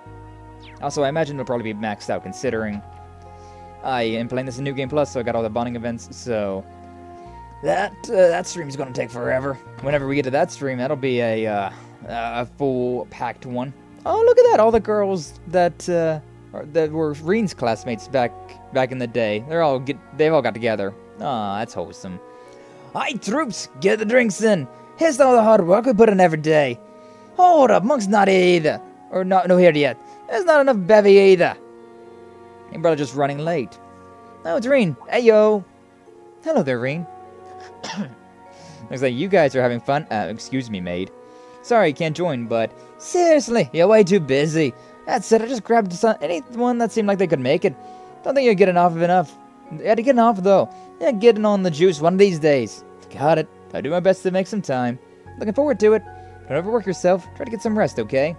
Also, I imagine it'll probably be maxed out, considering I am playing this in New Game Plus, so I got all the bonding events, so that stream's gonna take forever. Whenever we get to that stream, that'll be a full packed one. Oh, look at that! All the girls that were Reen's classmates back in the day. They've all got together. Ah, that's wholesome. Hi, troops! Get the drinks in! Here's all the hard work we put in every day. Hold up, Monk's not here either. Or not, no here yet. There's not enough bevy either. Your brother just running late. Oh, it's Reen. Hey, yo. Hello there, Reen. Looks like you guys are having fun. Excuse me, maid. Sorry, can't join, but seriously, you're way too busy. That said, I just grabbed anyone that seemed like they could make it. Don't think you're getting off of enough. You had to get off, though. Yeah, getting on the juice one of these days. Got it. I'll do my best to make some time. Looking forward to it. Don't overwork yourself. Try to get some rest, okay?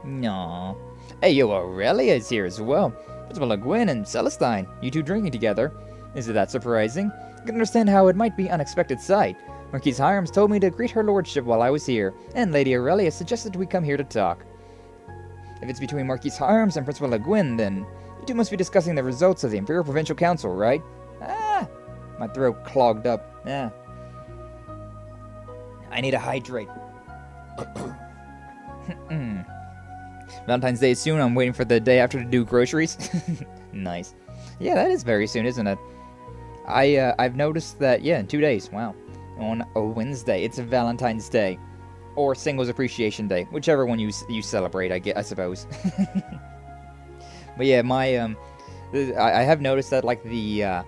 No. Hey, yo, Aurelia is here as well. Principle Le Guin and Celestine. You two drinking together. Is it that surprising? I can understand how it might be an unexpected sight. Marquise Hiram's told me to greet her lordship while I was here, and Lady Aurelia suggested we come here to talk. If it's between Marquise Hiram's and Principle Le Guin, then you two must be discussing the results of the Imperial Provincial Council, right? Ah! My throat clogged up. Yeah. I need to hydrate. Valentine's Day is soon. I'm waiting for the day after to do groceries. Nice. Yeah, that is very soon, isn't it? I've noticed that, yeah, in 2 days. Wow. On a Wednesday. It's a Valentine's Day. Or Singles Appreciation Day. Whichever one you celebrate, I suppose. But yeah, I have noticed that, like, the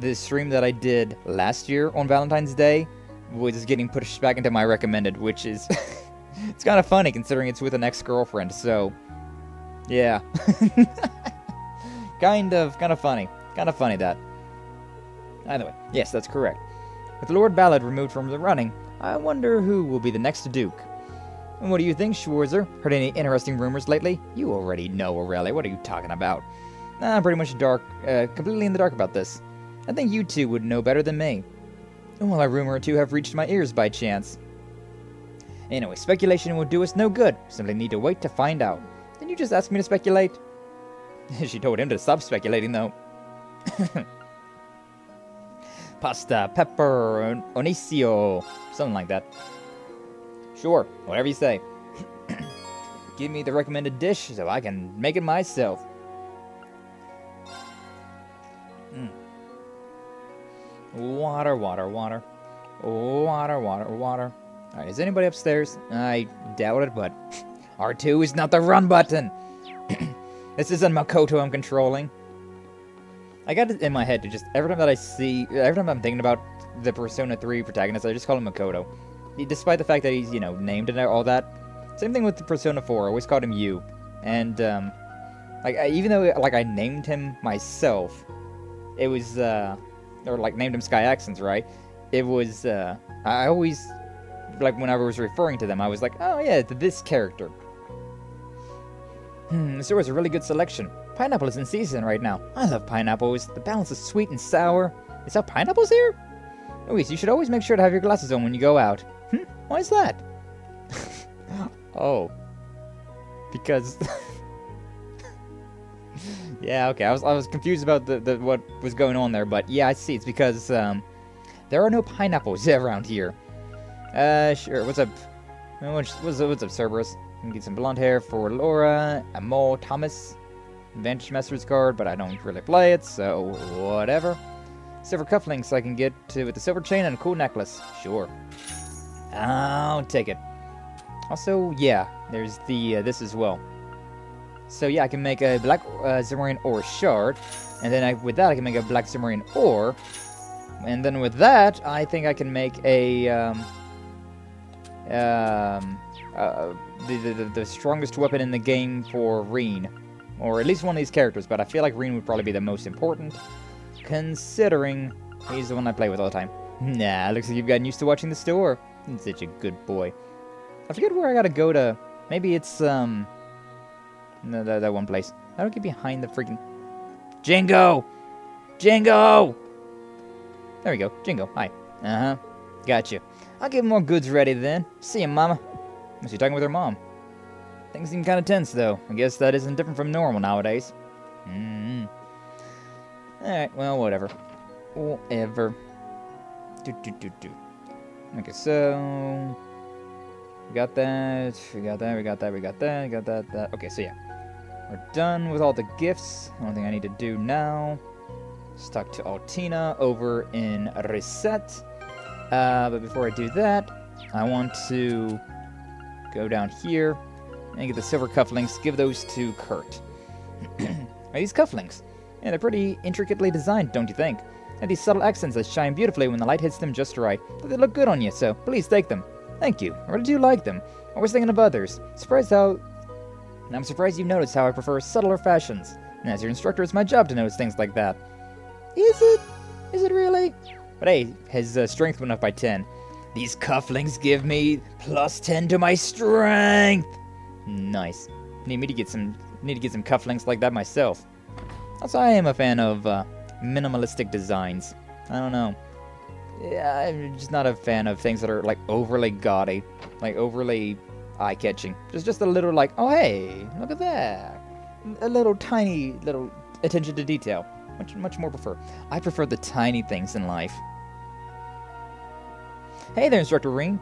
the stream that I did last year on Valentine's Day was getting pushed back into my recommended, which is it's kind of funny considering it's with an ex-girlfriend. So, yeah, kind of funny, that. Either way, yes, that's correct. With Lord Ballard removed from the running, I wonder who will be the next Duke. And what do you think, Schwarzer? Heard any interesting rumors lately? You already know, Aurelia. What are you talking about? I'm pretty much completely in the dark about this. I think you two would know better than me. Well, a rumor or two have reached my ears by chance. Anyway, speculation will do us no good. Simply need to wait to find out. Didn't you just ask me to speculate? She told him to stop speculating, though. Pasta, pepper, onicio, something like that. Sure, whatever you say. Give me the recommended dish so I can make it myself. Water. Water. Alright, is anybody upstairs? I doubt it, but R2 is not the run button! This isn't Makoto I'm controlling. I got it in my head to just, every time I'm thinking about the Persona 3 protagonist, I just call him Makoto. Despite the fact that he's, named and all that. Same thing with the Persona 4, I always called him Yu. And, even though, I named him myself, it was, named him Sky Accents, right? It was, I always, when I was referring to them, I was like, oh yeah, this character. This was a really good selection. Pineapple is in season right now. I love pineapples. The balance is sweet and sour. Is that pineapples here? Louise, you should always make sure to have your glasses on when you go out. Why is that? Oh. Because... yeah, okay, I was confused about the what was going on there, but yeah, I see. It's because, there are no pineapples around here. Sure, what's up? What's up, Cerberus? Can get some blonde hair for Laura, Amol, Thomas. Advantage Master's card, but I don't really play it, so whatever. Silver cufflinks I can get with the silver chain and a cool necklace. Sure. I'll take it. Also, yeah, there's the this as well. So yeah, I can make a black Zimmerine ore shard, and then with that I can make a black Zimmerine ore, and then with that I think I can make a the strongest weapon in the game for Reen. Or at least one of these characters, but I feel like Reen would probably be the most important, considering he's the one I play with all the time. Nah, looks like you've gotten used to watching the store. You're such a good boy. I forget where I gotta go to... Maybe it's, no, that one place. How do I get behind the freaking... Jingo! Jingo! There we go. Jingo, hi. Uh-huh. Gotcha. I'll get more goods ready then. See ya, Mama. Was she talking with her mom? Things seem kind of tense, though. I guess that isn't different from normal nowadays. Alright, well, whatever. Whatever. Okay, so... We got that. Okay, so yeah. We're done with all the gifts. Only thing I need to do now is talk to Altina over in Reset. But before I do that, I want to go down here and get the silver cufflinks, give those to Kurt. Are these cufflinks? Yeah, they're pretty intricately designed, don't you think? And these subtle accents that shine beautifully when the light hits them just right. But they look good on you, so please take them. Thank you. I really do like them. I was thinking of others. I'm surprised you've noticed how I prefer subtler fashions. And as your instructor, it's my job to notice things like that. Is it? Is it really? But hey, his strength went up by 10. These cufflinks give me plus 10 to my strength! Nice. Need to get some cufflinks like that myself. Also, I am a fan of minimalistic designs. I don't know. Yeah, I'm just not a fan of things that are like overly gaudy, like overly eye-catching. Just a little like, oh hey, look at that. A little tiny little attention to detail. Much more prefer. I prefer the tiny things in life. Hey there, Instructor Reen.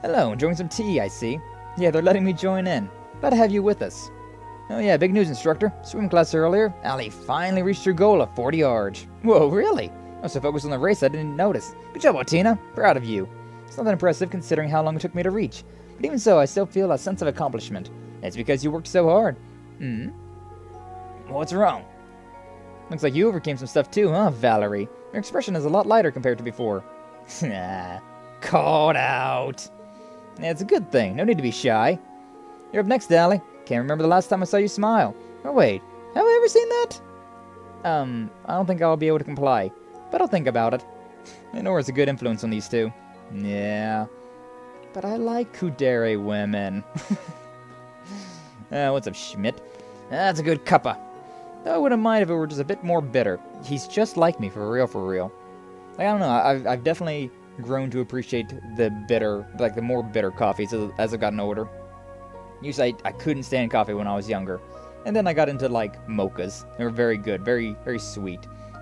Hello, enjoying some tea, I see. Yeah, they're letting me join in. Glad to have you with us. Oh yeah, big news, Instructor. Swim class earlier, Allie finally reached her goal of 40 yards. Whoa, really? I was so focused on the race I didn't notice. Good job, Altina. Proud of you. It's not that impressive considering how long it took me to reach. But even so, I still feel a sense of accomplishment. It's because you worked so hard. What's wrong? Looks like you overcame some stuff too, huh, Valerie? Your expression is a lot lighter compared to before. Called out. Yeah, it's a good thing. No need to be shy. You're up next, Dally. Can't remember the last time I saw you smile. Oh, wait. Have I ever seen that? I don't think I'll be able to comply. But I'll think about it. Nora's a good influence on these two. Yeah. But I like kudere women. What's up, Schmidt? That's a good cuppa. Though I wouldn't mind if it were just a bit more bitter. He's just like me, for real, for real. Like, I don't know, I've definitely grown to appreciate the bitter, like the more bitter coffees as I've gotten older. Usually I couldn't stand coffee when I was younger. And then I got into, like, mochas. They were very good, very, very sweet.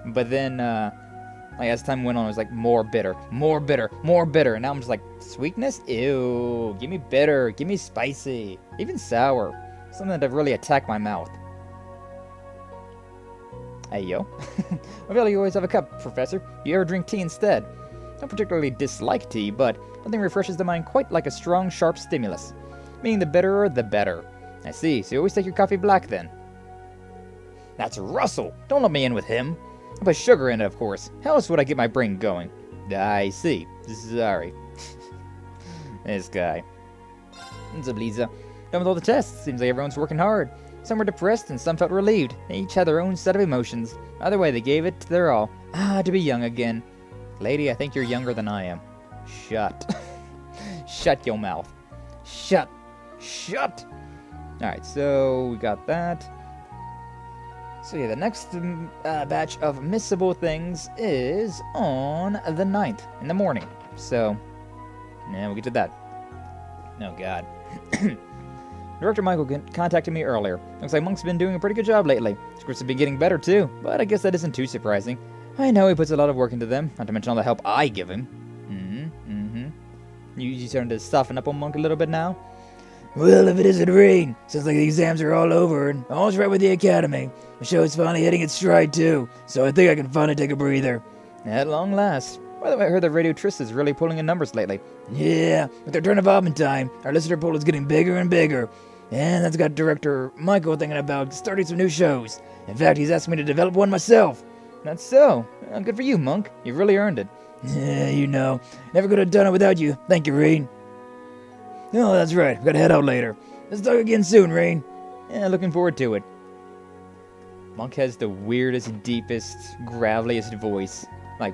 But then, like, as time went on, it was like more bitter, more bitter, more bitter. And now I'm just like, sweetness? Ew. Give me bitter. Give me spicy. Even sour. Something that really attacked my mouth. Hey, yo. I feel like you always have a cup, Professor. You ever drink tea instead? Don't particularly dislike tea, but nothing refreshes the mind quite like a strong, sharp stimulus. Meaning the bitterer, the better. I see. So you always take your coffee black, then? That's Russell. Don't let me in with him. I'll put sugar in it, of course. How else would I get my brain going? I see. Sorry. This guy. What's up, Lisa? Done with all the tests. Seems like everyone's working hard. Some were depressed and some felt relieved. They each had their own set of emotions. Either way, they gave it their all. To be young again. Lady, I think you're younger than I am. Shut. Shut your mouth. Shut. Shut. Alright, so we got that. So yeah, the next batch of missable things is on the 9th in the morning. So, yeah, we'll get to that. Oh, God. Director Michael contacted me earlier. Looks like Monk's been doing a pretty good job lately. Scripts have been getting better, too. But I guess that isn't too surprising. I know he puts a lot of work into them, not to mention all the help I give him. You starting to soften up on Monk a little bit now? Well, if it isn't rain, sounds like the exams are all over and all's right with the academy. The show is finally hitting its stride too, so I think I can finally take a breather. At long last. By the way, I heard that Radio Trist is really pulling in numbers lately. Yeah, with their turn of Obbin time, our listener pool is getting bigger and bigger. And that's got director Michael thinking about starting some new shows. In fact, he's asked me to develop one myself. That's so. Good for you, Monk. You've really earned it. Yeah, you know. Never could have done it without you. Thank you, Rain. Oh, that's right. I've got to head out later. Let's talk again soon, Rain. Yeah, looking forward to it. Monk has the weirdest, deepest, graveliest voice. Like,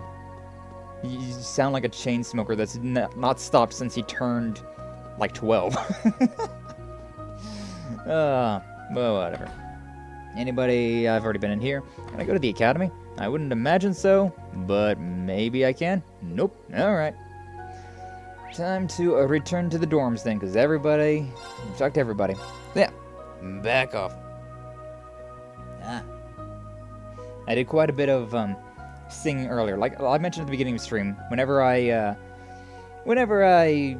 you sound like a chain smoker that's not stopped since he turned, like, 12. Well, whatever. Anybody? I've already been in here. Can I go to the academy? I wouldn't imagine so, but maybe I can. Nope. Alright. Time to return to the dorms then, because everybody... Talk to everybody. Yeah. Back off. I did quite a bit of singing earlier. Like I mentioned at the beginning of the stream, whenever I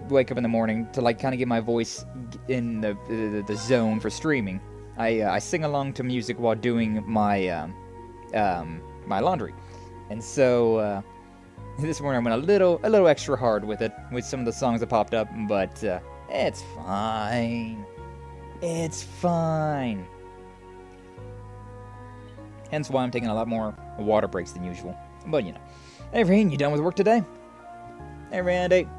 wake up in the morning to like kind of get my voice in the zone for streaming, I sing along to music while doing my my laundry. And so this morning I went a little extra hard with it with some of the songs that popped up, but it's fine. It's fine. Hence why I'm taking a lot more water breaks than usual. But, you know. Hey, Reen, you done with work today? Hey, Randy.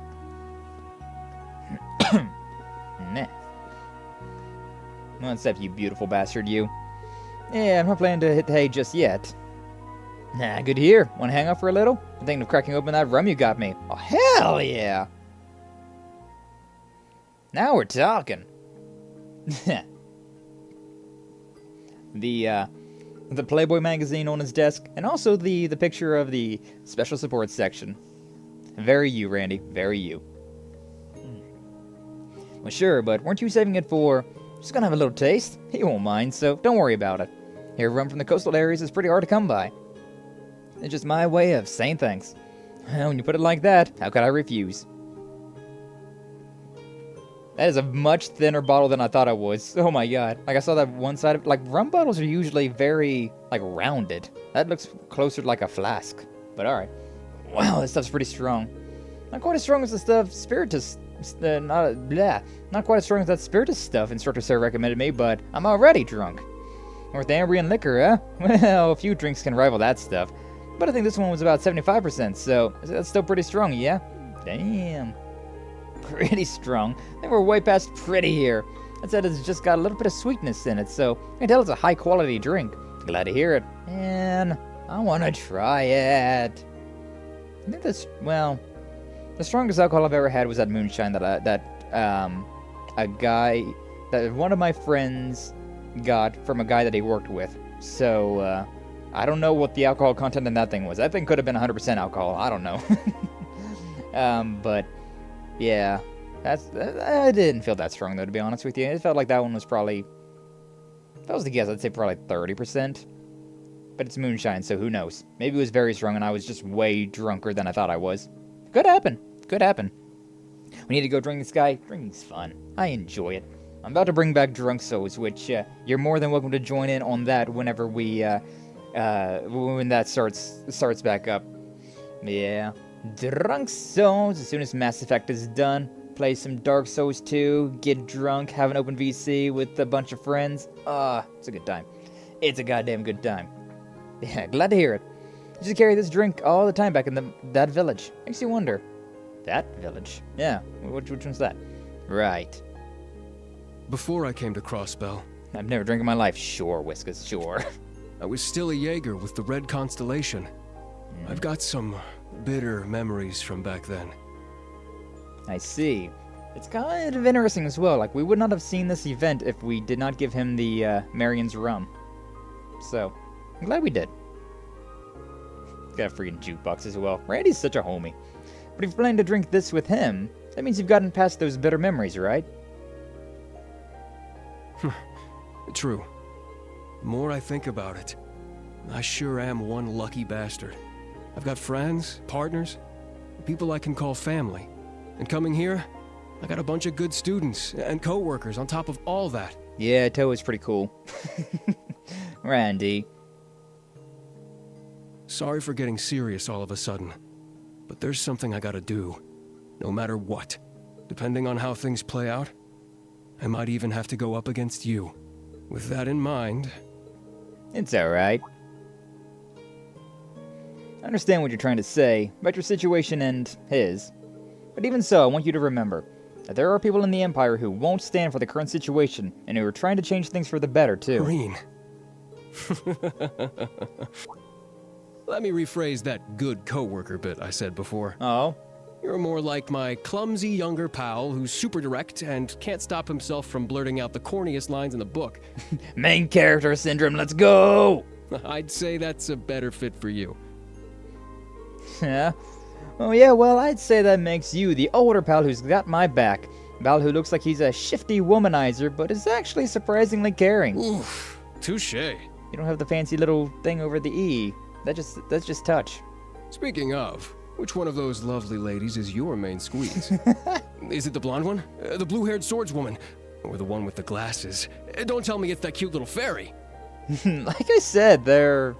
Nah. What's up, you beautiful bastard, you? Yeah, I'm not planning to hit the hay just yet. Nah, good to hear. Want to hang out for a little? I'm thinking of cracking open that rum you got me. Oh, hell yeah! Now we're talking. The Playboy magazine on his desk, and also the picture of the special support section. Very you, Randy. Very you. Well, sure, but weren't you saving it for... Just gonna have a little taste? He won't mind, so don't worry about it. Here, rum from the coastal areas is pretty hard to come by. It's just my way of saying thanks. When you put it like that, how could I refuse? That is a much thinner bottle than I thought it was. Oh my god. Like, I saw that one side of... Like, rum bottles are usually very, like, rounded. That looks closer to, like, a flask. But alright. Wow, this stuff's pretty strong. Not quite as strong as the stuff Spiritus... Not quite as strong as that Spiritus stuff Instructor Sarah recommended me, but I'm already drunk. Northumbrian liquor, huh? Well, a few drinks can rival that stuff. But I think this one was about 75%, so that's still pretty strong, yeah? Damn. Pretty strong. I think we're way past pretty here. That said, it's just got a little bit of sweetness in it, so I can tell it's a high-quality drink. Glad to hear it. And I want to try it. I think that's, well, the strongest alcohol I've ever had was that moonshine that one of my friends got from a guy that he worked with. So, I don't know what the alcohol content in that thing was. That thing could have been 100% alcohol. I don't know. But, yeah. I didn't feel that strong, though, to be honest with you. It felt like that one was probably, if I was to guess, I'd say probably 30%. But it's moonshine, so who knows? Maybe it was very strong and I was just way drunker than I thought I was. Could happen. Could happen. We need to go drink this guy. Drinking's fun. I enjoy it. I'm about to bring back Drunk Souls, which you're more than welcome to join in on that whenever we, when that starts back up. Yeah. Drunk Souls, as soon as Mass Effect is done. Play some Dark Souls 2, get drunk, have an open VC with a bunch of friends. It's a good time. It's a goddamn good time. Yeah, glad to hear it. Used to carry this drink all the time back in that village. Makes you wonder. That village? Yeah, which one's that? Right. Before I came to Crossbell, I've never drank in my life. Sure, Whiskas, sure. I was still a Jaeger with the Red Constellation. I've got some bitter memories from back then. I see. It's kind of interesting as well. Like, we would not have seen this event if we did not give him the Marion's rum. So, I'm glad we did. Got a freaking jukebox as well. Randy's such a homie. But if you're planning to drink this with him, that means you've gotten past those bitter memories, right? True. The more I think about it, I sure am one lucky bastard. I've got friends, partners, people I can call family. And coming here, I got a bunch of good students and co-workers on top of all that. Yeah, Toe is pretty cool. Randy. Sorry for getting serious all of a sudden, but there's something I gotta do, no matter what. Depending on how things play out, I might even have to go up against you. With that in mind... It's alright. I understand what you're trying to say about your situation and his. But even so, I want you to remember that there are people in the Empire who won't stand for the current situation, and who are trying to change things for the better, too. Green. Let me rephrase that good coworker bit I said before. Oh? You're more like my clumsy younger pal who's super direct and can't stop himself from blurting out the corniest lines in the book. Main character syndrome, let's go! I'd say that's a better fit for you. Yeah? Oh yeah, well, I'd say that makes you the older pal who's got my back. Pal who looks like he's a shifty womanizer, but is actually surprisingly caring. Oof, touche. You don't have the fancy little thing over the E. That's just touch. Speaking of, which one of those lovely ladies is your main squeeze? Is it the blonde one? The blue-haired swordswoman? Or the one with the glasses? Don't tell me it's that cute little fairy. Like I said, they're...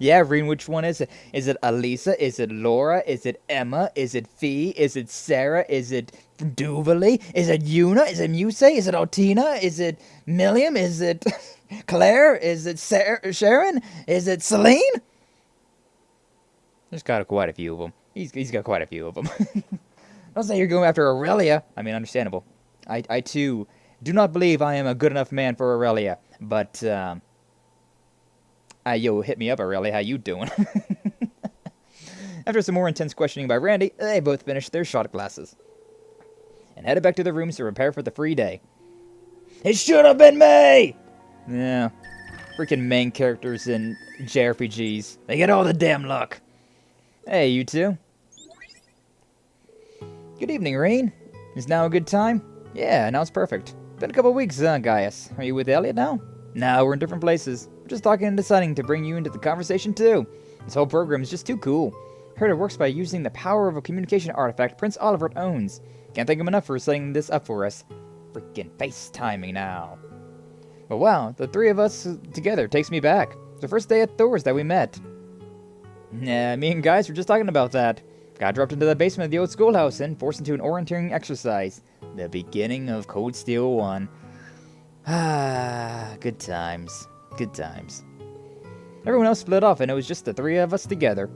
Yeah, Reen, which one is it? Is it Elisa? Is it Laura? Is it Emma? Is it Fee? Is it Sarah? Is it Duvali? Is it Yuna? Is it Muse? Is it Altina? Is it Milliam? Is it Claire? Is it Sharon? Is it Celine? There's got quite a few of them. He's got quite a few of them. Don't say you're going after Aurelia. I mean, understandable. I too do not believe I am a good enough man for Aurelia, but yo, hit me up, Aurelia. How you doing? After some more intense questioning by Randy, they both finished their shot glasses and headed back to their rooms to prepare for the free day. It should have been me! Yeah. Freaking main characters in JRPGs. They get all the damn luck. Hey, you two. Good evening, Reen. Is now a good time? Yeah, now it's perfect. Been a couple weeks, Gaius. Are you with Elliot now? No, we're in different places. We're just talking and deciding to bring you into the conversation, too. This whole program is just too cool. Heard it works by using the power of a communication artifact Prince Oliver owns. Can't thank him enough for setting this up for us. Freaking FaceTiming now. But wow, the three of us together takes me back. It's the first day at Thor's that we met. Yeah, me and guys were just talking about that. Got dropped into the basement of the old schoolhouse and forced into an orienteering exercise. The beginning of Cold Steel 1. Ah, good times. Good times. Everyone else split off and it was just the three of us together.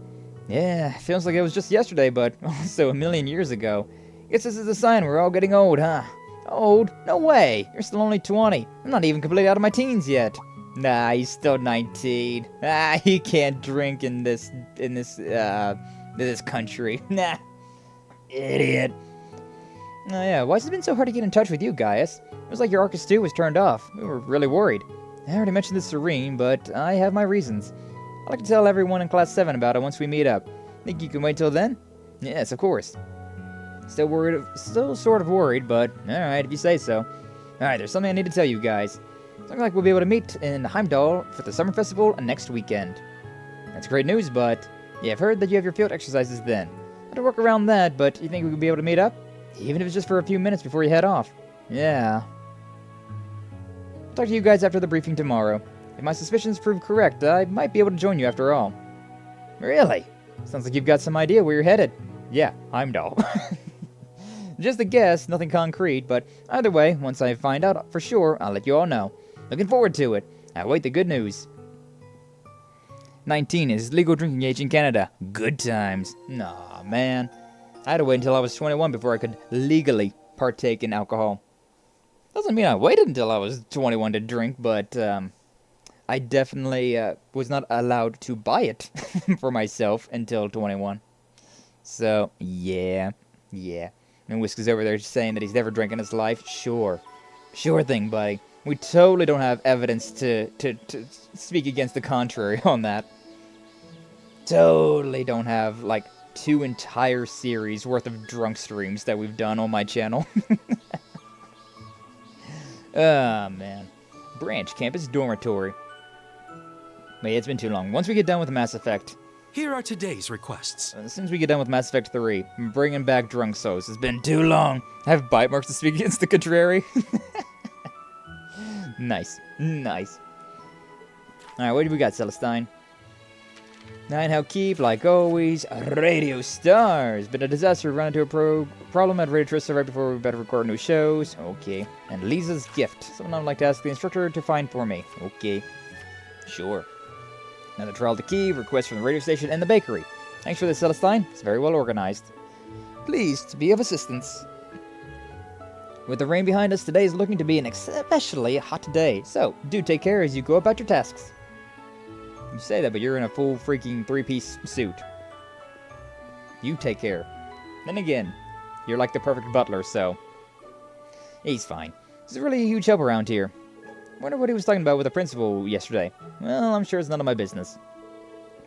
Yeah, feels like it was just yesterday, but also a million years ago. Guess this is a sign we're all getting old, huh? Old? No way! You're still only 20. I'm not even completely out of my teens yet. Nah, he's still 19. He can't drink in this country. Nah. Idiot. Oh yeah, why has it been so hard to get in touch with you, Gaius? It was like your Arcus 2 was turned off. We were really worried. I already mentioned this to Serene, but I have my reasons. I'd like to tell everyone in Class 7 about it once we meet up. Think you can wait till then? Yes, of course. Still sort of worried, but alright, if you say so. Alright, there's something I need to tell you guys. It's looking like we'll be able to meet in Heimdall for the summer festival next weekend. That's great news, but yeah, I've heard that you have your field exercises then. I'll to work around that, but you think we could be able to meet up? Even if it's just for a few minutes before you head off. Yeah. I'll talk to you guys after the briefing tomorrow. If my suspicions prove correct, I might be able to join you after all. Really? Sounds like you've got some idea where you're headed. Yeah, Heimdall. Just a guess, nothing concrete, but either way, once I find out for sure, I'll let you all know. Looking forward to it. I await the good news. 19 is legal drinking age in Canada. Good times. Nah, man. I had to wait until I was 21 before I could legally partake in alcohol. Doesn't mean I waited until I was 21 to drink, but I definitely was not allowed to buy it for myself until 21. So, yeah. And Whisk is over there saying that he's never drank in his life. Sure thing, buddy. We totally don't have evidence to speak against the contrary on that. Totally don't have, like, 2 entire series worth of drunk streams that we've done on my channel. Ah, man. Branch Campus Dormitory. Wait, it's been too long. Once we get done with Mass Effect... Here are today's requests. As soon as we get done with Mass Effect 3, I'm bringing back Drunk Souls. It's been too long. I have bite marks to speak against the contrary. Nice. Alright, what do we got, Celestine? Ninehow Keep, like always. Radio Stars. Been a disaster. Run into a problem at Radio Trista right before we better record new shows. Okay. And Lisa's Gift. Someone I'd like to ask the instructor to find for me. Okay. Sure. Another trial to Kiev, request from the radio station and the bakery. Thanks for this, Celestine. It's very well organized. Pleased to be of assistance. With the rain behind us, today is looking to be an especially hot day. So, do take care as you go about your tasks. You say that, but you're in a full freaking 3-piece suit. You take care. Then again, you're like the perfect butler, so... He's fine. He's really a huge help around here. Wonder what he was talking about with the principal yesterday. Well, I'm sure it's none of my business.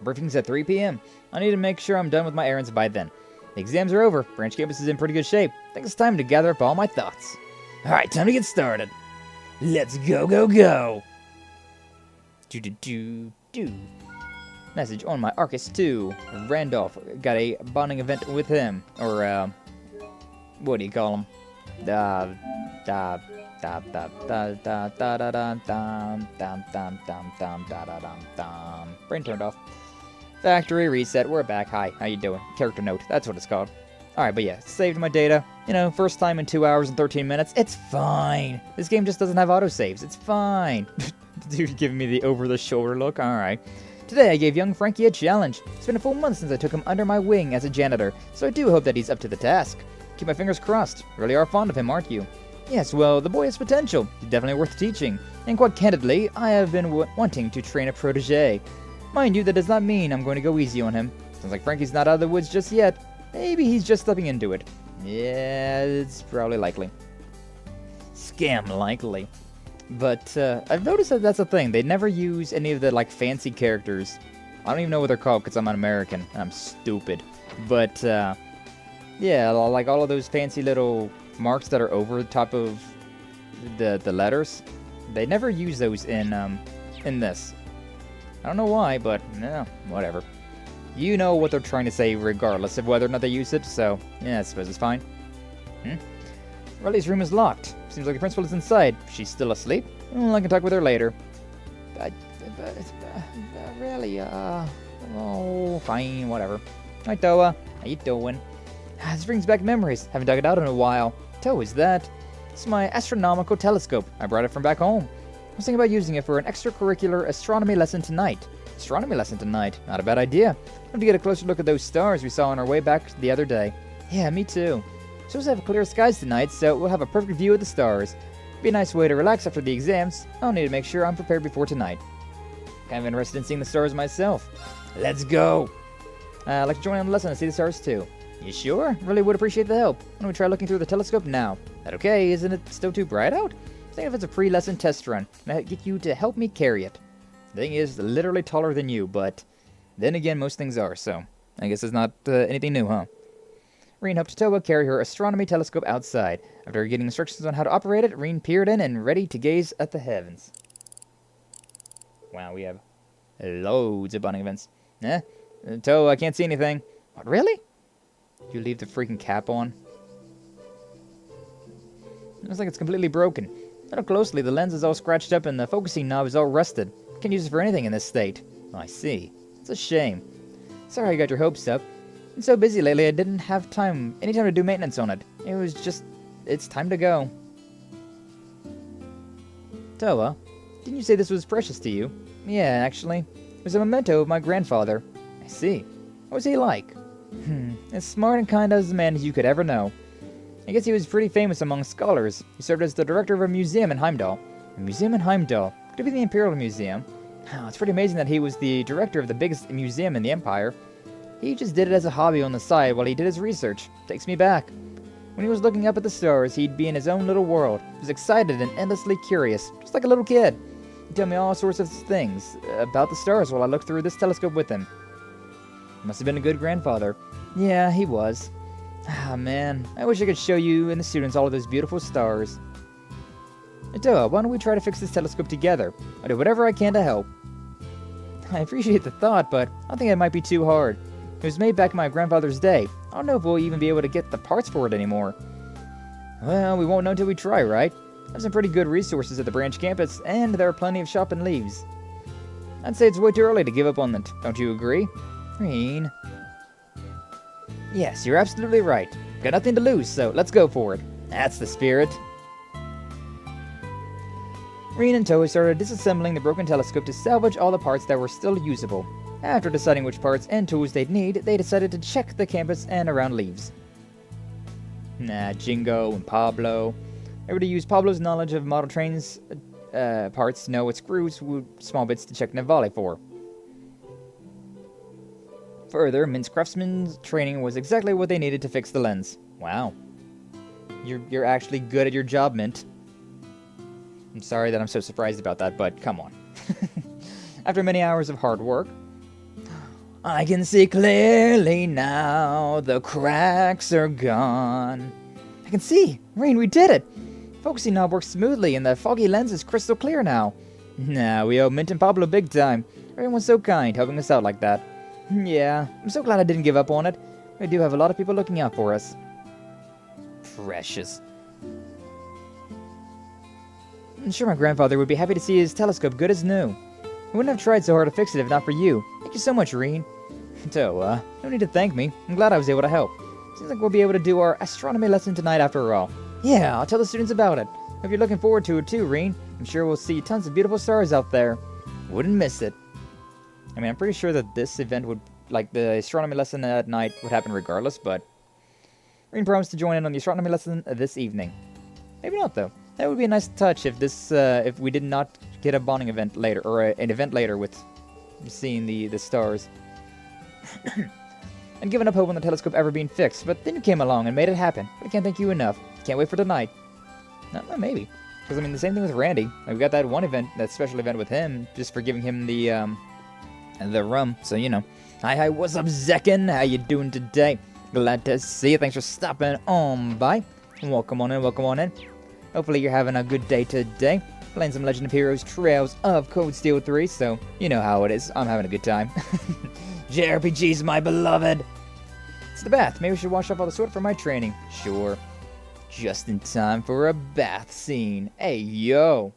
Briefing's at 3 p.m. I need to make sure I'm done with my errands by then. The exams are over. Branch Campus is in pretty good shape. I think it's time to gather up all my thoughts. Alright, time to get started. Let's go. Do. Message on my Arcus 2. Randolph. Got a bonding event with him. Or, what do you call him? Brain turned off. Factory reset. We're back. Hi. How you doing? Character note. That's what it's called. Alright, but yeah. Saved my data. You know, first time in 2 hours and 13 minutes. It's fine. This game just doesn't have autosaves. It's fine. Dude giving me the over-the-shoulder look. Alright. Today I gave young Frankie a challenge. It's been a full month since I took him under my wing as a janitor, so I do hope that he's up to the task. Keep my fingers crossed. Really are fond of him, aren't you? Yes, well, the boy has potential. He's definitely worth teaching. And quite candidly, I have been wanting to train a protege. Mind you, that does not mean I'm going to go easy on him. Sounds like Frankie's not out of the woods just yet. Maybe he's just stepping into it. Yeah, it's probably likely. Scam likely. But I've noticed that that's a thing. They never use any of the like fancy characters. I don't even know what they're called because I'm an American and I'm stupid. But yeah, like all of those fancy little marks that are over the top of the letters. They never use those in this. I don't know why, but no, whatever. You know what they're trying to say regardless of whether or not they use it, so yeah, I suppose it's fine. Riley's room is locked. Seems like the principal is inside. She's still asleep? Well, I can talk with her later. Really, oh, fine, whatever. Hi, Toa. How you doing? This brings back memories. Haven't dug it out in a while. Toa, is that? It's my astronomical telescope. I brought it from back home. I was thinking about using it for an extracurricular astronomy lesson tonight. astronomy lesson tonight. Not a bad idea. Have to get a closer look at those stars we saw on our way back the other day. Yeah, me too. Supposed to have clear skies tonight, so we'll have a perfect view of the stars. Be a nice way to relax after the exams. I'll need to make sure I'm prepared before tonight. Kind of interested in seeing the stars myself. Let's go! I'd like to join on the lesson and see the stars too. You sure? Really would appreciate the help. Why don't we try looking through the telescope now? That okay? Isn't it still too bright out? I think if it's a pre-lesson test run, and I get you to help me carry it. The thing is literally taller than you, but then again, most things are, so I guess it's not anything new, huh? Reen helped Toa carry her astronomy telescope outside. After getting instructions on how to operate it, Reen peered in and ready to gaze at the heavens. Wow, we have loads of bonding events. Toa, I can't see anything. What, really? You leave the freaking cap on? It looks like it's completely broken. Look closely, the lens is all scratched up and the focusing knob is all rusted. Can't use it for anything in this state. Oh, I see. It's a shame. Sorry I got your hopes up. Been so busy lately I didn't have any time to do maintenance on it. It was just, it's time to go. Toa, didn't you say this was precious to you? Yeah, actually. It was a memento of my grandfather. I see. What was he like? As smart and kind as a man as you could ever know. I guess he was pretty famous among scholars. He served as the director of a museum in Heimdall. A museum in Heimdall? Could it be the Imperial Museum? Oh, it's pretty amazing that he was the director of the biggest museum in the Empire. He just did it as a hobby on the side while he did his research. Takes me back. When he was looking up at the stars, he'd be in his own little world. He was excited and endlessly curious, just like a little kid. He'd tell me all sorts of things about the stars while I looked through this telescope with him. Must have been a good grandfather. Yeah, he was. Ah, man. I wish I could show you and the students all of those beautiful stars. Toa, why don't we try to fix this telescope together? I'll do whatever I can to help. I appreciate the thought, but I think it might be too hard. It was made back in my grandfather's day. I don't know if we'll even be able to get the parts for it anymore. Well, we won't know until we try, right? I have some pretty good resources at the branch campus, and there are plenty of shop and leaves. I'd say it's way too early to give up on it. Don't you agree? Green. Yes, you're absolutely right. Got nothing to lose, so let's go for it. That's the spirit. Reen and Toa started disassembling the broken telescope to salvage all the parts that were still usable. After deciding which parts and tools they'd need, they decided to check the campus and around leaves. Jingo and Pablo. They were to use Pablo's knowledge of model trains parts to know what screws with small bits to check Navale for. Further, Mint's craftsman's training was exactly what they needed to fix the lens. Wow. You're actually good at your job, Mint. I'm sorry that I'm so surprised about that, but come on. After many hours of hard work, I can see clearly now, the cracks are gone. I can see! Rain, we did it! Focusing knob works smoothly and the foggy lens is crystal clear now. We owe Mint and Pablo big time. Everyone's so kind, helping us out like that. Yeah, I'm so glad I didn't give up on it. We do have a lot of people looking out for us. Precious. I'm sure my grandfather would be happy to see his telescope good as new. I wouldn't have tried so hard to fix it if not for you. Thank you so much, Reen. Toa, no need to thank me. I'm glad I was able to help. Seems like we'll be able to do our astronomy lesson tonight after all. Yeah, I'll tell the students about it. Hope you're looking forward to it too, Reen. I'm sure we'll see tons of beautiful stars out there. Wouldn't miss it. I mean, I'm pretty sure that this event would, like the astronomy lesson at night, would happen regardless, but Reen promised to join in on the astronomy lesson this evening. Maybe not, though. That would be a nice touch if this, if we did not get a bonding event later, or an event later with seeing the stars. I'd given up hope on the telescope ever being fixed, but then you came along and made it happen. I can't thank you enough. Can't wait for tonight. No, maybe. Because, I mean, the same thing with Randy. Like, we got that one event, that special event with him, just for giving him the rum. So, you know. Hi, what's up, Zekin? How you doing today? Glad to see you. Thanks for stopping on by. Welcome on in, welcome on in. Hopefully you're having a good day today. Playing some Legend of Heroes Trails of Cold Steel 3, so you know how it is. I'm having a good time. JRPGs, my beloved! It's the bath. Maybe we should wash off all the sweat from my training. Sure. Just in time for a bath scene. Hey, yo!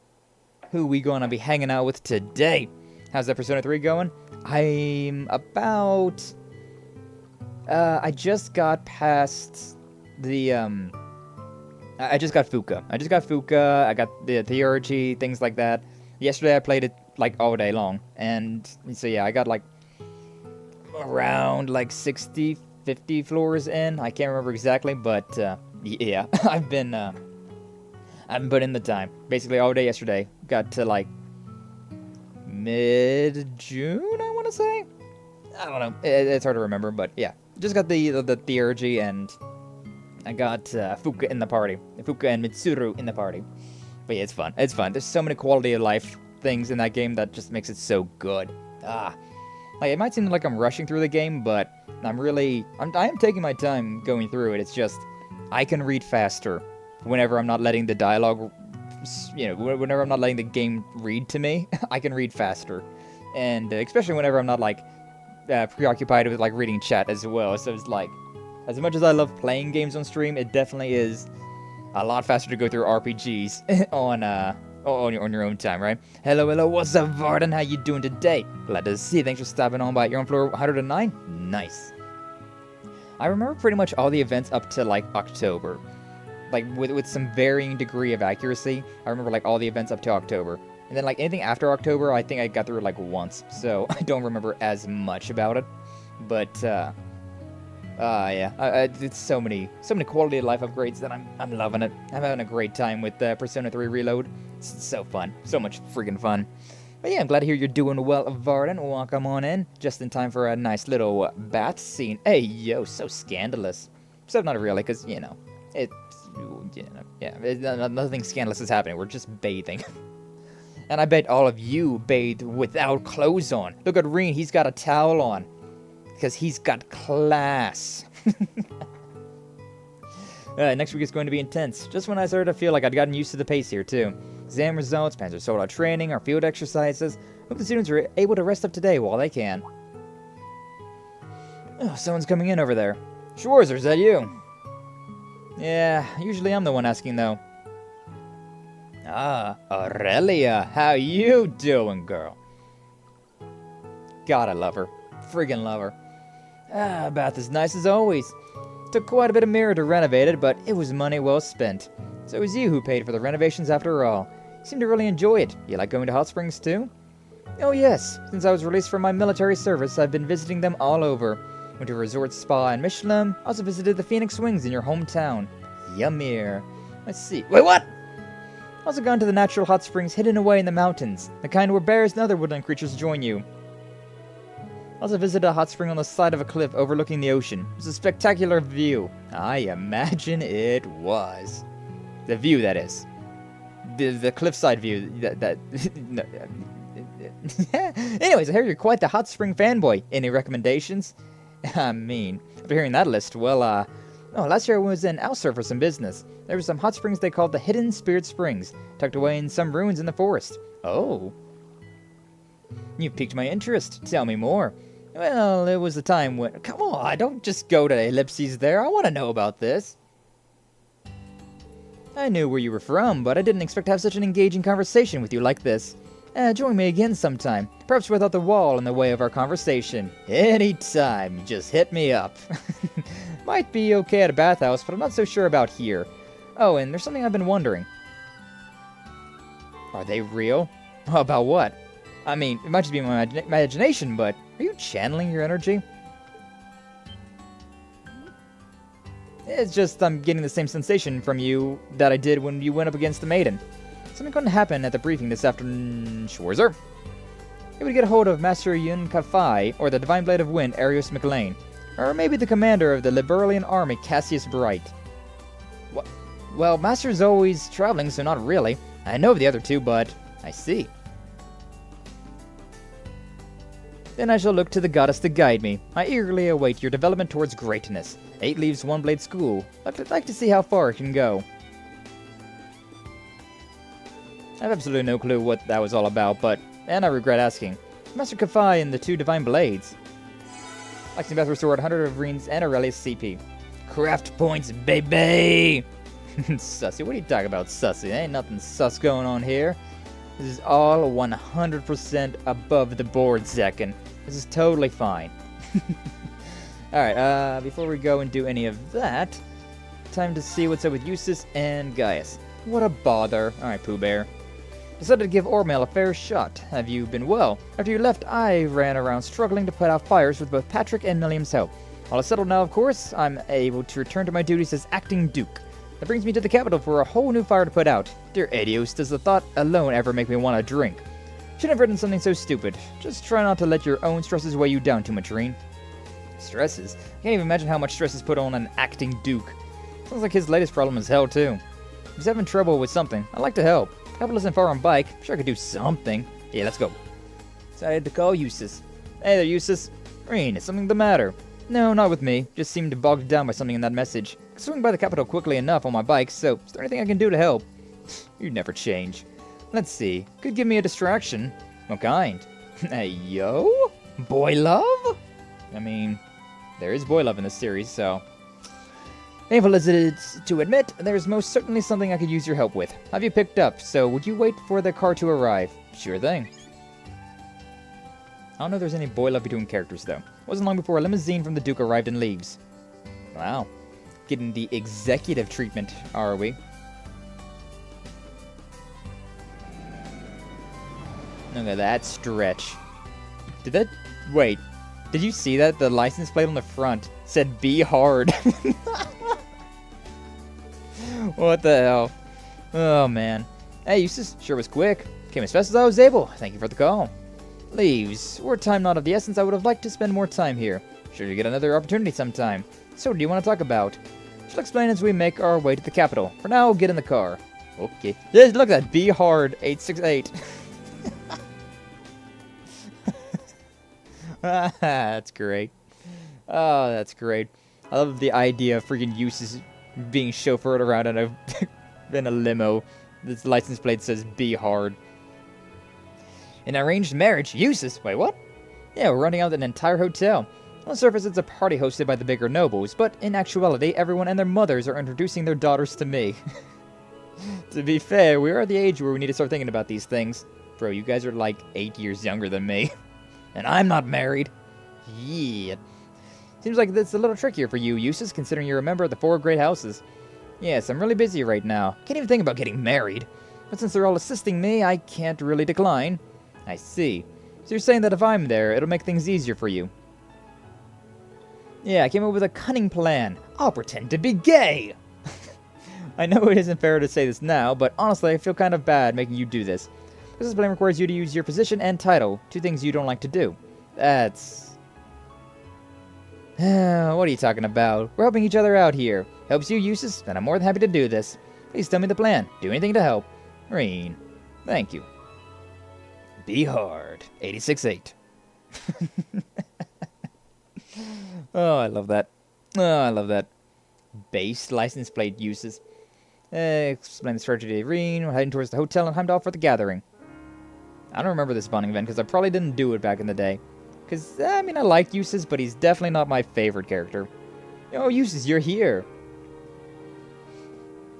Who we gonna be hanging out with today? How's that Persona 3 going? I'm about... I just got past the, I just got Fuka. I got the theology, things like that. Yesterday I played it like all day long. And so yeah, I got like around like 60, 50 floors in. I can't remember exactly, but yeah, I've been putting in the time. Basically all day yesterday. Got to like mid-June, I want to say. I don't know. It's hard to remember, but yeah, just got the theurgy, and I got Fuka in the party. Fuka and Mitsuru in the party. But yeah, it's fun. It's fun. There's so many quality of life things in that game that just makes it so good. Like, it might seem like I'm rushing through the game, but I am taking my time going through it. It's just, I can read faster whenever I'm not letting the dialogue, whenever I'm not letting the game read to me. I can read faster. And especially whenever I'm not, like, preoccupied with, like, reading chat as well. So it's like, as much as I love playing games on stream, it definitely is a lot faster to go through RPGs on your own time, right? Hello, what's up, Varden? How you doing today? Glad to see you. Thanks for stopping on by. You're on floor 109? Nice. I remember pretty much all the events up to, like, October. Like, with some varying degree of accuracy. I remember, like, all the events up to October. And then, like, anything after October, I think I got through it, like, once. So, I don't remember as much about it. But, yeah. It's so many quality of life upgrades that I'm loving it. I'm having a great time with Persona 3 Reload. It's so fun. So much freaking fun. But yeah, I'm glad to hear you're doing well, Varden. Welcome on in. Just in time for a nice little bat scene. Hey, yo, so scandalous. Except not really, because, nothing scandalous is happening. We're just bathing. And I bet all of you bathe without clothes on. Look at Reen, he's got a towel on. Because he's got class. Next week is going to be intense. Just when I started to feel like I'd gotten used to the pace here, too. Exam results, Panzer Soldier training, our field exercises. Hope the students are able to rest up today while they can. Oh, someone's coming in over there. Schwarzer, is that you? Yeah, usually I'm the one asking, though. Ah, Aurelia, how you doing, girl? God, I love her. Friggin' love her. About as nice as always. Took quite a bit of mirror to renovate it, but it was money well spent. So it was you who paid for the renovations after all. You seem to really enjoy it. You like going to hot springs too? Oh yes, since I was released from my military service, I've been visiting them all over. Went to a resort spa in Michelin, also visited the Phoenix Wings in your hometown. Yummier. Let's see. Wait, what? Also gone to the natural hot springs hidden away in the mountains, the kind where bears and other woodland creatures join you. Also visited a hot spring on the side of a cliff overlooking the ocean. It was a spectacular view. I imagine it was. The view, that is. The cliffside view. No. Anyways, I hear you're quite the hot spring fanboy. Any recommendations? I mean, after hearing that list, well, last year I was in Alcer for some business. There were some hot springs they called the Hidden Spirit Springs, tucked away in some ruins in the forest. Oh. You piqued my interest. Tell me more. Well, it was a time when... Come on, don't just go to ellipses there. I want to know about this. I knew where you were from, but I didn't expect to have such an engaging conversation with you like this. Join me again sometime. Perhaps without the wall in the way of our conversation. Anytime. Just hit me up. Might be okay at a bathhouse, but I'm not so sure about here. Oh, and there's something I've been wondering. Are they real? About what? I mean, it might just be my imagination, but are you channeling your energy? It's just I'm getting the same sensation from you that I did when you went up against the Maiden. Something couldn't happen at the briefing this afternoon, Schwarzer. It would get a hold of Master Yun Kafai, or the Divine Blade of Wind, Arios McLean, or maybe the commander of the Liberalian army, Cassius Bright. Well, Master's always traveling, so not really. I know of the other two, but I see. Then I shall look to the goddess to guide me. I eagerly await your development towards greatness. 8 leaves, 1 blade school. I'd like to see how far it can go. I have absolutely no clue what that was all about, and I regret asking. Master Kafai and the 2 divine blades. Lexington Beth restored 100 of Reen's and Aurelia's CP. Craft points, baby! Sussy, what are you talking about, Sussy? Ain't nothing sus going on here. This is all 100% above the board, Zekin. This is totally fine. Alright, before we go and do any of that, time to see what's up with Eustace and Gaius. What a bother. Alright, Pooh Bear. Decided to give Ormail a fair shot. Have you been well? After you left, I ran around struggling to put out fires with both Patrick and Milliam's help. All is settled now, of course. I'm able to return to my duties as acting Duke. That brings me to the capital for a whole new fire to put out. Dear Adios, does the thought alone ever make me want to drink? Should have written something so stupid. Just try not to let your own stresses weigh you down too much, Reen. Stresses? I can't even imagine how much stress is put on an acting Duke. Sounds like his latest problem is hell, too. If he's having trouble with something, I'd like to help. Capital isn't far on bike. Sure I could do something. Yeah, let's go. Decided to call Eustace. Hey there, Eustace. Reen, is something the matter? No, not with me. Just seemed bogged down by something in that message. I swung by the capital quickly enough on my bike, so is there anything I can do to help? You never change. Let's see. Could give me a distraction. What kind? Hey, yo? Boy love? I mean, there is boy love in this series, so... Painful as it is to admit, there's most certainly something I could use your help with. Have you picked up, so would you wait for the car to arrive? Sure thing. I don't know if there's any boy love between characters, though. Wasn't long before a limousine from the Duke arrived and leaves. Wow. Getting the executive treatment, are we? Look at that stretch. Did that... Wait. Did you see that? The license plate on the front said "Be hard." What the hell? Oh, man. Hey, Eustace. Sure was quick. Came as fast as I was able. Thank you for the call. Leaves. Were time not of the essence, I would have liked to spend more time here. Sure you get another opportunity sometime. So what do you want to talk about? Shall explain as we make our way to the capital. For now, get in the car. Okay. Yes, look at that. Be hard 868. That's great. Oh, that's great. I love the idea of freaking Eustace being chauffeured around in a limo. This license plate says "Be hard." An arranged marriage? Eustace? Wait, what? Yeah, we're running out an entire hotel. On the surface, it's a party hosted by the bigger nobles, but in actuality, everyone and their mothers are introducing their daughters to me. To be fair, we are at the age where we need to start thinking about these things. Bro, you guys are like 8 years younger than me. And I'm not married. Yeah. Seems like that's a little trickier for you, Eustace, considering you're a member of the 4 great houses. Yes, I'm really busy right now. Can't even think about getting married. But since they're all assisting me, I can't really decline. I see. So you're saying that if I'm there, it'll make things easier for you. Yeah, I came up with a cunning plan. I'll pretend to be gay! I know it isn't fair to say this now, but honestly, I feel kind of bad making you do this. This plan requires you to use your position and title, 2 things you don't like to do. That's... what are you talking about? We're helping each other out here. Helps you, Eustace, and I'm more than happy to do this. Please tell me the plan. Do anything to help. Reen. Thank you. Be hard. 868. Oh, I love that. Oh, I love that. Base license plate uses. Explain the strategy to Reen. We're heading towards the hotel in Heimdall for the gathering. I don't remember this bonding event because I probably didn't do it back in the day. Because, I mean, I like Eustace, but he's definitely not my favorite character. Oh, Eustace, you're here.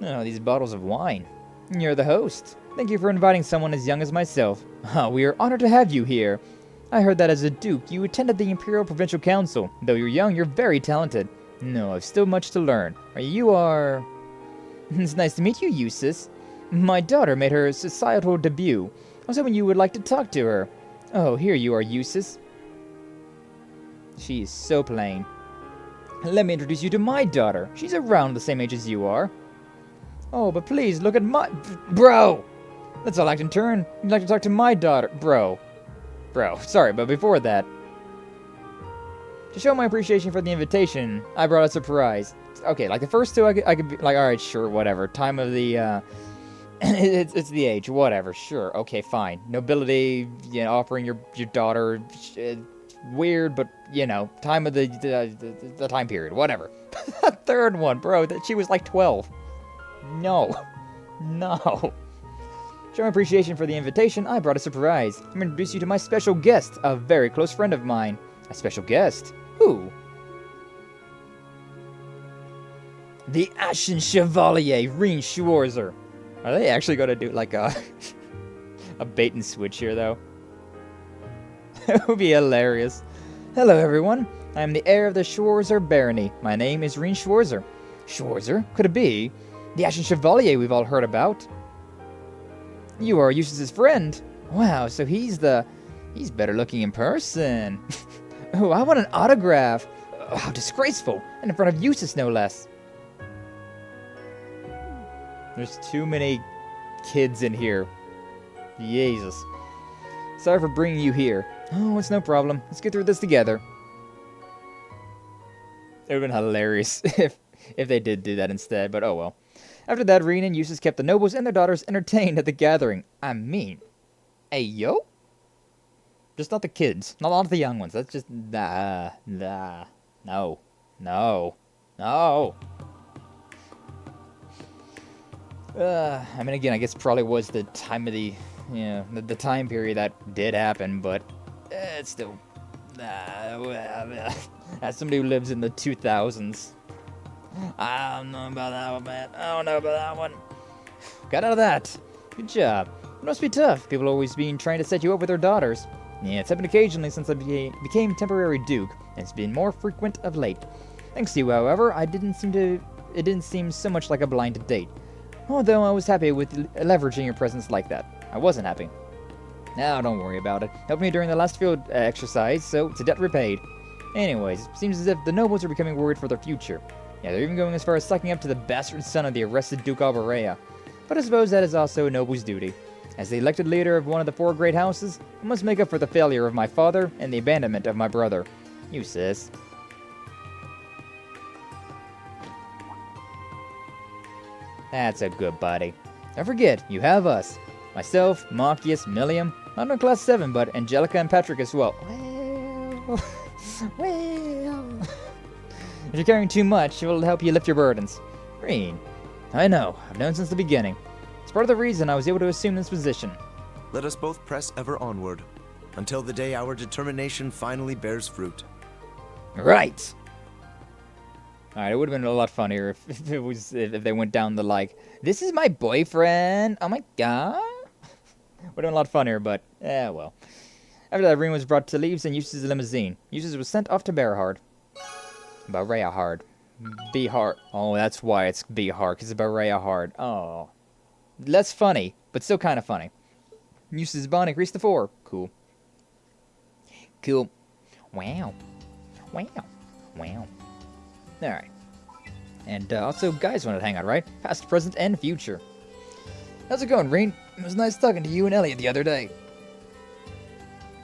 Oh, these bottles of wine. You're the host. Thank you for inviting someone as young as myself. We are honored to have you here. I heard that as a duke, you attended the Imperial Provincial Council. Though you're young, you're very talented. No, I've still much to learn. You are... It's nice to meet you, Eustace. My daughter made her societal debut. I was hoping you would like to talk to her. Oh, here you are, Eustace. She is so plain. Let me introduce you to my daughter. She's around the same age as you are. Oh, but please, look at my... Bro! Let's all act in turn. You'd like to talk to my daughter. Bro, sorry, but before that... To show my appreciation for the invitation, I brought a surprise. Okay, like the first 2, I could be like, alright, sure, whatever. Time of the, it's the age, whatever, sure, okay, fine. Nobility, you know, offering your daughter, weird, but, you know, time of the time period, whatever. That third one, bro, that she was like 12. No. Show my appreciation for the invitation, I brought a surprise. I'm going to introduce you to my special guest, a very close friend of mine. A special guest? Who? The Ashen Chevalier, Reen Schwarzer. Are they actually going to do like a bait and switch here, though? It would be hilarious. Hello, everyone. I am the heir of the Schwarzer barony. My name is Reen Schwarzer. Schwarzer? Could it be? The Ashen Chevalier we've all heard about? You are Eustace's friend. Wow, so he's better looking in person. Oh, I want an autograph. Oh, how disgraceful. And in front of Eustace, no less. There's too many kids in here. Jesus. Sorry for bringing you here. Oh, it's no problem. Let's get through this together. It would have been hilarious if they did do that instead, but oh well. After that, Reen and Eustace kept the nobles and their daughters entertained at the gathering. I mean, hey, yo? Just not the kids. Not the young ones. That's just, no. I mean, again, I guess probably was the time of the time period that did happen, but it's still, as somebody who lives in the 2000s, I don't know about that one, man. I don't know about that one. Got out of that. Good job. It must be tough. People always being trying to set you up with their daughters. Yeah, it's happened occasionally since I became temporary duke, and it's been more frequent of late. Thanks to you, however, it didn't seem so much like a blind date. Although I was happy with leveraging your presence like that. I wasn't happy. Now, don't worry about it. Helped me during the last field exercise, so it's a debt repaid. Anyways, it seems as if the nobles are becoming worried for their future. Yeah, they're even going as far as sucking up to the bastard son of the arrested Duke of Aurea. But I suppose that is also a noble's duty. As the elected leader of one of the 4 great houses, I must make up for the failure of my father and the abandonment of my brother. You sis. That's a good buddy. Don't forget, you have us. Myself, Marcius, Milliam, not in Class 7, but Angelica and Patrick as well. Well... If you're carrying too much, it will help you lift your burdens. Green. I know, I've known since the beginning. It's part of the reason I was able to assume this position. Let us both press ever onward, until the day our determination finally bears fruit. Right! Alright, it would have been a lot funnier if they went down the like, this is my boyfriend, oh my god. Would have been a lot funnier, but, well. After that, Reen was brought to Leaves and Eustace's limousine. Eustace was sent off to Bearhard. Bearhard. Behard. Oh, that's why it's Behard, because it's Bearhard. Oh. Less funny, but still kind of funny. Eustace's bond increased to 4. Cool. Cool. Wow. Wow. Wow. Alright. And also, guys wanted to hang out, right? Past, present, and future. How's it going, Reen? It was nice talking to you and Elliot the other day.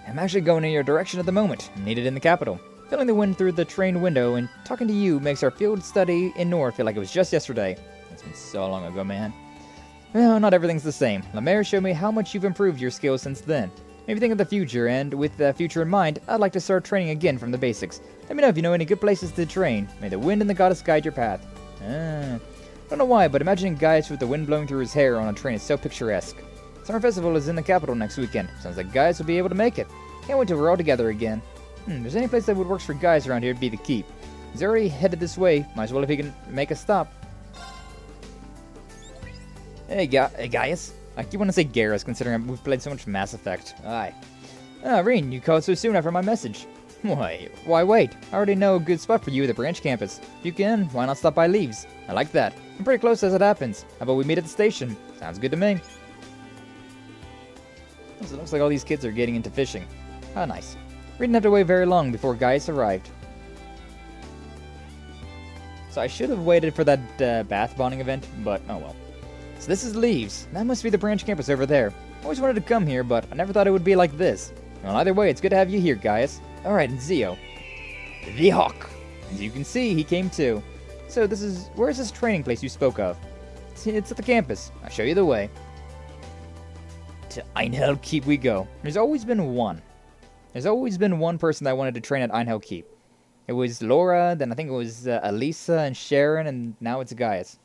I'm actually going in your direction at the moment. I'm needed in the capital. Feeling the wind through the train window and talking to you makes our field study in North feel like it was just yesterday. It's been so long ago, man. Well, not everything's the same. La Mare showed me how much you've improved your skills since then. Maybe think of the future, and with the future in mind, I'd like to start training again from the basics. Let me know if you know any good places to train. May the wind and the goddess guide your path. Don't know why, but imagining Gaius with the wind blowing through his hair on a train is so picturesque. Summer Festival is in the capital next weekend. Sounds like Gaius will be able to make it. Can't wait till we're all together again. If there's any place that would work for Gaius around here, it'd be the Keep. He's already headed this way. Might as well if he can make a stop. Hey, Gaius. I keep wanting to say Garrus, considering we've played so much Mass Effect. Aye. Reen, you called so soon after my message. Why wait? I already know a good spot for you at the branch campus. If you can, why not stop by Leaves? I like that. I'm pretty close as it happens. How about we meet at the station? Sounds good to me. So it looks like all these kids are getting into fishing. How nice. We didn't have to wait very long before Gaius arrived. So I should have waited for that bath bonding event, but oh well. So this is Leaves. That must be the branch campus over there. I always wanted to come here, but I never thought it would be like this. Well, either way, it's good to have you here, Gaius. Alright, and Zio. The Hawk. As you can see, he came too. So where's this training place you spoke of? It's at the campus. I'll show you the way. To Einhell Keep we go. There's always been one. There's always been one person that wanted to train at Einhell Keep. It was Laura, then I think it was Elisa and Sharon, and now it's Gaius.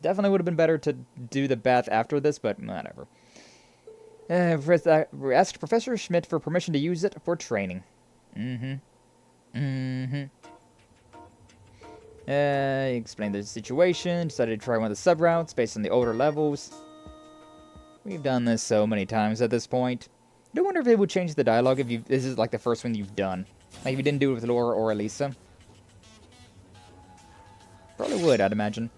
Definitely would have been better to do the bath after this, but whatever. Asked Professor Schmidt for permission to use it for training. Explained the situation, decided to try one of the sub-routes based on the older levels. We've done this so many times at this point. I do wonder if it would change the dialogue if this is like the first one you've done. Like if you didn't do it with Laura or Elisa. Probably would, I'd imagine.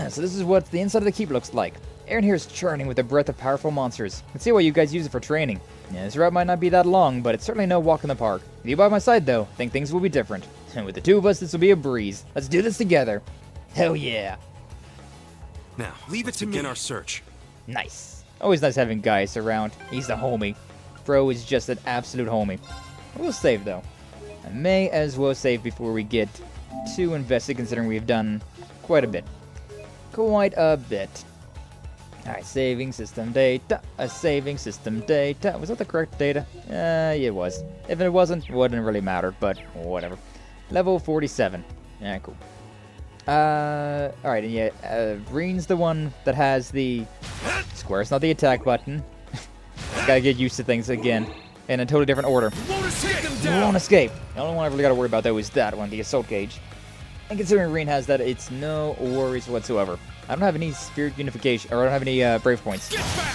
So this is what the inside of the keep looks like. Aaron here is churning with the breath of powerful monsters. Let's see why you guys use it for training. Yeah, this route might not be that long, but it's certainly no walk in the park. With you by my side, though, I think things will be different. And with the two of us, this will be a breeze. Let's do this together. Hell yeah. Now, leave it to begin our search. Nice. Always nice having Gaius around. He's the homie. Bro is just an absolute homie. We'll save, though. I may as well save before we get too invested, considering we've done quite a bit. Quite a bit. Alright, saving system data. Saving system data. Was that the correct data? Yeah, it was. If it wasn't, it wouldn't really matter, but whatever. Level 47. Yeah, cool. Alright, and yeah, Green's the one that has the square. It's not the attack button. Gotta get used to things again in a totally different order. Won't escape. The only one I've really gotta worry about, though, is that one, the assault gauge. And considering Reen has that, it's no worries whatsoever. I don't have any spirit unification, or I don't have any brave points.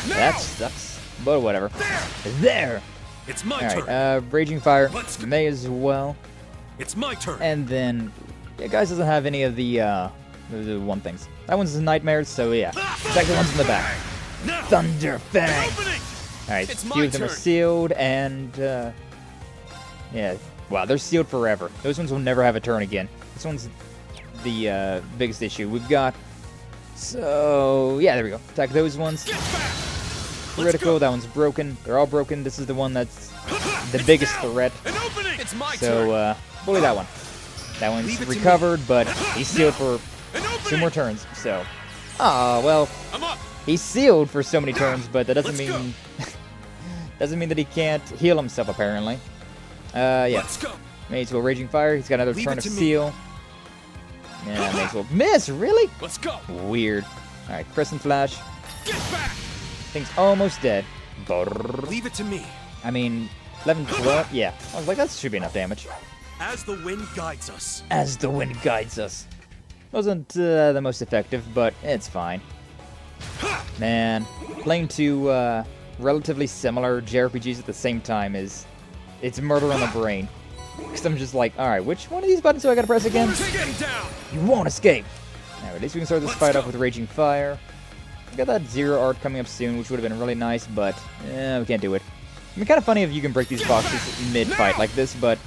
That sucks, but whatever. There! It's my turn. Alright, Raging Fire, may as well. It's my turn. And then, yeah, guys doesn't have any of the one things. That one's Nightmares, so yeah. Attack the ones in the back. Thunder Fang! Alright, a few of them are sealed, and, yeah. Wow, they're sealed forever. Those ones will never have a turn again. This one's the biggest issue. We've got... So, yeah, there we go. Attack those ones. Critical, that one's broken. They're all broken. This is the one that's the biggest threat. So, bully that one. That one's recovered, but he's sealed for 2 more turns, so... Ah, well, he's sealed for so many turns, but that doesn't mean... doesn't mean that he can't heal himself, apparently. Yeah. May as well Raging Fire. He's got another turn of seal. Yeah, may as well miss. Really? Let's go. Weird. All right, Crescent Flash. Thing's almost dead. Leave it to me. I mean, 11, 12. Yeah, I was like, that should be enough damage. As the wind guides us. As the wind guides us. Wasn't the most effective, but it's fine. Man, playing two relatively similar JRPGs at the same time it's murder on the brain. Because I'm just like, alright, which one of these buttons do I gotta press again? You won't escape! Alright, at least we can start this fight off with Raging Fire. We got that Zero Art coming up soon, which would have been really nice, but we can't do it. I mean, kind of funny if you can break these boxes mid-fight like this, but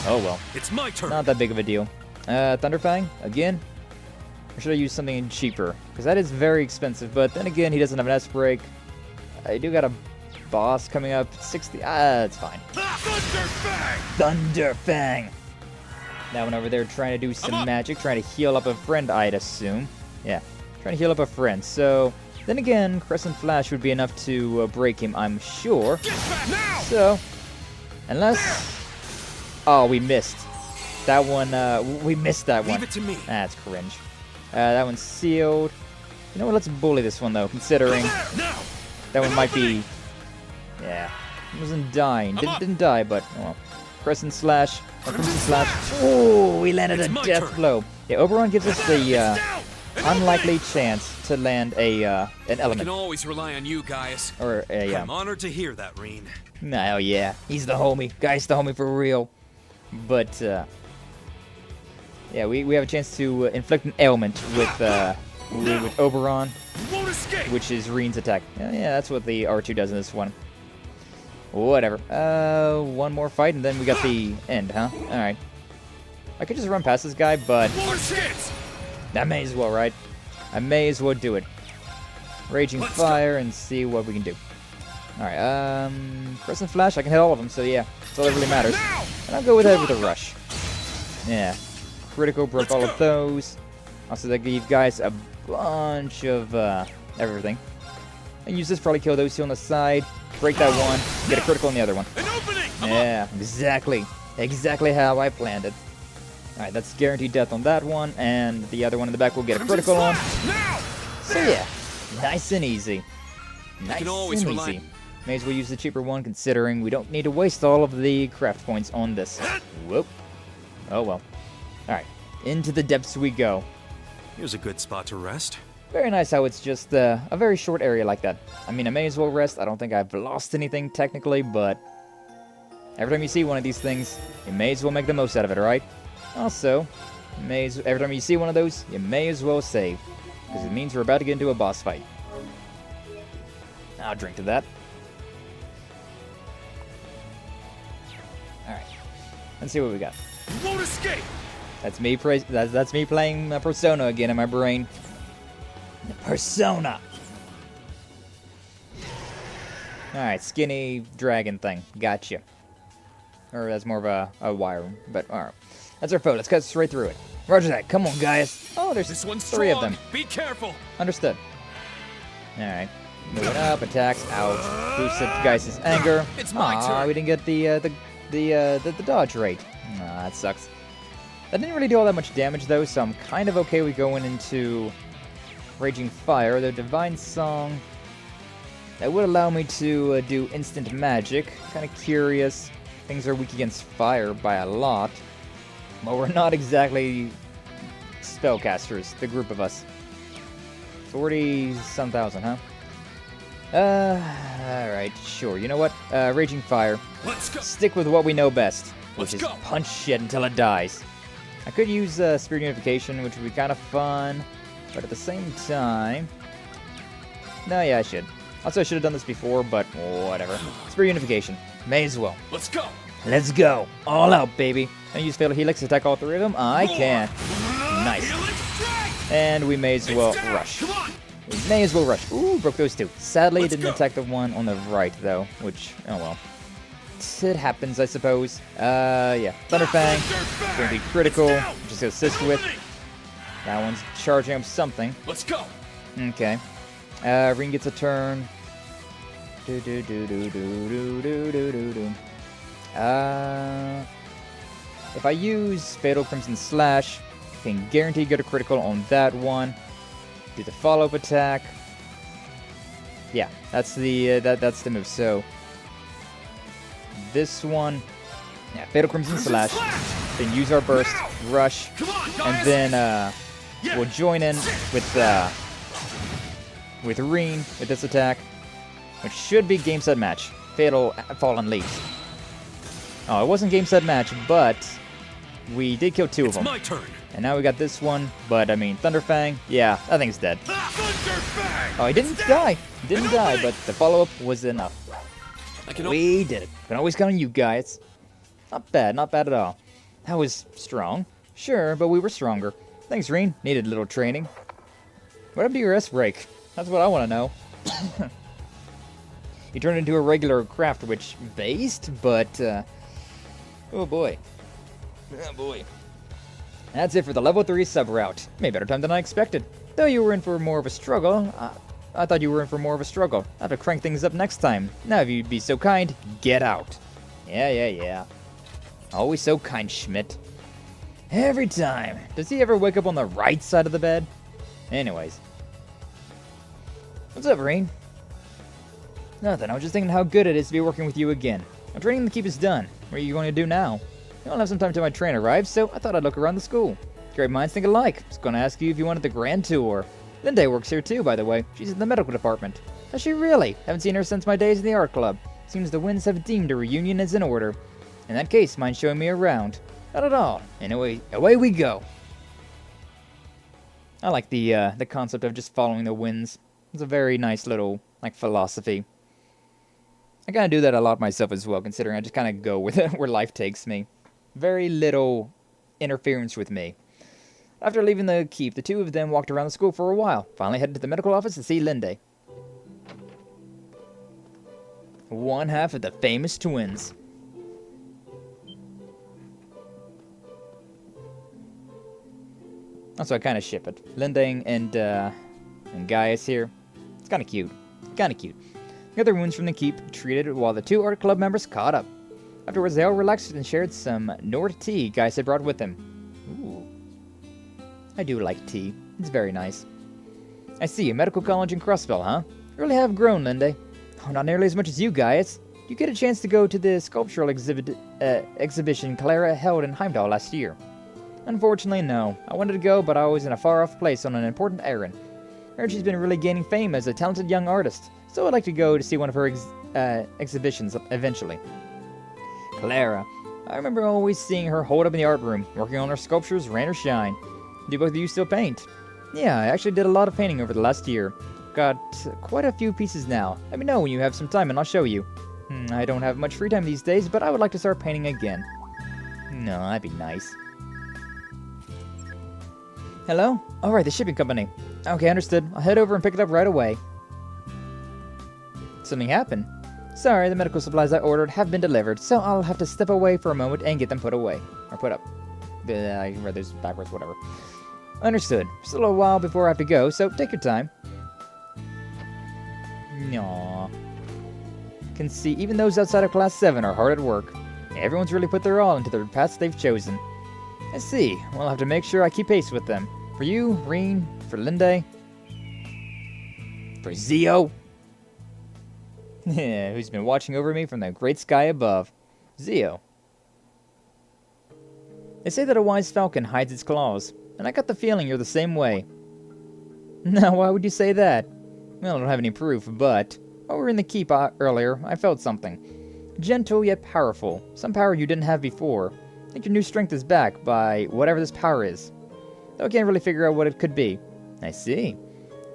oh well. It's my turn. Not that big of a deal. Thunderfang, again? Or should I use something cheaper? Because that is very expensive, but then again, he doesn't have an S-Break. I do got a boss coming up, 60. It's fine. Thunderfang! That one over there trying to do some magic, trying to heal up a friend, I'd assume. Yeah, trying to heal up a friend. So, then again, Crescent Flash would be enough to break him, I'm sure. So, unless... Oh, we missed. That one, we missed that one. Leave it to me. That's cringe. That one's sealed. You know what, let's bully this one, though, considering that one might be... Yeah, it wasn't dying. Didn't die, but oh well. Crescent Slash. Crescent Slash. Oh, we landed a death blow. Yeah, Oberon gives us the unlikely chance to land an element. I can always rely on you, Gaius. Or a. I'm honored to hear that, Reen. No, yeah, he's the homie. Guy's the homie for real. But yeah, we have a chance to inflict an ailment with Oberon, which is Reen's attack. Yeah, that's what the R2 does in this one. Whatever. One more fight, and then we got the end, huh? Alright. I could just run past this guy, but... I may as well, right? I may as well do it. Raging Fire and see what we can do. Alright, Crescent Flash, I can hit all of them, so yeah. That's all that really matters. And I'll go with it with a rush. Yeah. Critical, broke all of those. Also, that gave guys a bunch of, everything. And use this, probably kill those two on the side. Break that one, get a critical on the other one. Yeah, exactly. Exactly how I planned it. Alright, that's guaranteed death on that one, and the other one in the back will get a critical on. So yeah, nice and easy. Nice and easy. May as well use the cheaper one, considering we don't need to waste all of the craft points on this. Whoop. Oh well. Alright, into the depths we go. Here's a good spot to rest. Very nice how it's just a very short area like that. I mean, I may as well rest. I don't think I've lost anything technically, but every time you see one of these things, you may as well make the most out of it, alright? Also, every time you see one of those, you may as well save, because it means we're about to get into a boss fight. I'll drink to that. Alright. Let's see what we got. You won't escape! That's me that's me playing Persona again in my brain. Persona! Alright, skinny dragon thing. Gotcha. Or that's more of a wire, but alright. That's our foe. Let's cut straight through it. Roger that. Come on, guys. Oh, there's This one's three of strong. them. Be careful! Understood. Alright. Moving up, attacks, ouch. Boosted Geist's anger. It's my turn. We didn't get the dodge rate. Aw, that sucks. That didn't really do all that much damage though, so I'm kind of okay with going into Raging Fire. The Divine Song, that would allow me to do instant magic. Kind of curious. Things are weak against fire by a lot. But we're not exactly spellcasters, the group of us. 40-some thousand, huh? Alright, sure. You know what? Raging Fire. Let's go! Stick with what we know best, which Let's is go. punch shit until it dies. I could use Spirit Unification, which would be kind of fun, but at the same time... No, yeah, I should. Also, I should have done this before, but whatever. Spirit Unification. May as well. Let's go! Let's go. All out, baby. Can I use Fatal Helix to attack all three of them? I can. Nice. Helix strike! And we may as well It's down. rush. Come on! We may as well rush. Ooh, broke those two. Sadly, Let's didn't go. attack the one on the right, though, which, oh well. It happens, I suppose. Yeah. Thunderfang. Going to be critical. Just to assist with. That one's charging up something. Let's go! Okay. Ring gets a turn. Do do do do do do do do do do. If I use Fatal Crimson Slash, I can guarantee get a critical on that one. Do the follow-up attack. Yeah, that's the that's the move. So this one, yeah, Fatal Crimson Slash. Then use our burst, rush, Come on, and guys! then we'll join in with Reen with this attack, which should be game set match. Fatal Fallen Leaves. Oh, it wasn't game set match, but we did kill two of It's them. my turn! And now we got this one, but I mean, Thunderfang, yeah, that thing's dead. Thunderfang! Oh, he didn't die. He didn't die, but the follow-up was enough. I can We did it. Can always count on you guys. Not bad at all. That was strong. Sure, but we were stronger. Thanks, Reen. Needed a little training. What happened to your S-Break? That's what I want to know. You turned into a regular craft witch based, but, oh boy. Oh boy. That's it for the level 3 sub-route. Made better time than I expected. Though you were in for more of a struggle, I thought you were in for more of a struggle. I'll have to crank things up next time. Now if you'd be so kind, get out. Yeah. Always so kind, Schmidt. Every time. Does he ever wake up on the right side of the bed? Anyways. What's up, Reen? Nothing. I was just thinking how good it is to be working with you again. My training in the keep is done. What are you going to do now? I don't have some time till my train arrives, so I thought I'd look around the school. Great minds think alike. I was going to ask you if you wanted the grand tour. Linde works here too, by the way. She's in the medical department. Does she really? Haven't seen her since my days in the art club. Seems the winds have deemed a reunion is in order. In that case, mind showing me around? Not at all. Anyway, away we go. I like the concept of just following the winds. It's a very nice little, like, philosophy. I kind of do that a lot myself as well, considering I just kind of go with it where life takes me. Very little interference with me. After leaving the keep, the two of them walked around the school for a while, finally headed to the medical office to see Linde. One half of the famous twins. Also, I kind of ship it. Linde and Gaius here. It's kind of cute. Got their wounds from the keep, treated while the two art club members caught up. Afterwards, they all relaxed and shared some Nord tea Gaius had brought with him. Ooh. I do like tea. It's very nice. I see, a medical college in Crossville, huh? You really have grown, Linde. Oh, not nearly as much as you, Gaius. You get a chance to go to the sculptural exhibition Clara held in Heimdall last year. Unfortunately, no. I wanted to go, but I was in a far-off place on an important errand. I heard she's been really gaining fame as a talented young artist, so I'd like to go to see one of her exhibitions eventually. Clara. I remember always seeing her hold up in the art room, working on her sculptures, rain or shine. Do both of you still paint? Yeah, I actually did a lot of painting over the last year. got quite a few pieces now. Let me know when you have some time and I'll show you. I don't have much free time these days, but I would like to start painting again. No, that'd be nice. Hello? Alright, the shipping company. Okay, understood. I'll head over and pick it up right away. Something happened. Sorry, the medical supplies I ordered have been delivered, so I'll have to step away for a moment and get them put away. Or put up. I read those backwards, whatever. Understood. Still a while before I have to go, so take your time. Aww. Can see even those outside of Class 7 are hard at work. Everyone's really put their all into the paths they've chosen. I see. Well, I'll have to make sure I keep pace with them. For you, Reen, for Linde, for Zio, who's been watching over me from the great sky above. Zio. They say that a wise falcon hides its claws, and I got the feeling you're the same way. Now, why would you say that? Well, I don't have any proof, but while we were in the keep earlier, I felt something. Gentle yet powerful. Some power you didn't have before. I think your new strength is back by whatever this power is. Though I can't really figure out what it could be. I see.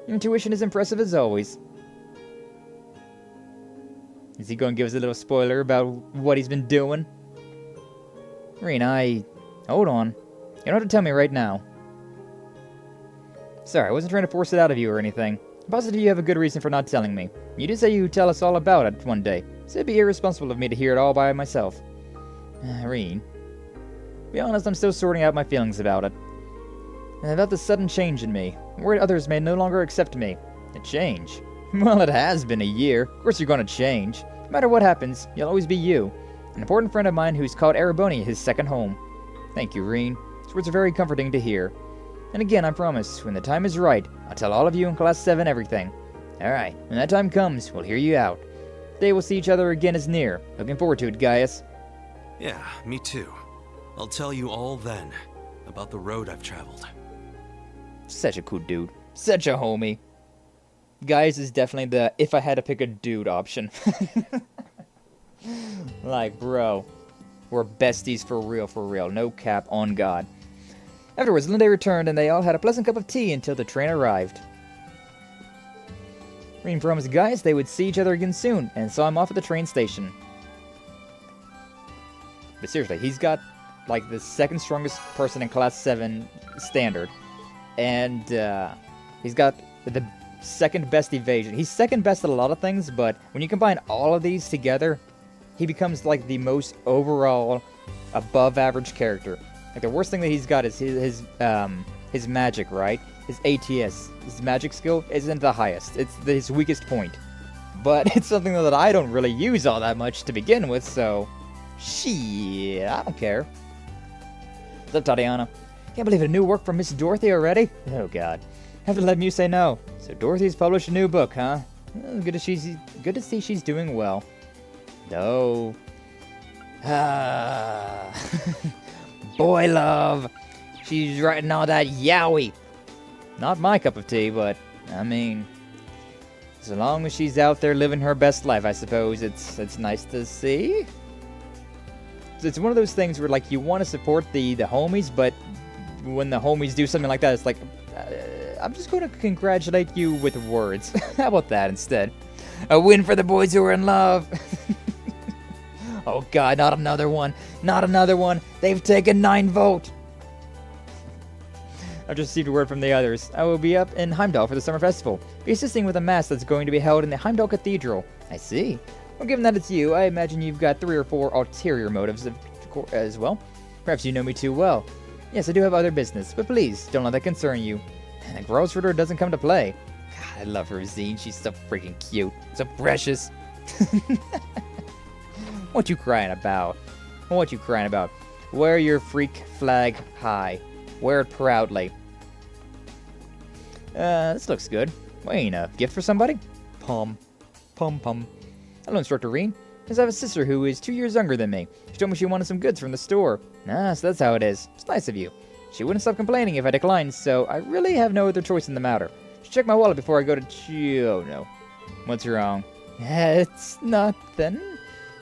Your intuition is impressive as always. Is he going to give us a little spoiler about what he's been doing? Reen, hold on. You don't have to tell me right now. Sorry, I wasn't trying to force it out of you or anything. I'm positive you have a good reason for not telling me. You did say you'd tell us all about it one day, so it'd be irresponsible of me to hear it all by myself. Reen. To be honest, I'm still sorting out my feelings about it. And about the sudden change in me. I'm worried others may no longer accept me. A change? Well, it has been a year. Of course you're going to change. No matter what happens, you'll always be you. An important friend of mine who's called Ereboni his second home. Thank you, Reen. These words are very comforting to hear. And again, I promise, when the time is right, I'll tell all of you in Class 7 everything. Alright, when that time comes, we'll hear you out. The day we'll see each other again is near. Looking forward to it, Gaius. Yeah, me too. I'll tell you all then, about the road I've traveled. Such a cool dude. Such a homie. Gaius is definitely the if I had to pick a dude option. Like, bro. We're besties for real, no cap, on God. Afterwards, Linde returned and they all had a pleasant cup of tea until the train arrived. Reen promised Gaius they would see each other again soon, and saw him off at the train station. But seriously, he's got, like, the second strongest person in Class 7 standard. And, he's got the second best evasion. He's second best at a lot of things, but when you combine all of these together, he becomes, like, the most overall above-average character. Like, the worst thing that he's got is his magic, right? His ATS, his magic skill, isn't the highest. It's his weakest point. But it's something that I don't really use all that much to begin with, so... Shit, I don't care. What's up, Tatiana? Can't believe a new work from Miss Dorothy already? Oh, God. Have to let Mew say no. So Dorothy's published a new book, huh? Well, good to see she's doing well. No. Boy love. She's writing all that yaoi. Not my cup of tea, but, I mean... as long as she's out there living her best life, I suppose it's nice to see. It's one of those things where, like, you want to support the homies, but when the homies do something like that, it's like, I'm just going to congratulate you with words. How about that instead? A win for the boys who are in love. Oh God, not another one. Not another one. They've taken 9 vote. I've just received a word from the others. I will be up in Heimdall for the summer festival. Be assisting with a mass that's going to be held in the Heimdall Cathedral. I see. Well, given that it's you, I imagine you've got 3 or 4 ulterior motives as well. Perhaps you know me too well. Yes, I do have other business, but please, don't let that concern you. And the Grossritter doesn't come to play. God, I love her, Zine. She's so freaking cute. So precious. What you crying about? What you crying about? Wear your freak flag high. Wear it proudly. This looks good. Wait, a gift for somebody? Pum. Hello, Instructor Reen. I have a sister who is 2 years younger than me. She told me she wanted some goods from the store. Ah, so that's how it is. It's nice of you. She wouldn't stop complaining if I declined, so I really have no other choice in the matter. Should check my wallet before I go to Oh, no. What's wrong? It's nothing.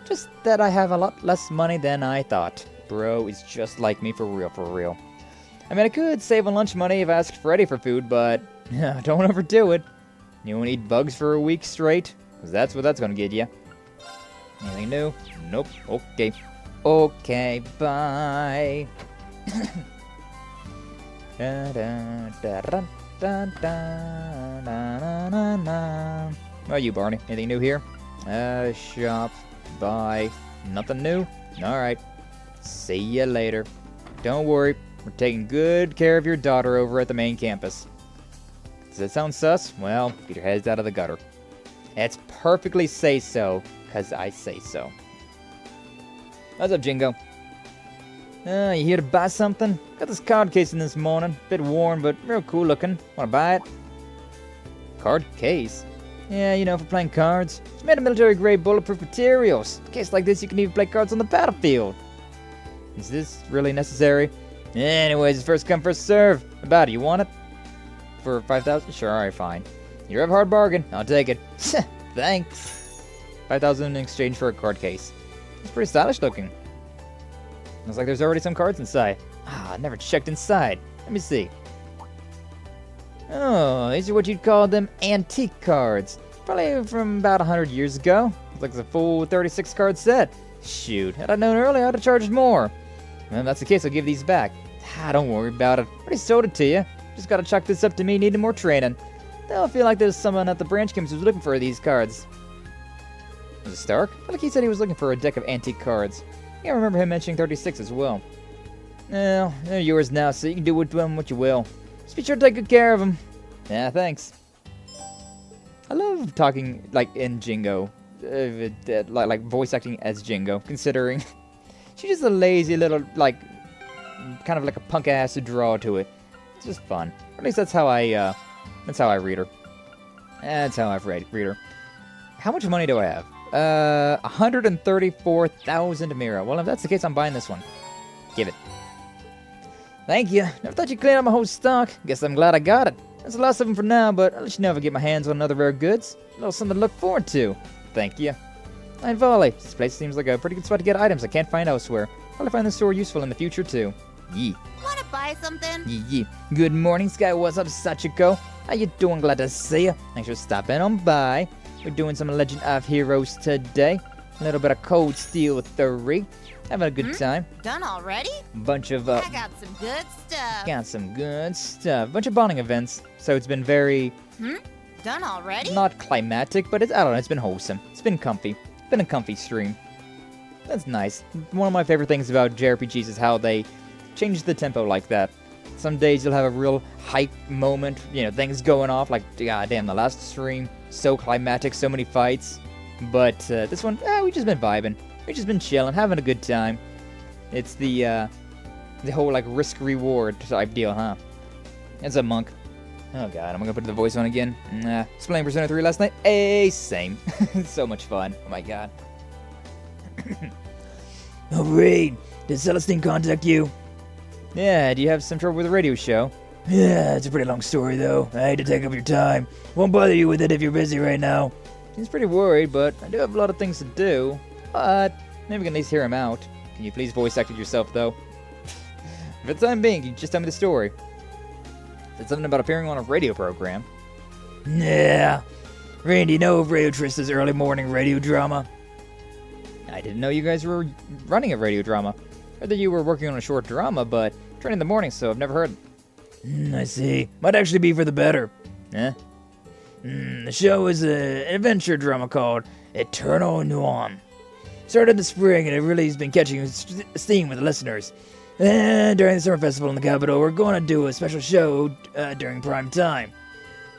Just that I have a lot less money than I thought. Bro is just like me for real. I mean, I could save on lunch money if I asked Freddy for food, but don't overdo it. You won't eat bugs for a week straight? Because that's what that's gonna get you. Anything new? Nope. Okay. Okay, bye. Da, da, da, da, da, da, da, da, da. What about you, Barney? Anything new here? Shop. Bye. Nothing new? Alright. See ya later. Don't worry. We're taking good care of your daughter over at the main campus. Does that sound sus? Well, get your heads out of the gutter. It's perfectly say so, because I say so. What's up, Jingo? You here to buy something? Got this card case in this morning. Bit worn, but real cool looking. Wanna buy it? Card case? Yeah, you know, for playing cards. It's made of military-grade bulletproof materials. In a case like this, you can even play cards on the battlefield. Is this really necessary? Anyways, it's first come, first serve. About it, you want it? For 5,000? Sure, alright, fine. You're a hard bargain. I'll take it. Thanks. 5,000 in exchange for a card case. It's pretty stylish looking. Looks like there's already some cards inside. I never checked inside. Let me see. Oh, these are what you'd call them antique cards. Probably from about 100 years ago. Looks like it's a full 36 card set. Shoot, had I known earlier, I'd have charged more. Well, if that's the case, I'll give these back. Don't worry about it. Already sold it to you. Just gotta chalk this up to me needing more training. Though I feel like there's someone at the branch campus who's looking for these cards. Was it Stark? I feel like he said he was looking for a deck of antique cards. Yeah, I remember him mentioning 36 as well. Well, they're yours now, so you can do with them what you will. Just be sure to take good care of them. Yeah, thanks. I love talking, like, in Jingo. Like voice acting as Jingo, considering she's just a lazy little, like, kind of like a punk-ass draw to it. It's just fun. Or at least that's how I read her. That's how I read her. How much money do I have? 134,000 Mira. Well, if that's the case, I'm buying this one. Give it. Thank you. Never thought you'd clean up my whole stock. Guess I'm glad I got it. That's the last of them for now, but I'll let you know if I get my hands on other rare goods. A little something to look forward to. Thank you. And volley. This place seems like a pretty good spot to get items I can't find elsewhere. Probably find this store useful in the future, too. Yee. Wanna buy something? Yee. Good morning, Sky. What's up, Sachiko? How you doing? Glad to see you. Thanks for stopping on by. We're doing some Legend of Heroes today. A little bit of Cold Steel 3. Having a good time. Done already? Bunch of, I got some good stuff. Got some good stuff. Bunch of bonding events. So it's been very... Done already? Not climatic, but it's, I don't know, it's been wholesome. It's been comfy. It's been a comfy stream. That's nice. One of my favorite things about JRPGs is how they change the tempo like that. Some days you'll have a real hype moment, you know, things going off, like, god damn, the last stream, so climatic, so many fights. But this one, we've just been vibing. We've just been chilling, having a good time. It's the whole, like, risk-reward type deal, huh? It's a monk. Oh god, I'm gonna put the voice on again. Nah, was playing Persona 3 last night. Same. So much fun. Oh my god. Oh, Raid, did Celestine contact you? Yeah, do you have some trouble with the radio show? Yeah, it's a pretty long story though. I hate to take up your time. Won't bother you with it if you're busy right now. He's pretty worried, but I do have a lot of things to do. But maybe we can at least hear him out. Can you please voice act it yourself though? For the time being, can you just tell me the story? Said something about appearing on a radio program. Yeah. Randy, you know of Radio Trista's early morning radio drama? I didn't know you guys were running a radio drama. I thought you were working on a short drama, but training in the morning, so I've never heard. I see. Might actually be for the better. Eh? The show is an adventure drama called Eternal Nuon. Started in the spring, and it really has been catching steam with the listeners. And during the summer festival in the capital, we're going to do a special show during prime time.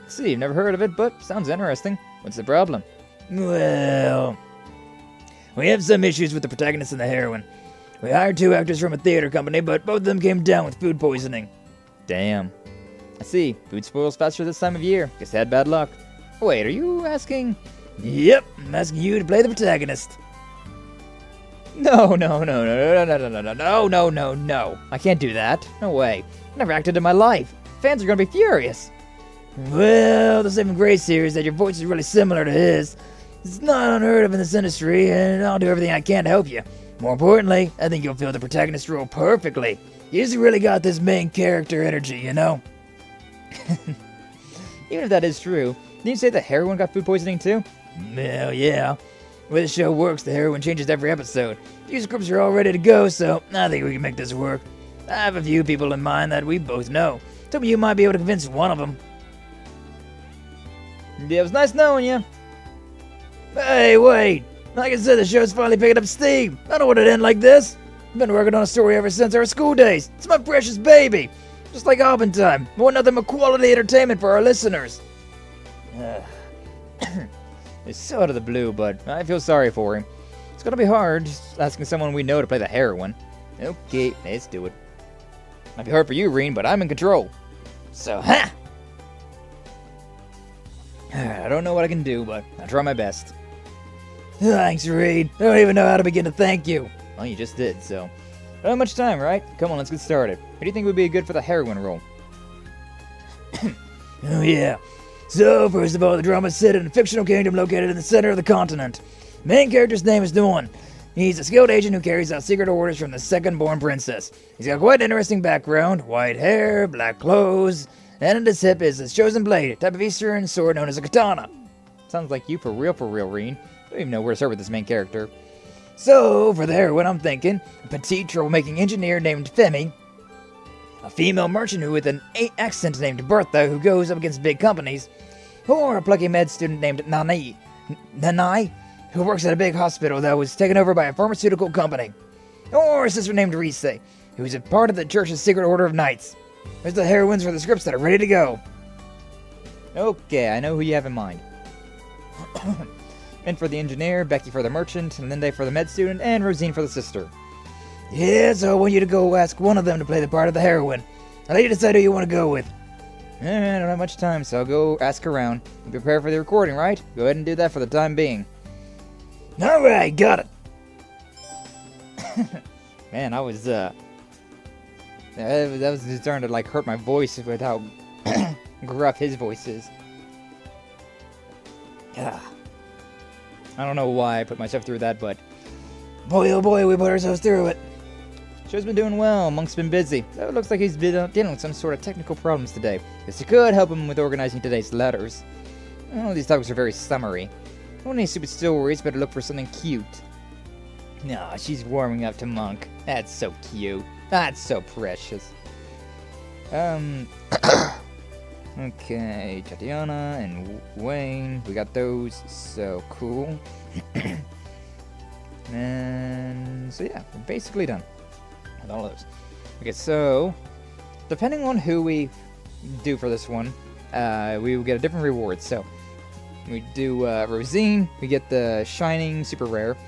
See, never heard of it, but sounds interesting. What's the problem? Well, we have some issues with the protagonist and the heroine. We hired 2 actors from a theater company, but both of them came down with food poisoning. Damn. I see. Food spoils faster this time of year. Guess I had bad luck. Wait, are you asking? Yep, I'm asking you to play the protagonist. No. I can't do that. No way. I never acted in my life. Fans are gonna be furious. Well, the saving grace here is that your voice is really similar to his. It's not unheard of in this industry, and I'll do everything I can to help you. More importantly, I think you'll fill the protagonist role perfectly. You just really got this main character energy, you know? Even if that is true, Did you say the heroine got food poisoning too? Well, yeah. The way the show works, the heroine changes every episode. Few scripts are all ready to go, so I think we can make this work. I have a few people in mind that we both know. Told me you might be able to convince one of them. Yeah, it was nice knowing you. Hey, wait! Like I said, the show's finally picking up steam. I don't want it to end like this. I've been working on a story ever since our school days. It's my precious baby. Just like Open Time. I want nothing but quality entertainment for our listeners. It's so out of the blue, but I feel sorry for him. It's gonna be hard just asking someone we know to play the heroine. Okay, let's do it. Might be hard for you, Reen, but I'm in control. So, ha! I don't know what I can do, but I'll try my best. Thanks, Reed. I don't even know how to begin to thank you. Well, you just did, so. I don't have much time, right? Come on, let's get started. Who do you think would be good for the heroine role? Oh, yeah. So, first of all, the drama's set in a fictional kingdom located in the center of the continent. Main character's name is Dawn. He's a skilled agent who carries out secret orders from the second-born princess. He's got quite an interesting background. White hair, black clothes, and at his hip is his chosen blade, a type of Eastern sword known as a katana. Sounds like you for real, Reen. I don't even know where to start with this main character. So, for the heroine, I'm thinking a petite troublemaking engineer named Femi, a female merchant with an accent named Bertha who goes up against big companies, or a plucky med student named Nanai, who works at a big hospital that was taken over by a pharmaceutical company, or a sister named Rise, who's a part of the church's secret order of knights. There's the heroines for the scripts that are ready to go. Okay, I know who you have in mind. And for the engineer, Becky for the merchant, Linde for the med student, and Rosine for the sister. Yeah, so I want you to go ask one of them to play the part of the heroine. I'll let you decide who you want to go with. I don't have much time, so I'll go ask around. You prepare for the recording, right? Go ahead and do that for the time being. Alright, got it. Man, I was, that was just starting to, like, hurt my voice with how gruff his voice is. Yeah. I don't know why I put myself through that, but boy, oh boy, we put ourselves through it. Show's been doing well. Monk's been busy. So it looks like he's been dealing with some sort of technical problems today. Guess you could help him with organizing today's letters. Well, these topics are very summary. Don't want any stupid stories, better look for something cute. Nah, she's warming up to Monk. That's so cute. That's so precious. Okay, Tatiana and Wayne, we got those, so cool. And so yeah, we're basically done with all of those. Okay, so depending on who we do for this one, we will get a different reward. So we do Rosine, we get the Shining super rare.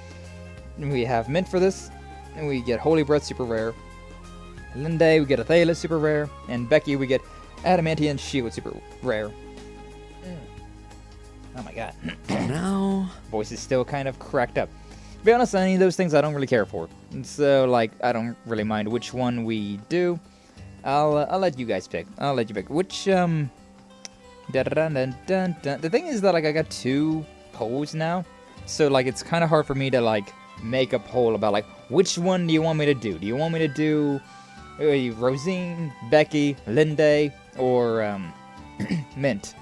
We have Mint for this, and we get Holy Breath super rare. Linde, we get Athela super rare, and Becky, we get Adamantian Shield super rare. Oh my god. Now, Voice is still kind of cracked up. To be honest, any of those things I don't really care for. And so, like, I don't really mind which one we do. I'll let you guys pick. I'll let you pick. Which, The thing is that, like, I got 2 polls now. So, like, it's kind of hard for me to, like, make a poll about, like, which one do you want me to do? Do you want me to do Rosine, Becky, Linde, or Mint?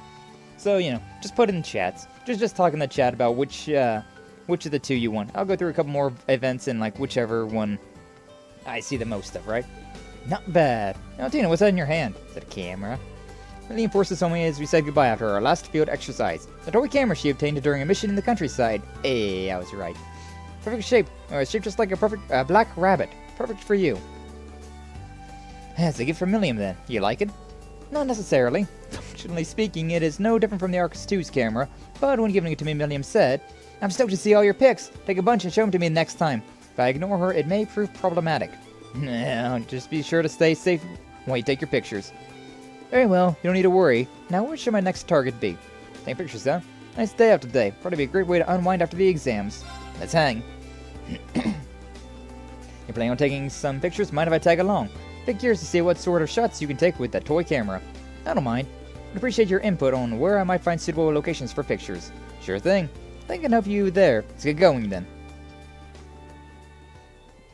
So, you know, just put it in chats. Just talk in the chat about which of the 2 you want. I'll go through a couple more events and, like, whichever one I see the most of, right? Not bad. Now, Tina, what's that in your hand? Is that a camera? Really enforced this on me as we said goodbye after our last field exercise. The toy camera she obtained during a mission in the countryside. Hey, I was right. Perfect shape. Shaped just like a perfect black rabbit. Perfect for you. It's a gift from Milliam, then. You like it? Not necessarily. Functionally speaking, it is no different from the Arcus 2's camera, but when giving it to me, Milliam said, I'm stoked to see all your pics. Take a bunch and show them to me next time. If I ignore her, it may prove problematic. Nah, just be sure to stay safe while you take your pictures. Very well, you don't need to worry. Now, where should my next target be? Take pictures, huh? Nice day out today. Probably be a great way to unwind after the exams. Let's hang. You're planning on taking some pictures? Mind if I tag along? Bit curious to see what sort of shots you can take with that toy camera. I don't mind. I'd appreciate your input on where I might find suitable locations for pictures. Sure thing. I think I can help you there. Let's get going then.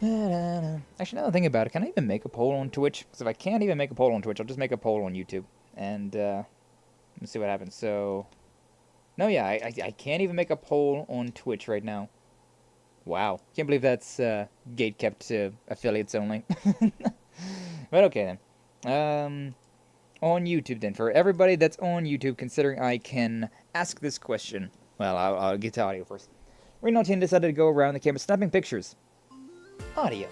Actually, now that I think about it, can I even make a poll on Twitch? Because if I can't even make a poll on Twitch, I'll just make a poll on YouTube. And let's see what happens. So, No, yeah, I can't even make a poll on Twitch right now. Wow. Can't believe that's gate-kept to affiliates only. But okay, then. On YouTube, then. For everybody that's on YouTube, considering I can ask this question. Well, I'll get to audio first. Reno team decided to go around the camera snapping pictures. Audio.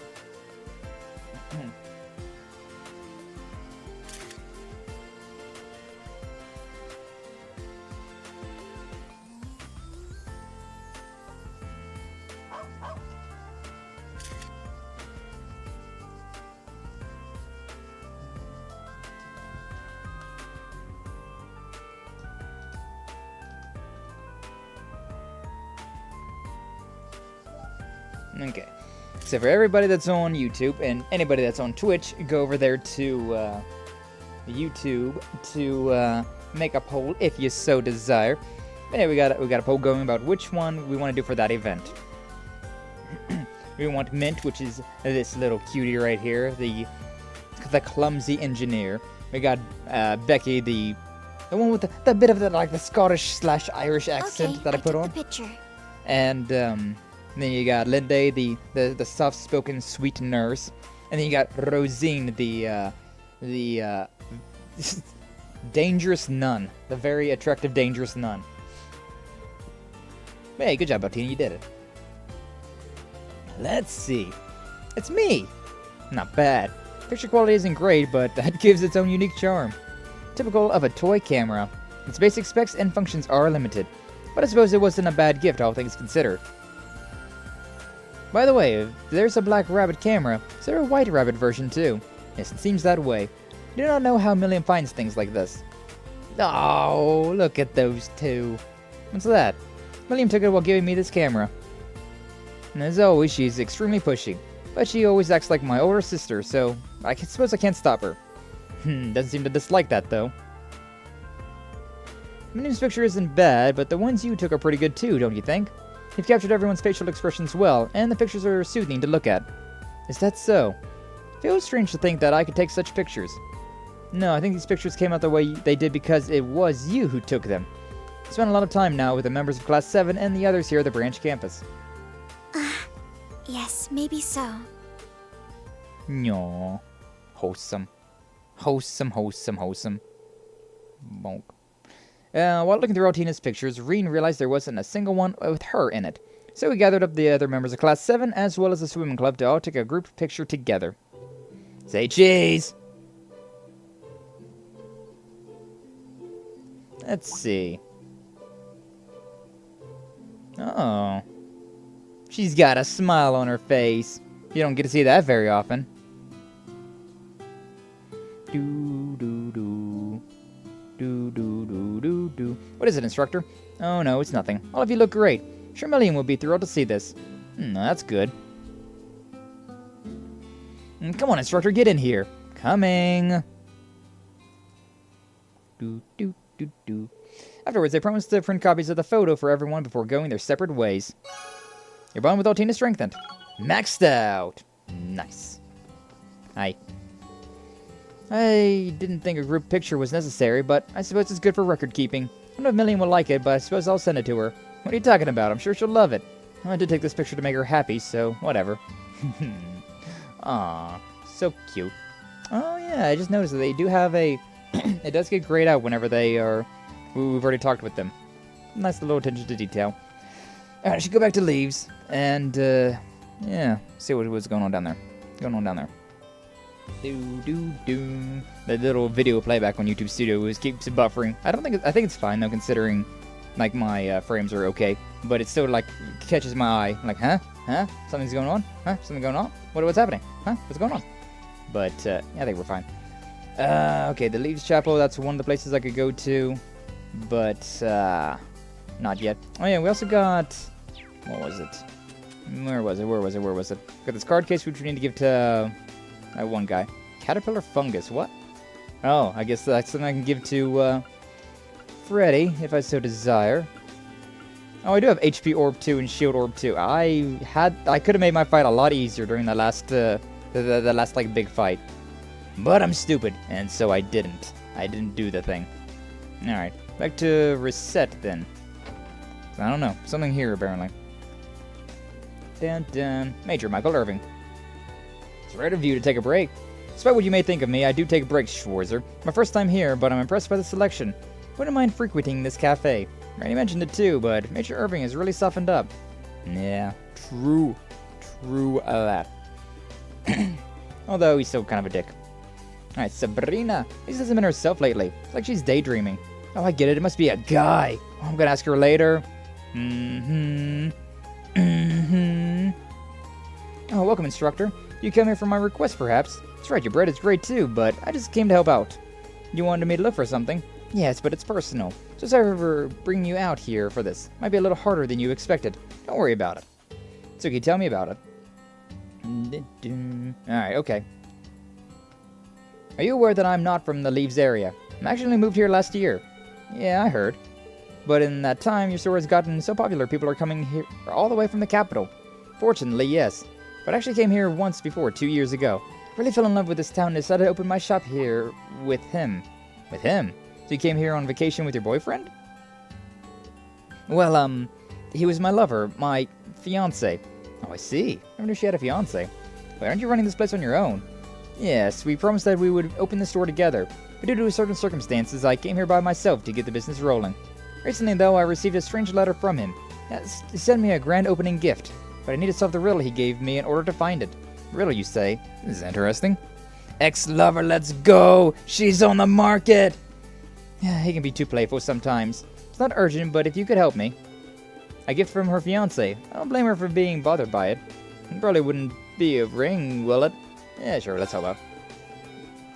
Okay, so for everybody that's on YouTube and anybody that's on Twitch, go over there to YouTube to make a poll if you so desire. Yeah, we got a poll going about which one we want to do for that event. We want Mint, which is this little cutie right here, the clumsy engineer. We got Becky, the one with the bit of the Scottish/Irish accent that I put on. The picture. And then you got Linday, the soft-spoken sweet nurse, and then you got Rosine, the dangerous nun, the very attractive dangerous nun. Hey, good job, Altina, you did it. Let's see. It's me. Not bad. Picture quality isn't great, but that gives its own unique charm. Typical of a toy camera. Its basic specs and functions are limited, but I suppose it wasn't a bad gift, all things considered. By the way, if there's a Black Rabbit camera, is there a White Rabbit version too? Yes, it seems that way. I do not know how Milliam finds things like this. Oh, look at those two. What's that? Milliam took it while giving me this camera. And as always, she's extremely pushy, but she always acts like my older sister, so I suppose I can't stop her. Doesn't seem to dislike that, though. Milliam's picture isn't bad, but the ones you took are pretty good too, don't you think? You've captured everyone's facial expressions well, and the pictures are soothing to look at. Is that so? It feels strange to think that I could take such pictures. No, I think these pictures came out the way they did because it was you who took them. I spent a lot of time now with the members of Class 7 and the others here at the branch campus. Yes, maybe so. No. Wholesome. Wholesome. Bonk. While looking through Altina's pictures, Reen realized there wasn't a single one with her in it. So we gathered up the other members of Class 7 as well as the swimming club to all take a group picture together. Say cheese! Let's see. Oh. She's got a smile on her face. You don't get to see that very often. What is it, instructor? Oh no, it's nothing. All of you look great. Sure, Milliam will be thrilled to see this. That's good. Come on, instructor, get in here. Coming. Afterwards, they promised to print copies of the photo for everyone before going their separate ways. Your bond with Altina strengthened. Maxed out. Nice. I didn't think a group picture was necessary, but I suppose it's good for record keeping. I don't know if Milliam will like it, but I suppose I'll send it to her. What are you talking about? I'm sure she'll love it. I did take this picture to make her happy, so whatever. Aw, so cute. Oh yeah, I just noticed that they do have a... it does get grayed out whenever they are... We've already talked with them. Nice little attention to detail. Alright, I should go back to Leaves, and, yeah, see what was going on down there. The little video playback on YouTube Studio keeps buffering. I think it's fine though, considering like my frames are okay, but it still like catches my eye. Like, huh? Something's going on? Something going on? What's happening? What's going on? But yeah, I think we're fine. Okay, the Leaves Chapel. That's one of the places I could go to, but not yet. Oh yeah, we also got. What was it? Where was it? Got this card case which we need to give to that one guy. Caterpillar fungus, what? Oh, I guess that's something I can give to Freddy, if I so desire. Oh, I do have HP Orb 2 and Shield Orb 2. I could have made my fight a lot easier during the last the last like big fight. But I'm stupid, and so I didn't. I didn't do the thing. Alright, back to reset then. I don't know. Something here, apparently. Dun dun. Major Michael Irving. It's rare of you to take a break. Despite what you may think of me, I do take breaks, Schwarzer. My first time here, but I'm impressed by the selection. Wouldn't mind frequenting this cafe. Randy mentioned it too, but Major Irving has really softened up. Yeah, true. True that. Although he's still kind of a dick. Alright, Sabrina. Lisa hasn't been herself lately. It's like she's daydreaming. Oh, I get it. It must be a guy. Oh, I'm gonna ask her later. Oh, welcome, instructor. You come here for my request, perhaps? That's right, your bread is great too, but I just came to help out. You wanted me to look for something? Yes, but it's personal. So sorry for bringing you out here for this. Might be a little harder than you expected. Don't worry about it. Tsuki, tell me about it. Alright, okay. Are you aware that I'm not from the Leaves area? I actually moved here last year. Yeah, I heard. But in that time, your store has gotten so popular, people are coming here all the way from the capital. Fortunately, yes. But I actually came here once before, 2 years ago. Really fell in love with this town and decided to open my shop here with him. With him? So you came here on vacation with your boyfriend? Well, he was my lover, my fiancé. Oh, I see. I wonder if she had a fiancé. But aren't you running this place on your own? Yes, we promised that we would open the store together. But due to certain circumstances, I came here by myself to get the business rolling. Recently, though, I received a strange letter from him. He sent me a grand opening gift, but I need to solve the riddle he gave me in order to find it. Riddle, you say? This is interesting. Ex-lover, let's go! She's on the market! Yeah, he can be too playful sometimes. It's not urgent, but if you could help me. A gift from her fiancé. I don't blame her for being bothered by it. It probably wouldn't be a ring, will it? Yeah, sure, let's help out.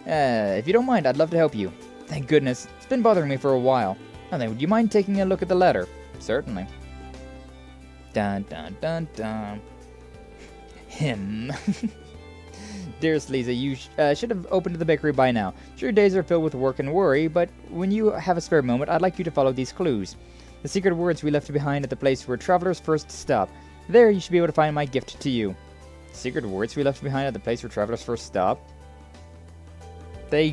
If you don't mind, I'd love to help you. Thank goodness. It's been bothering me for a while. Now then, would you mind taking a look at the letter? Certainly. Dun dun dun dun. Him. Dearest Lisa, you should have opened the bakery by now. Sure, your days are filled with work and worry, but when you have a spare moment, I'd like you to follow these clues. The secret words we left behind at the place where travelers first stop. There, you should be able to find my gift to you. Secret words we left behind at the place where travelers first stop. They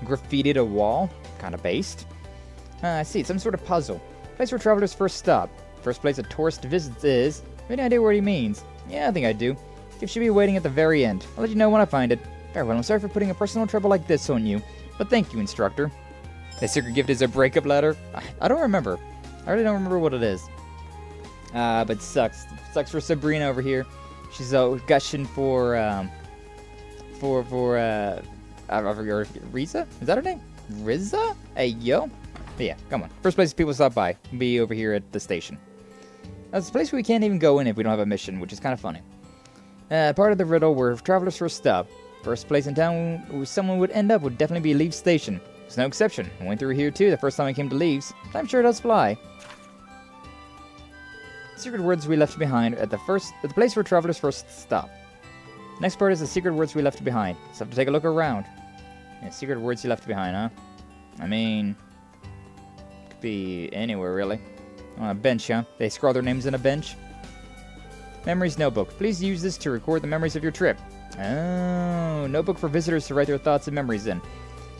graffitied a wall. Kind of based. I see, some sort of puzzle. Place where travelers first stop. First place a tourist visits is... Any idea what he means? Yeah, I think I do. Gift should be waiting at the very end. I'll let you know when I find it. Very well, I'm sorry for putting a personal trouble like this on you, but thank you, instructor. The secret gift is a breakup letter? I don't remember. I really don't remember what it is. But sucks. Sucks for Sabrina over here. She's gushing for I forget, Riza? Is that her name? Riza? Hey, yo. But yeah, come on. First place people stop by. Be over here at the station. That's a place we can't even go in if we don't have a mission, which is kind of funny. Part of the riddle where travelers first stop. First place in town where someone would end up would definitely be Leaves Station. There's no exception. I went through here too the first time I came to Leaves. But I'm sure it does fly. Secret words we left behind at the place where travelers first stop. Next part is the secret words we left behind. So have to take a look around. Yeah, secret words you left behind, huh? I mean, could be anywhere really. On a bench, huh? They scrawl their names in a bench. Memories notebook. Please use this to record the memories of your trip. Oh, notebook for visitors to write their thoughts and memories in.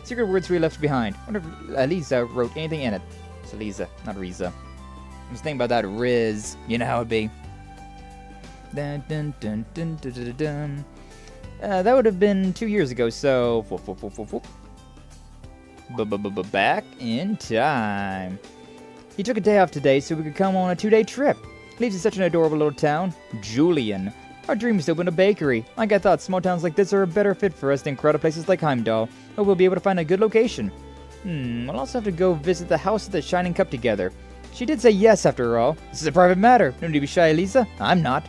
Secret words we left behind. I wonder if Lisa wrote anything in it. It's Lisa, not Riza. I was thinking about that Riz. You know how it'd be. Dun, dun, dun, dun, dun, dun, dun. That would have been 2 years ago, so... Back in time. He took a day off today so we could come on a 2-day trip. Leaves is such an adorable little town. Julian. Our dream is to open a bakery. Like I thought, small towns like this are a better fit for us than crowded places like Heimdall. Hope we'll be able to find a good location. We'll also have to go visit the House of the Shining Cup together. She did say yes, after all. This is a private matter. No need to be shy, Lisa. I'm not.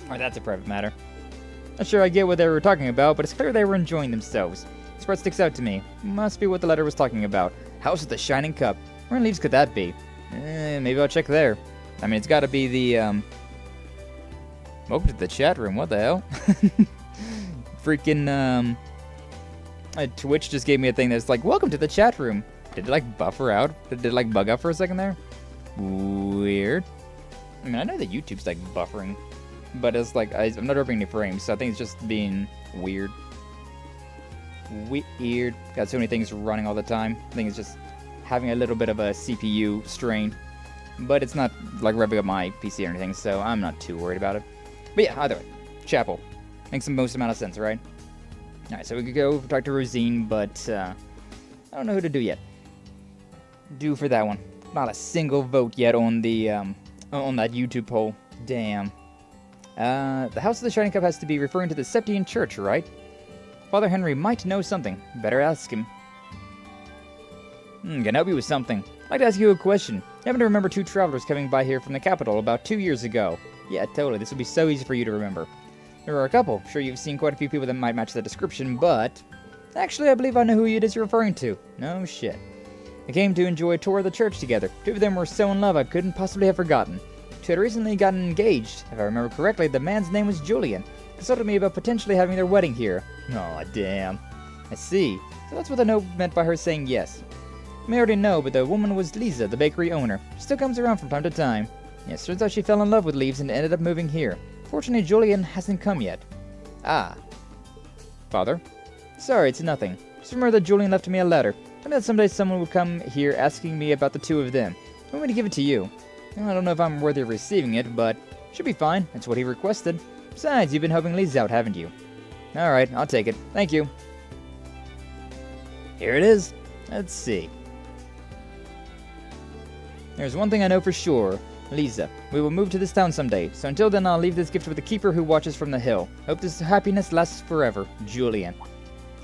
Or that's a private matter. Not sure I get what they were talking about, but it's clear they were enjoying themselves. This part sticks out to me. Must be what the letter was talking about. House of the Shining Cup. Where in Leaves could that be? Maybe I'll check there. I mean, it's got to be the, Welcome to the chat room. What the hell? Freaking, Twitch just gave me a thing that's like, welcome to the chat room. Did it, like, buffer out? Did it, like, bug out for a second there? Weird. I mean, I know that YouTube's, like, buffering. But it's like, I'm not opening any frames, so I think it's just being weird. Weird. Got so many things running all the time. I think it's just having a little bit of a CPU strain. but it's not like revving up my PC or anything, so I'm not too worried about it. But yeah, either way, chapel. Makes the most amount of sense, right? Alright, so we could go talk to Rosine, but I don't know who to do yet. Do for that one. Not a single vote yet on the on that YouTube poll. Damn. The House of the Shining Cup has to be referring to the Septian Church, right? Father Henry might know something. Better ask him. Can help you with something. I'd like to ask you a question. You happen to remember 2 travelers coming by here from the capital about 2 years ago? Yeah, totally. This would be so easy for you to remember. There are a couple. Sure, you've seen quite a few people that might match the description, but... Actually, I believe I know who it is you're referring to. No shit. They came to enjoy a tour of the church together. 2 of them were so in love I couldn't possibly have forgotten. 2 had recently gotten engaged. If I remember correctly, the man's name was Julian. Consulted me about potentially having their wedding here. Aw, damn. I see. So that's what the note meant by her saying yes. You may already know, but the woman was Lisa, the bakery owner. She still comes around from time to time. Yes, turns out she fell in love with Leaves and ended up moving here. Fortunately, Julian hasn't come yet. Ah. Father? Sorry, it's nothing. Just remember that Julian left me a letter. Told me that someday someone would come here asking me about the 2 of them. I want me to give it to you. I don't know if I'm worthy of receiving it, but should be fine. That's what he requested. Besides, you've been helping Lisa out, haven't you? Alright, I'll take it. Thank you. Here it is. Let's see. There's one thing I know for sure. Lisa, we will move to this town someday, so until then I'll leave this gift with the keeper who watches from the hill. Hope this happiness lasts forever. Julian.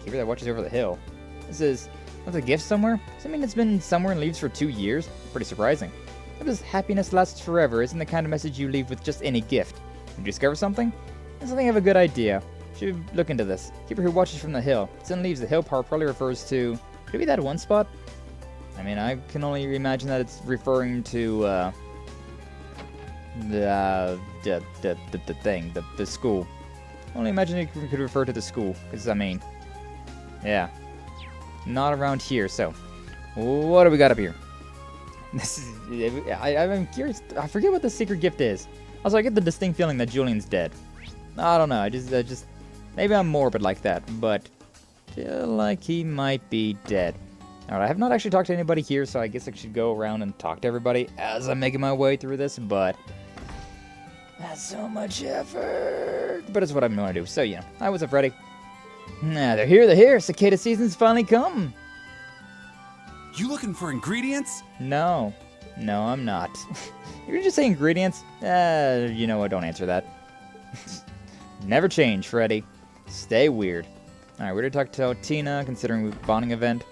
Keeper that watches over the hill. This is... That's a gift somewhere? Does that mean it's been somewhere and leaves for 2 years? Pretty surprising. Hope this happiness lasts forever isn't the kind of message you leave with just any gift. Did you discover something? I think I have a good idea. Should look into this. Keeper who watches from the hill. It then leaves the hill part probably refers to... Could it be that one spot? I mean, I can only imagine that it's referring to, the school. Only imagine it could refer to the school, because, I mean, yeah. Not around here, so. What do we got up here? This is, I'm curious, I forget what the secret gift is. Also, I get the distinct feeling that Julian's dead. I don't know, I just, maybe I'm morbid like that, but feel like he might be dead. Alright, I have not actually talked to anybody here, so I guess I should go around and talk to everybody as I'm making my way through this, but that's so much effort. But it's what I'm going to do, so yeah. Hi, what's up, Freddy? Nah, they're here. Cicada season's finally come. You looking for ingredients? No, I'm not. You're just saying ingredients? You know what, don't answer that. Never change, Freddy. Stay weird. Alright, we're going to talk to Tina, considering the bonding event.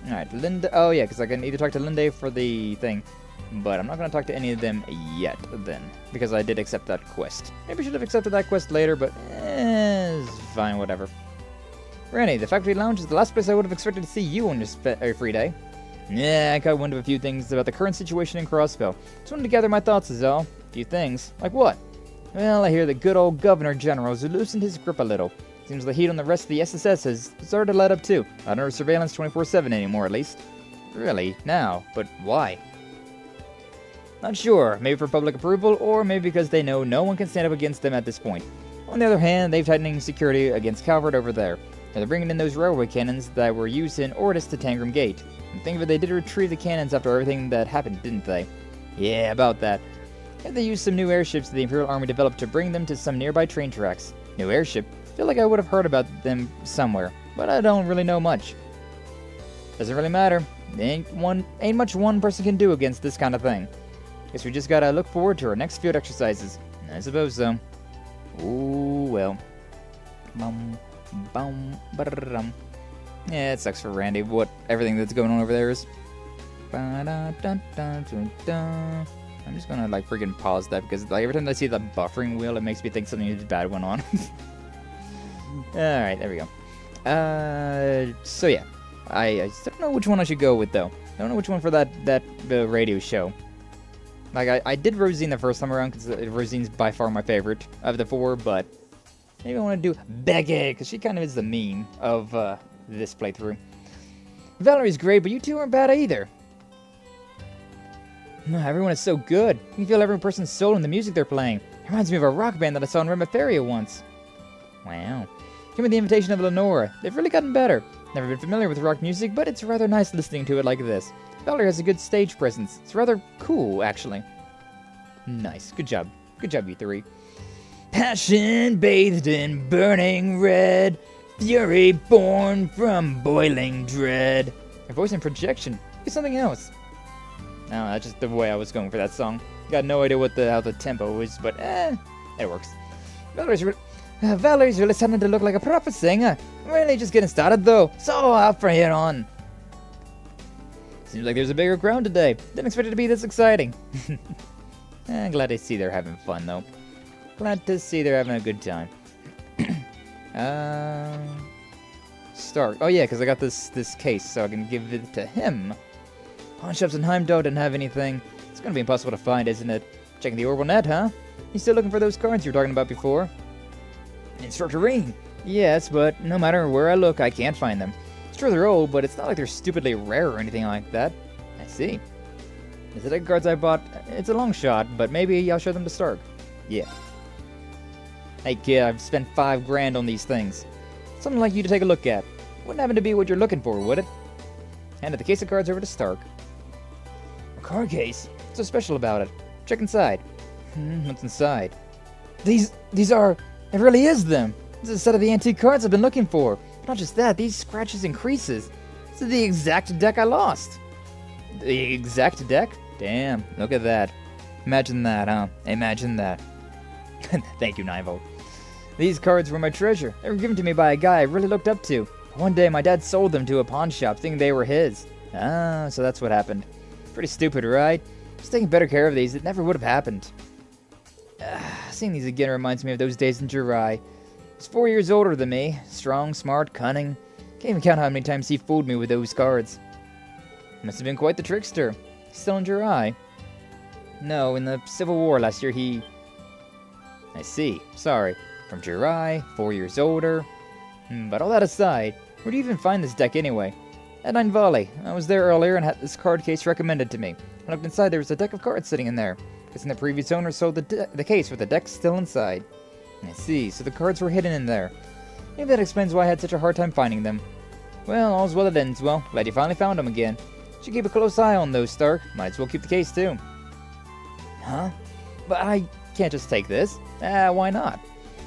Alright, Linda. Oh, yeah, because I can either talk to Linda for the thing, but I'm not going to talk to any of them yet, then, because I did accept that quest. Maybe I should have accepted that quest later, but it's fine, whatever. Rennie, the factory lounge is the last place I would have expected to see you on your free day. Yeah, I caught wind of a few things about the current situation in Crossville. Just wanted to gather my thoughts is all. A few things. Like what? Well, I hear the good old Governor General has loosened his grip a little. Seems the heat on the rest of the SSS has started to let up too. Not under surveillance 24/7 anymore, at least. Really? Now? But why? Not sure. Maybe for public approval, or maybe because they know no one can stand up against them at this point. On the other hand, they've tightened security against Calvert over there. And they're bringing in those railway cannons that were used in Ortis to Tangram Gate. And think of it, they did retrieve the cannons after everything that happened, didn't they? Yeah, about that. And they used some new airships that the Imperial Army developed to bring them to some nearby train tracks. New airship? Feel like I would have heard about them somewhere, but I don't really know much. Doesn't really matter. Ain't much one person can do against this kind of thing. Guess we just gotta look forward to our next field exercises. I suppose so. Ooh, well. Yeah, it sucks for Randy. What everything that's going on over there is. I'm just gonna like freaking pause that because like every time I see the buffering wheel, it makes me think something bad went on. Alright, there we go. So yeah. I don't know which one I should go with though. I don't know which one for that radio show. Like I did Rosine the first time around because Rosine's by far my favorite of the 4, but maybe I want to do Becky because she kind of is the meme of this playthrough. Valerie's great, but you two aren't bad either. Everyone is so good. You can feel every person's soul in the music they're playing. It reminds me of a rock band that I saw in Remiferia once. Wow. Give me the invitation of Lenora. They've really gotten better. Never been familiar with rock music, but it's rather nice listening to it like this. Valerie has a good stage presence. It's rather cool, actually. Nice. Good job. Good job, you three. Passion bathed in burning red. Fury born from boiling dread. My voice and projection. Be something else. No, that's just the way I was going for that song. Got no idea how the tempo is, but it works. Valerie's really starting to look like a proper singer. Really just getting started though. So out from here on. Seems like there's a bigger crowd today. Didn't expect it to be this exciting. I'm glad to see they're having fun though. Glad to see they're having a good time. Stark. Oh yeah, because I got this case, so I can give it to him. Pawn shops in Heimdall didn't have anything. It's gonna be impossible to find, isn't it? Checking the orbital net, huh? You still looking for those cards you were talking about before? Infiltrating. Yes, but no matter where I look, I can't find them. It's true they're old, but it's not like they're stupidly rare or anything like that. I see. Is it the cards I bought? It's a long shot, but maybe I'll show them to Stark. Yeah. Hey kid, I've spent $5 grand on these things. Something like you to take a look at. Wouldn't happen to be what you're looking for, would it? Handed the case of cards over to Stark. A card case? What's so special about it? Check inside. What's inside? These are... It really is them. This is a set of the antique cards I've been looking for. But not just that, these scratches and creases. This is the exact deck I lost. The exact deck? Damn, look at that. Imagine that, huh? Imagine that. Thank you, 9-Volt. These cards were my treasure. They were given to me by a guy I really looked up to. One day, my dad sold them to a pawn shop, thinking they were his. Ah, so that's what happened. Pretty stupid, right? Just taking better care of these, it never would have happened. Seeing these again reminds me of those days in Jirai. He's 4 years older than me. Strong, smart, cunning. Can't even count how many times he fooled me with those cards. Must have been quite the trickster. He's still in Jirai. No, in the Civil War last year he... I see. Sorry. From Jirai, 4 years older. But all that aside, where do you even find this deck anyway? At Nine Valley. I was there earlier and had this card case recommended to me. I looked inside, there was a deck of cards sitting in there. Guessing the previous owner sold the case with the deck still inside. I see, so the cards were hidden in there. Maybe that explains why I had such a hard time finding them. Well, all's well that ends well. Glad you finally found them again. Should keep a close eye on those, Stark. Might as well keep the case too. Huh? But I can't just take this. Why not?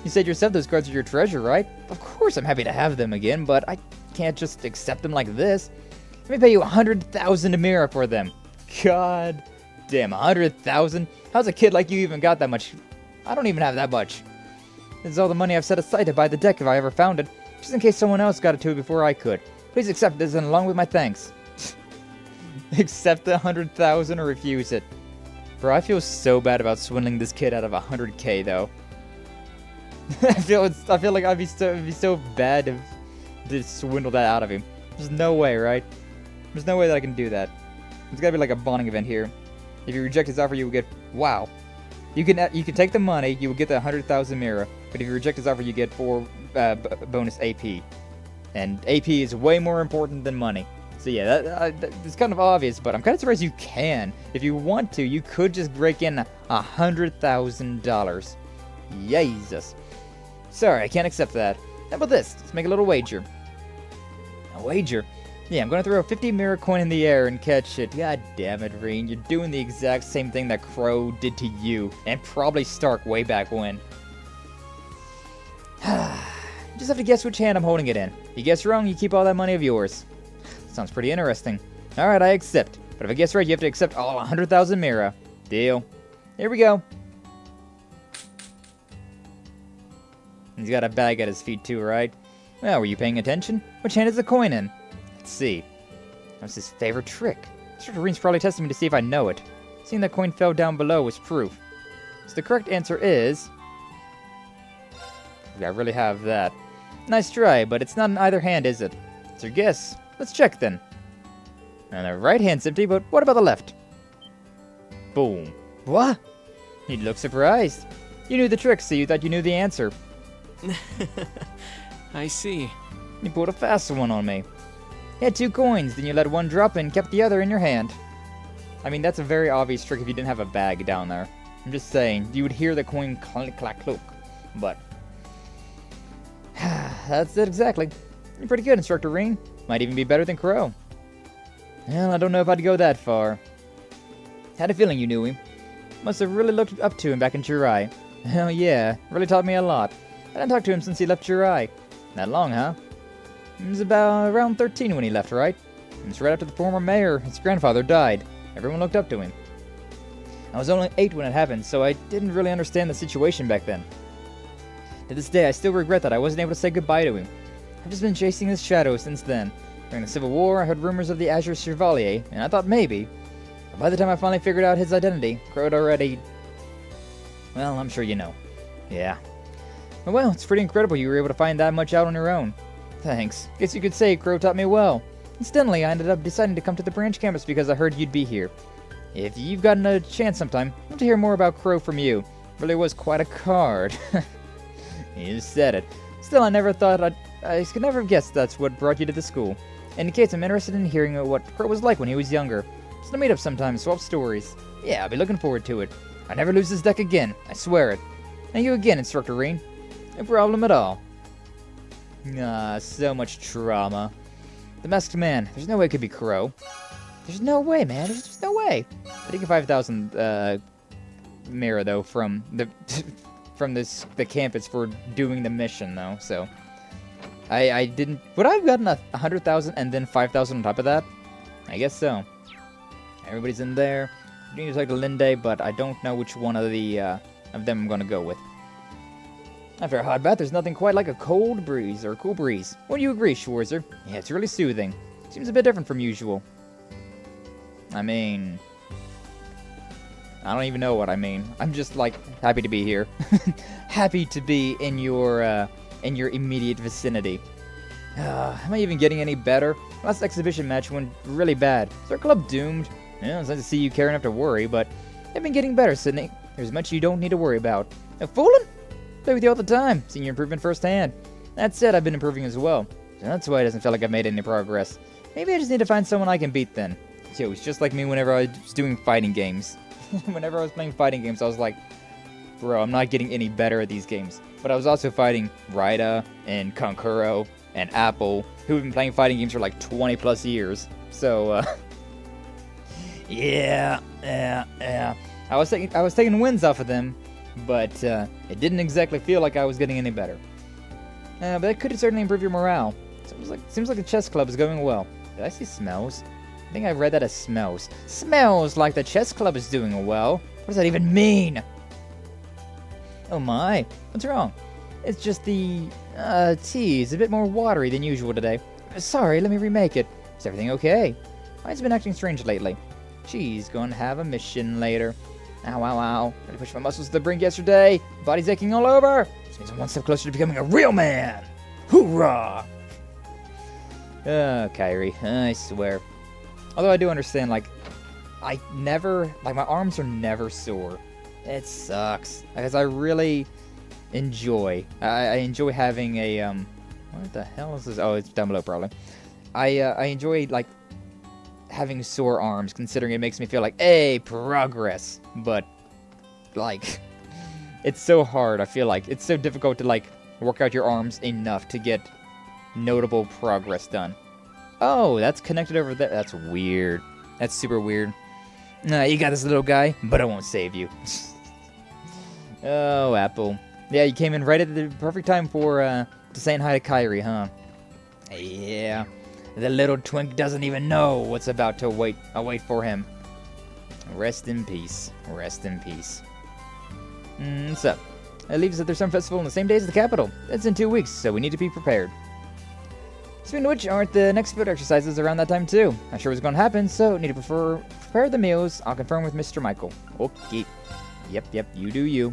You said yourself those cards are your treasure, right? Of course I'm happy to have them again, but I can't just accept them like this. Let me pay you 100,000 Amira for them. God damn, 100,000? How's a kid like you even got that much? I don't even have that much. This is all the money I've set aside to buy the deck if I ever found it, just in case someone else got it to it before I could. Please accept this and along with my thanks. Accept the 100,000 or refuse it. Bro, I feel so bad about swindling this kid out of 100K though. I feel like I'd be so bad to swindle that out of him. There's no way, right? There's no way that I can do that. There's gotta be like a bonding event here. If you reject his offer, you will get wow. You can take the money, you will get the 100,000 Mira. But if you reject his offer, you get 4 bonus AP, and AP is way more important than money. So yeah, it's kind of obvious, but I'm kind of surprised you can. If you want to, you could just break in $100,000. Jesus. Sorry, I can't accept that. How about this? Let's make a little wager. A wager? Yeah, I'm gonna throw a 50 Mira coin in the air and catch it. God damn it, Reen. You're doing the exact same thing that Crow did to you, and probably Stark way back when. Just have to guess which hand I'm holding it in. If you guess wrong, you keep all that money of yours. Sounds pretty interesting. Alright, I accept. But if I guess right, you have to accept all 100,000 Mira. Deal. Here we go. He's got a bag at his feet too, right? Well, were you paying attention? Which hand is the coin in? Let's see. What's his favorite trick? Mr. Doreen's probably testing me to see if I know it. Seeing that coin fell down below was proof. So the correct answer is... I really have that. Nice try, but it's not in either hand, is it? It's your guess. Let's check then. Now the right hand's empty, but what about the left? Boom. What? You look surprised. You knew the trick, so you thought you knew the answer. I see. You pulled a fast one on me. You had 2 coins, then you let one drop and kept the other in your hand. I mean, that's a very obvious trick if you didn't have a bag down there. I'm just saying, you would hear the coin click, clack, cloak. But... that's it exactly. You're pretty good, Instructor Ring. Might even be better than Crow. Well, I don't know if I'd go that far. Had a feeling you knew him. Must have really looked up to him back in Churai. Hell yeah, really taught me a lot. I hadn't talked to him since he left Churai. That long, huh? He was about around 13 when he left, right? It was right after the former mayor, his grandfather, died. Everyone looked up to him. I was only 8 when it happened, so I didn't really understand the situation back then. To this day, I still regret that I wasn't able to say goodbye to him. I've just been chasing his shadow since then. During the Civil War, I heard rumors of the Azure Chevalier, and I thought maybe. But by the time I finally figured out his identity, Crow had already... Well, I'm sure you know. Yeah. Well, it's pretty incredible you were able to find that much out on your own. Thanks. Guess you could say Crow taught me well. Incidentally, I ended up deciding to come to the branch campus because I heard you'd be here. If you've gotten a chance sometime, I'd love to hear more about Crow from you. Really was quite a card. You said it. Still, I could never have guessed that's what brought you to the school. Indicates I'm interested in hearing what Crow was like when he was younger. Just to meet up sometime, swap stories. Yeah, I'll be looking forward to it. I never lose this deck again, I swear it. Thank you again, Instructor Reen. No problem at all. Ah, so much trauma. The Masked Man. There's no way it could be Crow. There's no way, man. There's just no way. I think a 5,000 mirror though from the the campus for doing the mission though. So I didn't. Would I have gotten 100,000 and then 5,000 on top of that? I guess so. Everybody's in there. I need to talk to Linde, but I don't know which one of the of them I'm gonna go with. After a hot bath, there's nothing quite like a cold breeze or a cool breeze. Wouldn't you agree, Schwarzer? Yeah, it's really soothing. Seems a bit different from usual. I mean, I don't even know what I mean. I'm just like happy to be here. Happy to be in your immediate vicinity. Am I even getting any better? Last exhibition match went really bad. Is our club doomed? Yeah, it's nice to see you care enough to worry, but I've been getting better, Sydney. There's much you don't need to worry about. Fooling? Play with you all the time. Seeing your improvement firsthand. That said, I've been improving as well. So that's why it doesn't feel like I've made any progress. Maybe I just need to find someone I can beat then. Yo, it's just like me whenever I was doing fighting games. Whenever I was playing fighting games, I was like, bro, I'm not getting any better at these games. But I was also fighting Raida and Konkuro and Apple, who have been playing fighting games for like 20 plus years. So, yeah. I was taking wins off of them, but it didn't exactly feel like I was getting any better. But that could certainly improve your morale. Seems like the chess club is going well. Did I see smells? I think I read that as smells. Smells like the chess club is doing well. What does that even mean? Oh my, what's wrong? It's just the tea is a bit more watery than usual today. Sorry, let me remake it. Is everything okay? Mine's been acting strange lately. She's gonna have a mission later. Ow, ow, ow. Really pushed my muscles to the brink yesterday. Body's aching all over. This means I'm one step closer to becoming a real man. Hoorah! Kyrie, I swear. Although I do understand, like, my arms are never sore. It sucks. Because I really enjoy, I enjoy having a, what the hell is this? Oh, it's down below, probably. I enjoy, like, having sore arms, considering it makes me feel like, hey, progress. But, like, it's so hard, I feel like. It's so difficult to, like, work out your arms enough to get notable progress done. Oh, that's connected over there. That's weird. That's super weird. You got this little guy, but I won't save you. Oh, Apple. Yeah, you came in right at the perfect time for to saying hi to Kyrie, huh? Yeah. The little twink doesn't even know what's about to await for him. Rest in peace. Rest in peace. So, it leaves at their Summer Festival on the same day as the capital. It's in 2 weeks, so we need to be prepared. Speaking of which, aren't the next field exercises around that time too? Not sure what's going to happen, so need to prepare the meals. I'll confirm with Mr. Michael. Okay. Yep, you do you.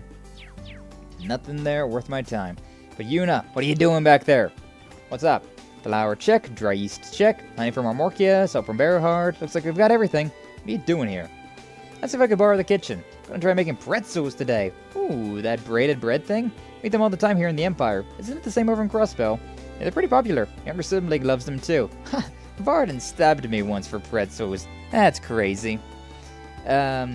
Nothing there worth my time. But Yuna, what are you doing back there? What's up? Flour check, dry yeast check, honey from Armorkia, salt from Arianrhod. Looks like we've got everything. What are you doing here? Let's see if I could borrow the kitchen. Gonna try making pretzels today. Ooh, that braided bread thing? We eat them all the time here in the Empire. Isn't it the same over in Crossbell? Yeah, they're pretty popular. Younger sibling loves them too. Ha! Varden stabbed me once for pretzels. That's crazy. Yeah,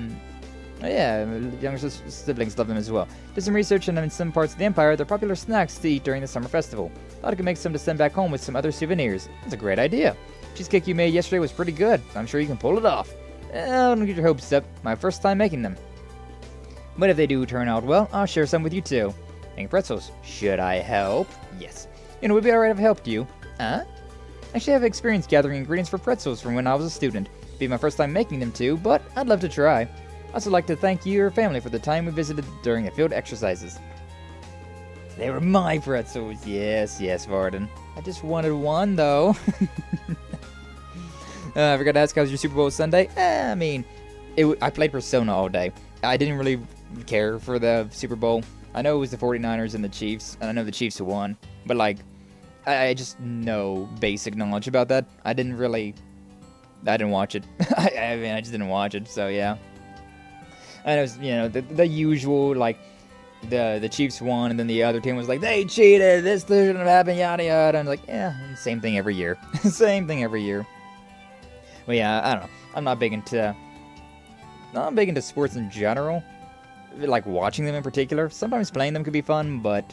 younger siblings love them as well. Did some research and in some parts of the Empire, they're popular snacks to eat during the summer festival. Thought I could make some to send back home with some other souvenirs. That's a great idea. Cheesecake you made yesterday was pretty good, so I'm sure you can pull it off. Don't get your hopes up. My first time making them. But if they do turn out well, I'll share some with you too. Making pretzels. Should I help? Yes. It would be alright if I helped you. Huh? Actually, I have experience gathering ingredients for pretzels from when I was a student. It'd be my first time making them too, but I'd love to try. I'd also like to thank you and your family for the time we visited during the field exercises. They were my pretzels. Yes, Varden. I just wanted one, though. I forgot to ask, how was your Super Bowl Sunday? I mean, I played Persona all day. I didn't really care for the Super Bowl. I know it was the 49ers and the Chiefs, and I know the Chiefs won. But, like, I just know basic knowledge about that. I didn't watch it. I mean, I just didn't watch it, so yeah. And it was, you know, the usual, like, the Chiefs won, and then the other team was like, they cheated, this shouldn't have happened, yada yada. And I'm like, yeah, same thing every year. Same thing every year. But yeah, I don't know. I'm not big into sports in general. Like watching them in particular. Sometimes playing them could be fun, but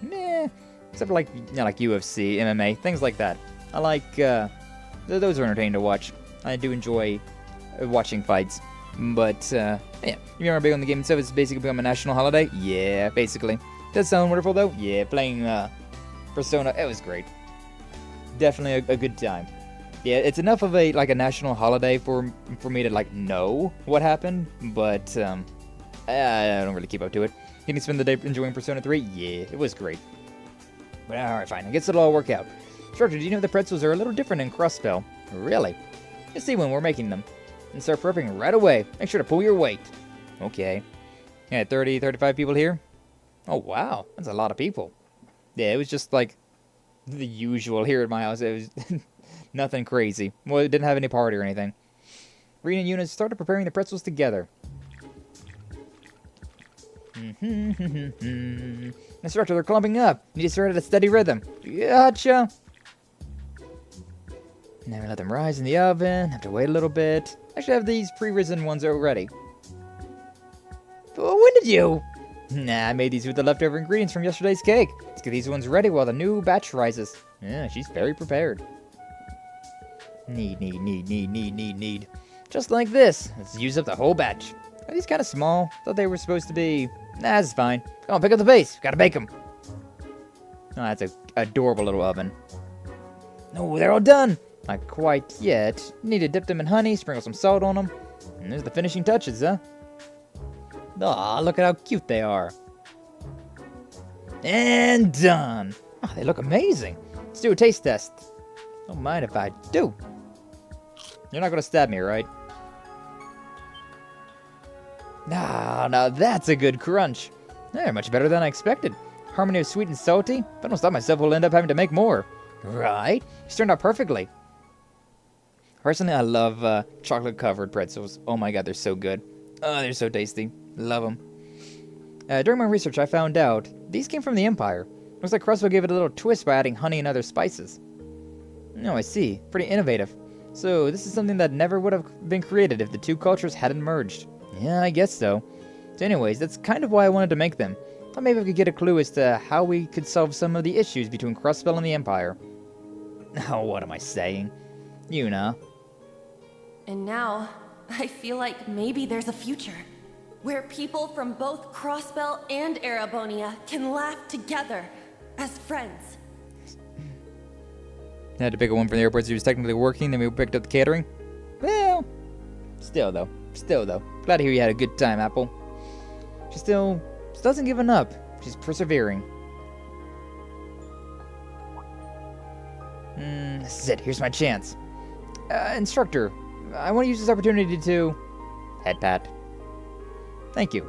meh. Except for like, you know, like UFC, MMA, things like that. I like those are entertaining to watch. I do enjoy watching fights. But yeah, you remember big on the game itself, it's basically become a national holiday? Yeah, basically. Does sound wonderful though? Yeah, playing Persona, it was great. Definitely a good time. Yeah, it's enough of a national holiday for me to like know what happened, but I don't really keep up to it. Can you spend the day enjoying Persona 3? Yeah, it was great. But alright, fine, I guess it'll all work out. Instructor, do you know the pretzels are a little different in Crossspell? Really? Just see when we're making them. And start prepping right away. Make sure to pull your weight. Okay. Yeah, 30, 35 people here? Oh, wow. That's a lot of people. Yeah, it was just like the usual here at my house. It was nothing crazy. Well, it didn't have any party or anything. Reen and Eunice started preparing the pretzels together. Instructor, they're clumping up. Need to start at a steady rhythm. Gotcha. Now we let them rise in the oven. Have to wait a little bit. Actually, I have these pre-risen ones already. But when did you? Nah, I made these with the leftover ingredients from yesterday's cake. Let's get these ones ready while the new batch rises. Yeah, she's very prepared. Need. Just like this. Let's use up the whole batch. Are these kind of small? Thought they were supposed to be... Nah, this is fine. Come on, pick up the base. Gotta bake them. Oh, that's an adorable little oven. No, they're all done. Not quite yet. Need to dip them in honey, sprinkle some salt on them. And there's the finishing touches, huh? Aw, look at how cute they are. And done. Oh, they look amazing. Let's do a taste test. Don't mind if I do. You're not gonna stab me, right? Now that's a good crunch. They're much better than I expected. Harmony of sweet and salty. If I don't stop myself, we'll end up having to make more. Right? It's turned out perfectly. Personally, I love chocolate-covered pretzels. Oh my god, they're so good. Oh, they're so tasty. Love them. During my research, I found out these came from the Empire. Looks like Crossbow gave it a little twist by adding honey and other spices. Oh, I see. Pretty innovative. So, this is something that never would have been created if the two cultures hadn't merged. Yeah, I guess so. So anyways, that's kind of why I wanted to make them. Thought maybe I could get a clue as to how we could solve some of the issues between Crossspell and the Empire. Oh, what am I saying? You know. And now, I feel like maybe there's a future. Where people from both Crossspell and Erebonia can laugh together as friends. I had to pick one from the airport who was technically working, then we picked up the catering. Well, still though. Glad to hear you had a good time, Apple. She still doesn't give up. She's persevering. This is it. Here's my chance. Instructor, I want to use this opportunity to... Head pat. Thank you.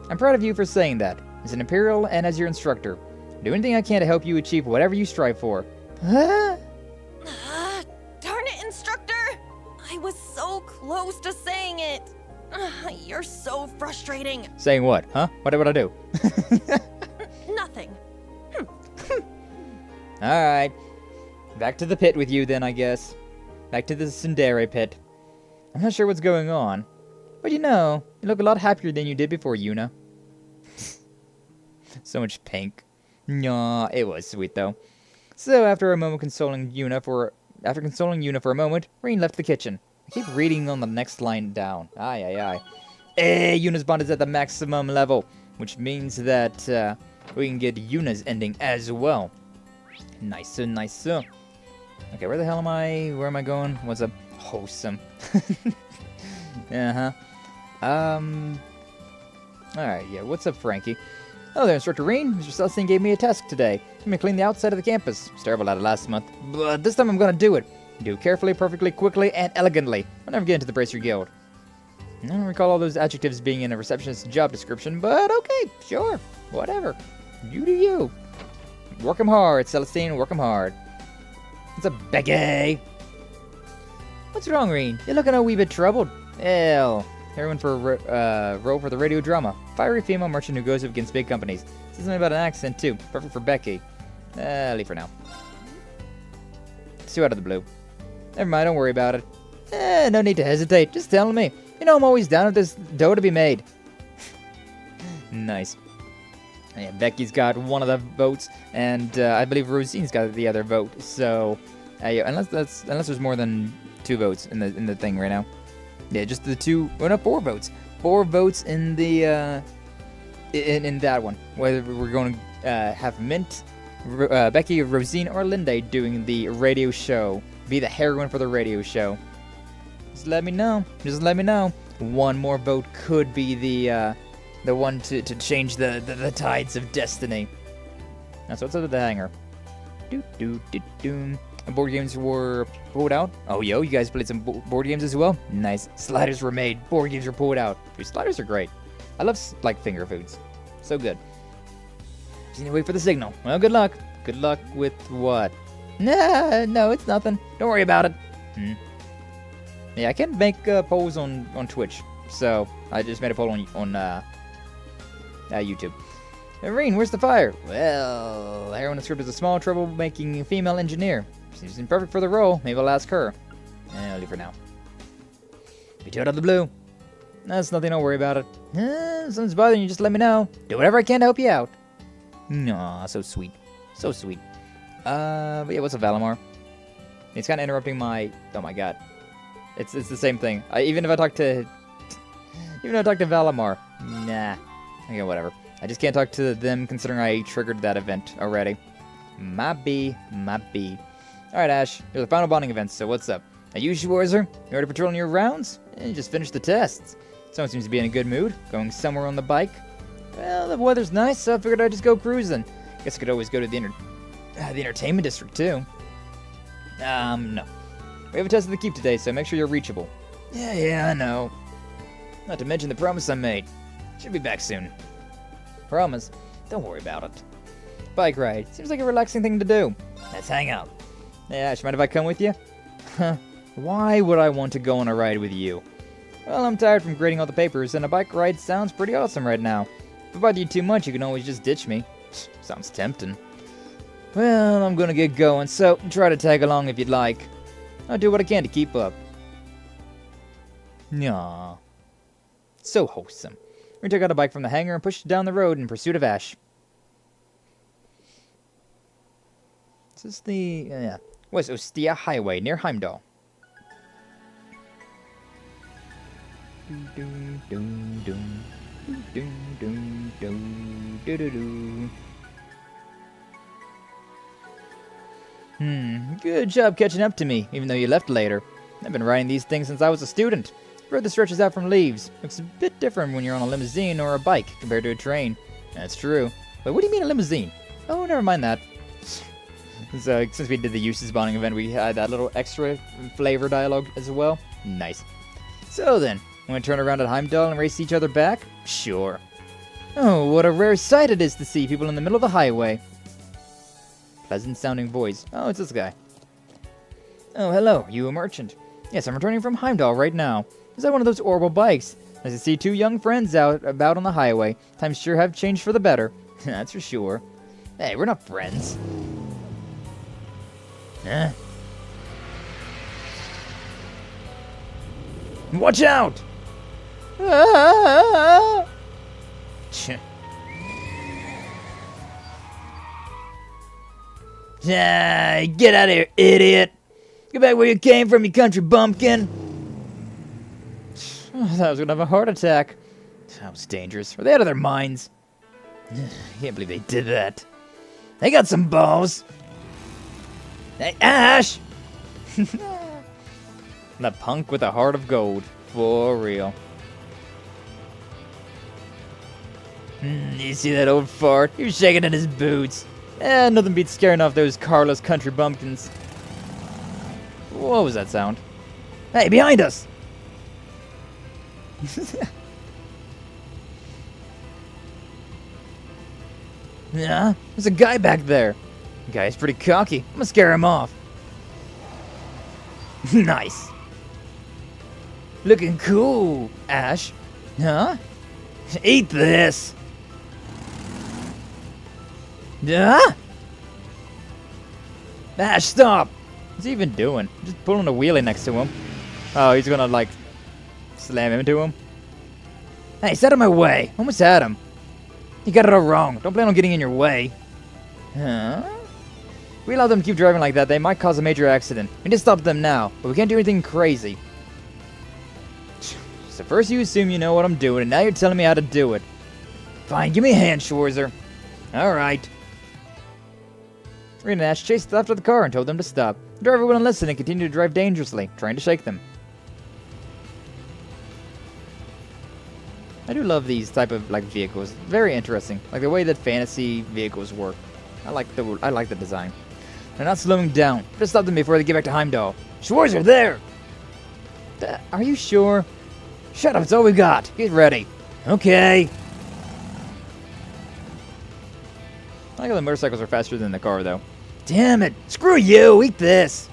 I'm proud of you for saying that. As an Imperial and as your instructor. Do anything I can to help you achieve whatever you strive for. Darn it, instructor! I was so close to saying it. You're so frustrating. Saying what, huh? What did I do? Nothing. Alright. Back to the pit with you then, I guess. Back to the Tsundere pit. I'm not sure what's going on. But you know, you look a lot happier than you did before, Yuna. So much pink. Nah, it was sweet though. So after a moment consoling Yuna for After consoling Yuna for a moment, Rean left the kitchen. I keep reading on the next line down. Aye, aye, aye. Hey, Yuna's bond is at the maximum level, which means that we can get Yuna's ending as well. Nice, nice. Okay, where the hell am I? Where am I going? What's up? Wholesome. Uh-huh. Alright, yeah, what's up, Frankie? Oh there, Instructor Rean. Mr. Celestine gave me a task today. I'm gonna clean the outside of the campus. It's terrible at it last month, but this time I'm gonna do it. Do it carefully, perfectly, quickly, and elegantly. I'll never get into the Bracer Guild. I don't recall all those adjectives being in a receptionist's job description, but okay, sure, whatever. You do you. Work 'em hard, Celestine, work 'em hard. What's up, Becky? What's wrong, Rean? You're looking a wee bit troubled. Hell, heroine for role for the radio drama. Fiery female merchant who goes up against big companies. Says something about an accent too. Perfect for Becky. Leave for now. It's too out of the blue. Never mind, don't worry about it. No need to hesitate. Just tell me. You know I'm always down if there's dough to be made. Nice. Yeah, Becky's got one of the votes, and I believe Rosine's got the other vote. So, yeah, unless there's more than 2 votes in the thing right now. Yeah, just the 2. Well, no, 4 votes. 4 votes in the in that one. Whether we're going to have Mint, Becky, Rosine, or Linda doing the radio show, be the heroine for the radio show. Just let me know. Just let me know. One more vote could be the one to change the tides of destiny. That's what's up with the hangar. Board games were pulled out. Oh, yo, you guys played some board games as well? Nice. Sliders were made. Board games were pulled out. Dude, sliders are great. I love, like, finger foods. So good. Just need to wait for the signal. Well, good luck. Good luck with what? Nah, no, it's nothing. Don't worry about it. Yeah, I can't make polls on Twitch. So, I just made a poll on YouTube. Rean, where's the fire? Well, heroine in the script is a small, troublemaking female engineer. Seems perfect for the role. Maybe I'll ask her. I'll leave for now. Be too out of the blue. That's nothing, don't worry about it. If something's bothering you, just let me know. Do whatever I can to help you out. Aw, so sweet. So sweet. But yeah, what's up, Valimar? It's kind of interrupting my... Oh my god. It's the same thing. Even if I talk to Valimar. Nah. Okay, whatever. I just can't talk to them considering I triggered that event already. Might be. Alright, Ash. You're the final bonding event, so what's up? Are you Schwarzer? You already patrolling your rounds? You just finished the tests. Someone seems to be in a good mood. Going somewhere on the bike. Well, the weather's nice, so I figured I'd just go cruising. Guess I could always go to the entertainment district, too. No. We have a test of the keep today, so make sure you're reachable. Yeah, I know. Not to mention the promise I made. Should be back soon. Promise. Don't worry about it. Bike ride. Seems like a relaxing thing to do. Let's hang out. Yeah, Ash, mind if I come with you? Why would I want to go on a ride with you? Well, I'm tired from grading all the papers, and a bike ride sounds pretty awesome right now. If I bother you too much, you can always just ditch me. Sounds tempting. Well, I'm gonna get going, so try to tag along if you'd like. I'll do what I can to keep up. Aww. So wholesome. We took out a bike from the hangar and pushed it down the road in pursuit of Ash. This is the... yeah. West Ostia Highway near Heimdall. Good job catching up to me, even though you left later. I've been riding these things since I was a student. The road that stretches out from Leaves. Looks a bit different when you're on a limousine or a bike compared to a train. That's true. But what do you mean a limousine? Oh, never mind that. So, since we did the Uses bonding event, we had that little extra flavor dialogue as well. Nice. So then, want to turn around at Heimdall and race each other back? Sure. Oh, what a rare sight it is to see people in the middle of the highway. Pleasant sounding voice. Oh, it's this guy. Oh, hello. You a merchant? Yes, I'm returning from Heimdall right now. Is that one of those horrible bikes? Nice to see 2 young friends out about on the highway. Times sure have changed for the better. That's for sure. Hey, we're not friends. Huh? Watch out! Ah! Get out of here, idiot! Get back where you came from, you country bumpkin! I thought I was gonna have a heart attack. That was dangerous. Are they out of their minds? I can't believe they did that. They got some balls. Hey, Ash! The punk with a heart of gold. For real. You see that old fart? He was shaking in his boots. Nothing beats scaring off those Carlos country bumpkins. What was that sound? Hey, behind us! Yeah, there's a guy back there. The guy's pretty cocky. I'm gonna scare him off. Nice. Looking cool, Ash. Huh? Eat this. Yeah? Ash, stop. What's he even doing? Just pulling a wheelie next to him. Oh, he's gonna, like, slam into him. Hey, set out of my way. Almost had him. You got it all wrong. Don't plan on getting in your way. Huh? If we allow them to keep driving like that, they might cause a major accident. We need to stop them now, but we can't do anything crazy. So first you assume you know what I'm doing, and now you're telling me how to do it. Fine, give me a hand, Schwarzer. Alright. Reed and Ash chased after the car and told them to stop. The driver wouldn't listen and continued to drive dangerously, trying to shake them. I do love these type of like vehicles. Very interesting. Like the way that fantasy vehicles work. I like the design. They're not slowing down. Just stop them before they get back to Heimdall. Schwarzer, there! Are you sure? Shut up, it's all we got. Get ready. Okay. I like how the motorcycles are faster than the car, though. Damn it! Screw you! Eat this!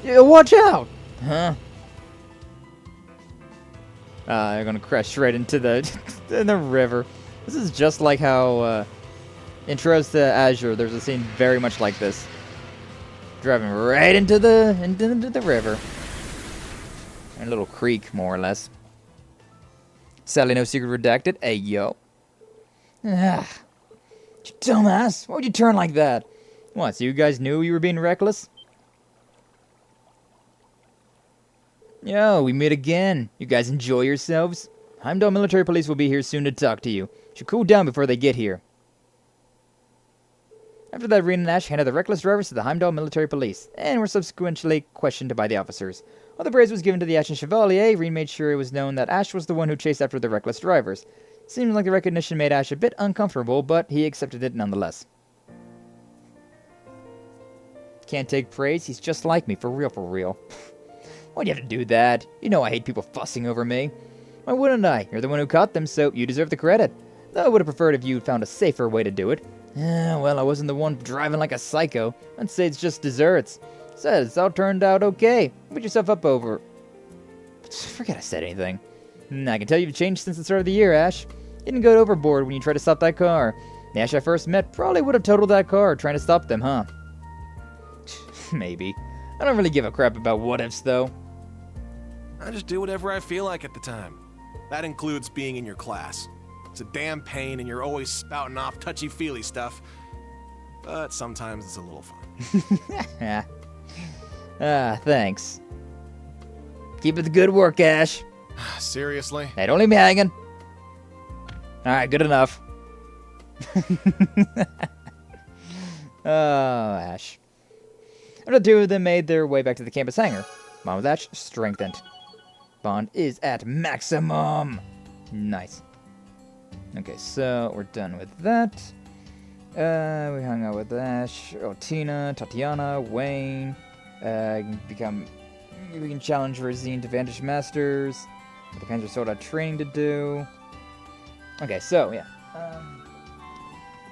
Yeah, watch out! Huh? They're gonna crash right into the in the river. This is just like how intros to Azure. There's a scene very much like this. Driving right into the river. A little creek, more or less. Sadly, no secret redacted. Hey, yo. Ah. You dumbass. Why would you turn like that? What, so you guys knew you were being reckless? Yo, we meet again. You guys enjoy yourselves? Heimdall Military Police will be here soon to talk to you. Should cool down before they get here. After that, Reed and Ash handed the reckless drivers to the Heimdall Military Police, and were subsequently questioned by the officers. While the praise was given to the Ashen Chevalier, Reed made sure it was known that Ash was the one who chased after the reckless drivers. Seemed like the recognition made Ash a bit uncomfortable, but he accepted it nonetheless. Can't take praise, he's just like me, for real, for real. Why'd you have to do that? You know I hate people fussing over me. Why wouldn't I? You're the one who caught them, so you deserve the credit. Though I would have preferred if you'd found a safer way to do it. Well, I wasn't the one driving like a psycho. I'd say it's just desserts. Says it's all turned out okay. Put yourself up over... Forget I said anything. I can tell you've changed since the start of the year, Ash. You didn't go overboard when you tried to stop that car. The Ash I first met probably would have totaled that car trying to stop them, huh? Maybe. I don't really give a crap about what-ifs, though. I just do whatever I feel like at the time. That includes being in your class. It's a damn pain and you're always spouting off touchy-feely stuff. But sometimes it's a little fun. Thanks. Keep up the good work, Ash. Seriously? Hey, don't leave me hanging. Alright, good enough. Oh, Ash. After the two of them made their way back to the campus hangar, bond with Ash strengthened. Bond is at maximum. Nice. Okay, so we're done with that. We hung out with Ash, Tina, Tatiana, Wayne. We can challenge Rosine to Vantage Masters. The Panzer Soda training to do. Okay, so yeah.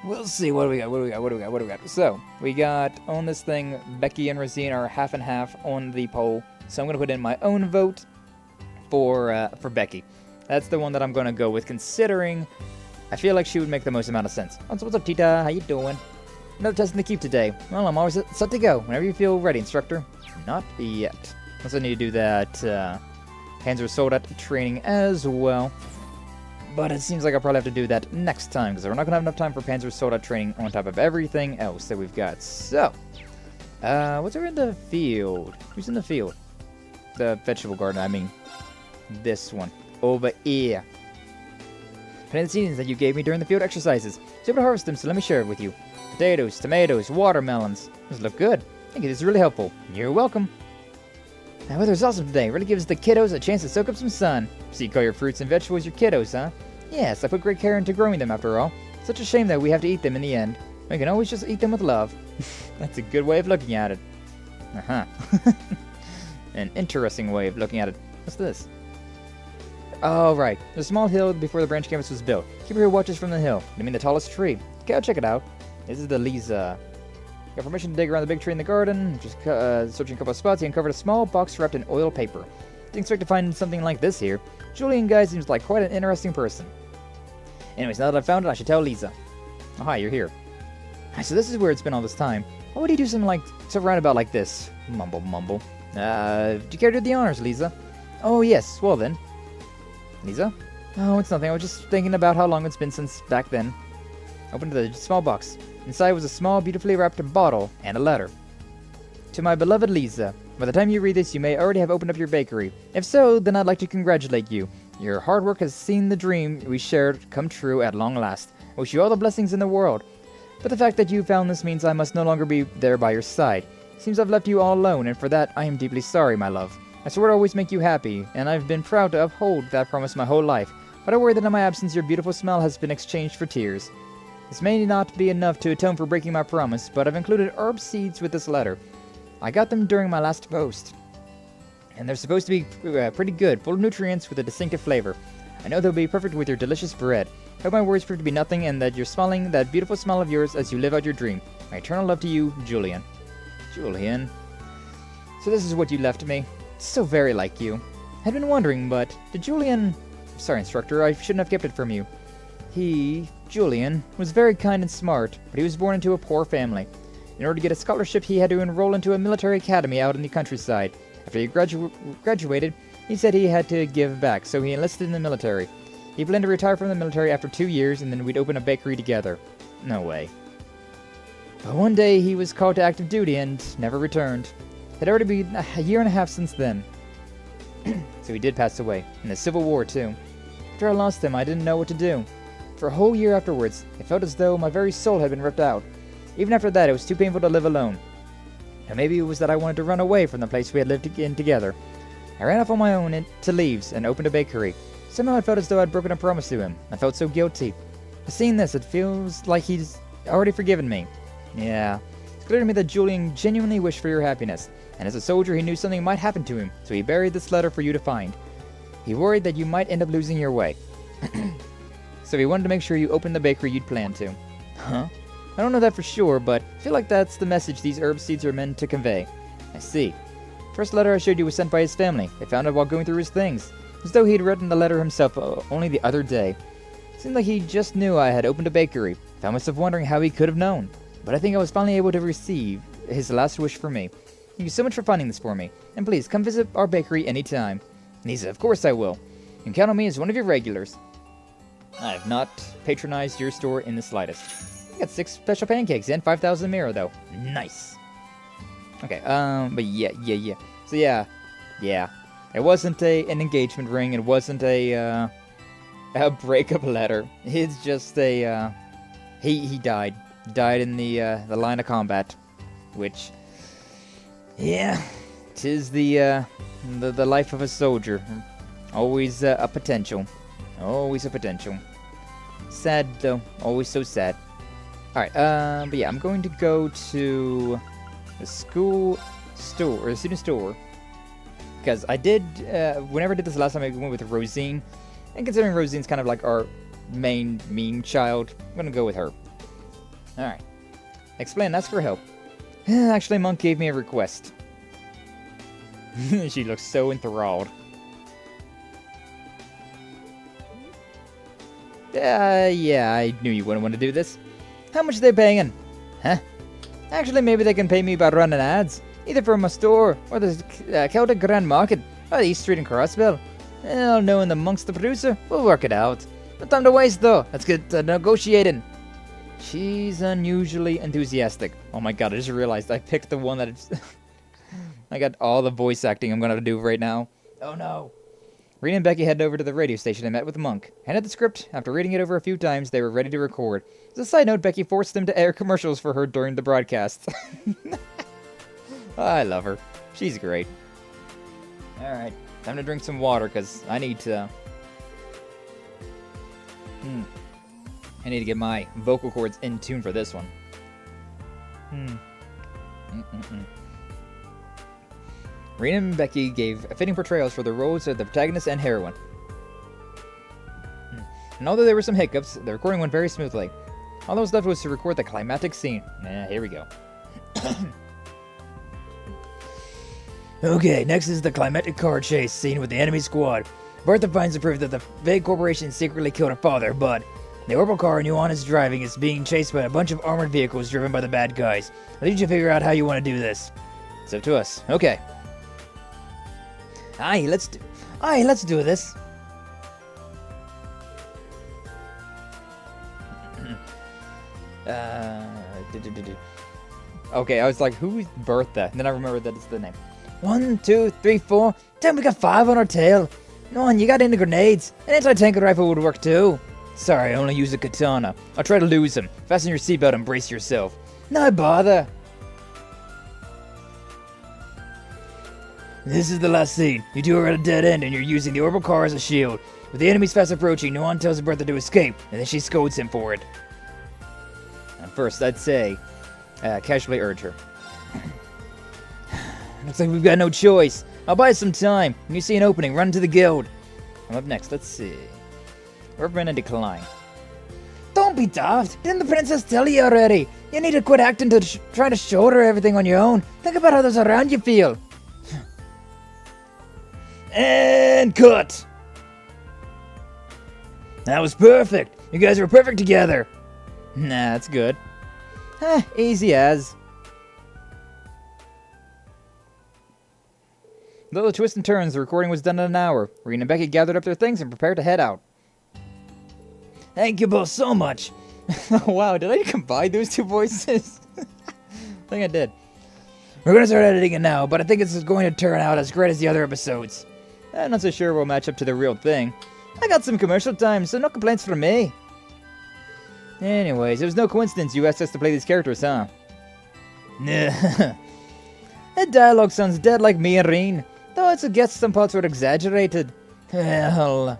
We'll see what do we got. So we got on this thing. Becky and Rosine are half and half on the poll. So I'm gonna put in my own vote for Becky. That's the one that I'm gonna go with, considering I feel like she would make the most amount of sense. What's up, Tita? How you doing? Another test in the cube today. Well, I'm always set to go. Whenever you feel ready, instructor. Not yet. Also need to do that Panzer Soldat training as well. But it seems like I'll probably have to do that next time, because we're not going to have enough time for Panzer Soldat training on top of everything else that we've got. So, What's over in the field? Who's in the field? The vegetable garden, I mean. This one. Over here. Plant the seedlings that you gave me during the field exercises. So able to harvest them, so let me share it with you. Potatoes, tomatoes, watermelons. Those look good. Thank you, this is really helpful. You're welcome. The weather's awesome today. Really gives the kiddos a chance to soak up some sun. So you call your fruits and vegetables your kiddos, huh? Yes, I put great care into growing them after all. Such a shame that we have to eat them in the end. We can always just eat them with love. That's a good way of looking at it. Uh-huh. An interesting way of looking at it. What's this? Oh, right. There's a small hill before the branch campus was built. Keeper here watches from the hill. I mean the tallest tree. Okay, I'll check it out. This is the Lisa. Got permission to dig around the big tree in the garden. Just searching a couple of spots, he uncovered a small box wrapped in oil paper. Didn't expect to find something like this here. Julian guy seems like quite an interesting person. Anyways, now that I've found it, I should tell Lisa. Oh, hi, you're here. So this is where it's been all this time. Why would he do something like so roundabout like this? Mumble, mumble. Do you care to do the honors, Lisa? Oh, yes. Well, then. Lisa? Oh, it's nothing. I was just thinking about how long it's been since back then. Opened the small box. Inside was a small, beautifully wrapped bottle and a letter. To my beloved Lisa. By the time you read this, you may already have opened up your bakery. If so, then I'd like to congratulate you. Your hard work has seen the dream we shared come true at long last. I wish you all the blessings in the world. But the fact that you found this means I must no longer be there by your side. Seems I've left you all alone, and for that I am deeply sorry, my love. I swore to always make you happy, and I've been proud to uphold that promise my whole life. But I worry that in my absence your beautiful smile has been exchanged for tears. This may not be enough to atone for breaking my promise, but I've included herb seeds with this letter. I got them during my last post. And they're supposed to be pretty good, full of nutrients with a distinctive flavor. I know they'll be perfect with your delicious bread. Hope my words prove to be nothing and that you're smiling that beautiful smile of yours as you live out your dream. My eternal love to you, Julian. Julian. So this is what you left me. It's so very like you. I'd been wondering, but did Julian... Sorry, instructor, I shouldn't have kept it from you. Julian, was very kind and smart, but he was born into a poor family. In order to get a scholarship, he had to enroll into a military academy out in the countryside. After he graduated, he said he had to give back, so he enlisted in the military. He planned to retire from the military after 2 years, and then we'd open a bakery together. No way. But one day, he was called to active duty and never returned. It had already been a year and a half since then. So he did pass away, in the Civil War, too. After I lost him, I didn't know what to do. For a whole year afterwards, it felt as though my very soul had been ripped out. Even after that, it was too painful to live alone. And maybe it was that I wanted to run away from the place we had lived in together. I ran off on my own to Leaves and opened a bakery. Somehow I felt as though I'd broken a promise to him. I felt so guilty. But seeing this, it feels like he's already forgiven me. Yeah. It's clear to me that Julian genuinely wished for your happiness. And as a soldier, he knew something might happen to him, so he buried this letter for you to find. He worried that you might end up losing your way. So he wanted to make sure you opened the bakery you'd planned to. Huh? I don't know that for sure, but I feel like that's the message these herb seeds are meant to convey. I see. First letter I showed you was sent by his family. They found it while going through his things. As though he'd written the letter himself only the other day. Seemed like he just knew I had opened a bakery. Found myself wondering how he could have known. But I think I was finally able to receive his last wish for me. Thank you so much for finding this for me. And please, come visit our bakery anytime. Lisa, of course I will. You can count on me as one of your regulars. I have not patronized your store in the slightest. I got 6 special pancakes and 5,000 mirror, though. Nice. Okay, but yeah. So yeah. It wasn't an engagement ring. It wasn't a breakup letter. It's just a, he died. Died in the line of combat. Which, yeah, 'tis the life of a soldier. Always a potential. Always a potential. Sad, though. Always so sad. Alright, but yeah, I'm going to go to the school store, or the student store. Because I did, whenever I did this last time, I went with Rosine. And considering Rosine's kind of like our main mean child, I'm going to go with her. Alright. Explain, ask for help. Actually, Monk gave me a request. She looks so enthralled. Yeah, I knew you wouldn't want to do this. How much are they paying? Huh? Actually, maybe they can pay me by running ads. Either from my store, or the Celtic Grand Market, or the East Street in Crossbell. I'll know in amongst the producer. We'll work it out. No time to waste, though. Let's get negotiating. She's unusually enthusiastic. Oh my god, I just realized I picked the one that it's... I got all the voice acting I'm gonna do right now. Oh no. Rena and Becky headed over to the radio station and met with Monk. Handed the script. After reading it over a few times, they were ready to record. As a side note, Becky forced them to air commercials for her during the broadcast. I love her. She's great. Alright, time to drink some water, because I need to... I need to get my vocal cords in tune for this one. Rena and Becky gave fitting portrayals for the roles of the protagonist and heroine. And although there were some hiccups, the recording went very smoothly. All that was left was to record the climatic scene. Here we go. Okay, next is the climatic car chase scene with the enemy squad. Bertha finds the proof that the big corporation secretly killed her father, but the orbital car Yuan is driving is being chased by a bunch of armored vehicles driven by the bad guys. I need you to figure out how you want to do this. It's up to us. Okay. Aye, let's do this. Okay, I was like, who's Bertha? And then I remembered that it's the name. 1, 2, 3, 4. Damn, we got 5 on our tail. No, and you got into grenades. An anti-tank rifle would work too. Sorry, I only use a katana. I'll try to lose him. Fasten your seatbelt and brace yourself. No bother. This is the last scene. You two are at a dead end and you're using the orbital car as a shield. With the enemies fast approaching, Yuan tells Bertha to escape, and then she scolds him for it. And first, I'd say, casually urge her. Looks like we've got no choice. I'll buy some time. When you see an opening, run to the guild. I'm up next. Let's see. Reverend and Decline. Don't be daft. Didn't the princess tell you already? You need to quit acting to try to shoulder everything on your own. Think about how those around you feel. And cut. That was perfect. You guys were perfect together. Nah, that's good. Easy as. Little twists and turns, the recording was done in an hour. Rena and Becky gathered up their things and prepared to head out. Thank you both so much. Wow, did I combine those two voices? I think I did. We're going to start editing it now, but I think it's going to turn out as great as the other episodes. I'm not so sure we'll match up to the real thing. I got some commercial time, so no complaints from me. Anyways, it was no coincidence you asked us to play these characters, huh? Nah. That dialogue sounds dead like me and Reen. Though I guess some parts were exaggerated. Hell.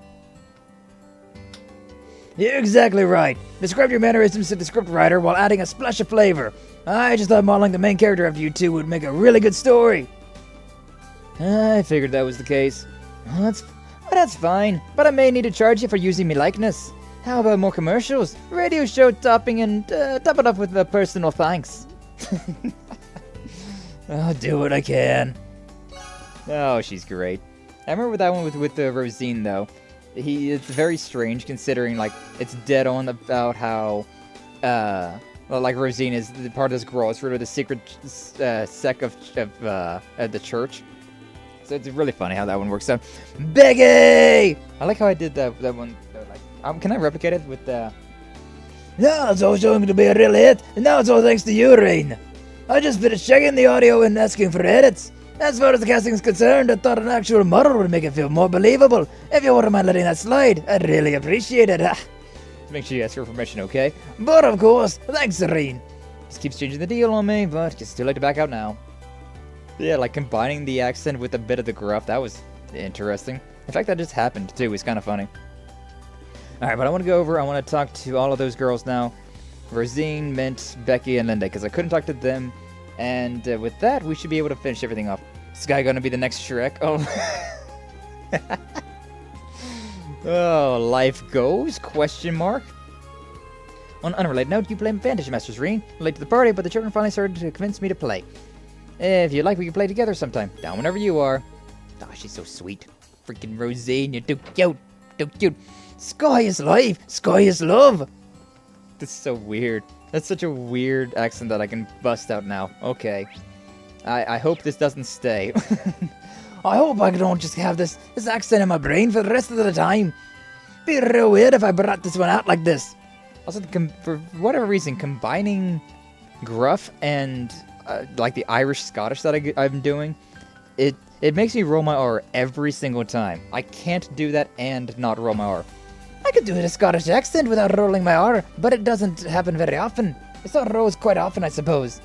You're exactly right. Describe your mannerisms to the scriptwriter while adding a splash of flavor. I just thought modeling the main character after you two would make a really good story. I figured that was the case. That's fine, but I may need to charge you for using me likeness. How about more commercials? Radio show topping and top it up with a personal thanks. I'll do what I can. Oh, she's great. I remember that one with Rosine, though. It's very strange considering, like, it's dead on about how, like, Rosine is part of this girl. It's sort of the secret sect of the church. So it's really funny how that one works out. Becky! I like how I did that one. Can I replicate it with the... Yeah, it's all showing to be a real hit, and now it's all thanks to you, Rain. I just finished checking the audio and asking for edits. As far as the casting is concerned, I thought an actual model would make it feel more believable. If you wouldn't mind letting that slide, I'd really appreciate it. Make sure you ask for permission, okay? But of course, thanks, Rain. Just keeps changing the deal on me, but it's too late to back out now. Yeah, like combining the accent with a bit of the gruff, that was interesting. In fact, that just happened too, it's kind of funny. Alright, but I want to go over, I want to talk to all of those girls now. Rosine, Mint, Becky, and Linda, because I couldn't talk to them. And with that, we should be able to finish everything off. Is this guy going to be the next Shrek? Oh. Oh, life goes? Question mark. On an unrelated note, you play Vantage Masters, Reen. Late to the party, but the children finally started to convince me to play. If you like, we can play together sometime. Down whenever you are. Ah, she's so sweet. Freaking Rosine, you're too cute. Too cute. Sky is life. Sky is love. That's so weird. That's such a weird accent that I can bust out now. Okay. I hope this doesn't stay. I hope I don't just have this accent in my brain for the rest of the time. Be real weird if I brought this one out like this. Also, for whatever reason, combining gruff and like the Irish-Scottish that I'm doing, it makes me roll my R every single time. I can't do that and not roll my R. I could do a Scottish accent without rolling my R, but it doesn't happen very often. It's not rolls quite often, I suppose.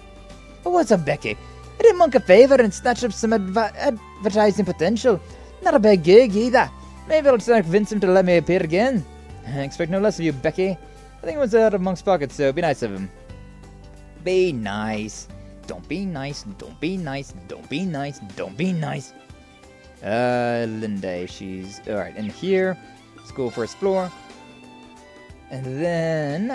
But what's up, Becky? I did Monk a favor and snatch up some advertising potential. Not a bad gig either. Maybe I'll convince him to let me appear again. I expect no less of you, Becky. I think it was out of Monk's pocket, so be nice of him. Be nice. Don't be nice. Don't be nice. Don't be nice. Don't be nice. Linda, she's alright. And here, school first floor. And then,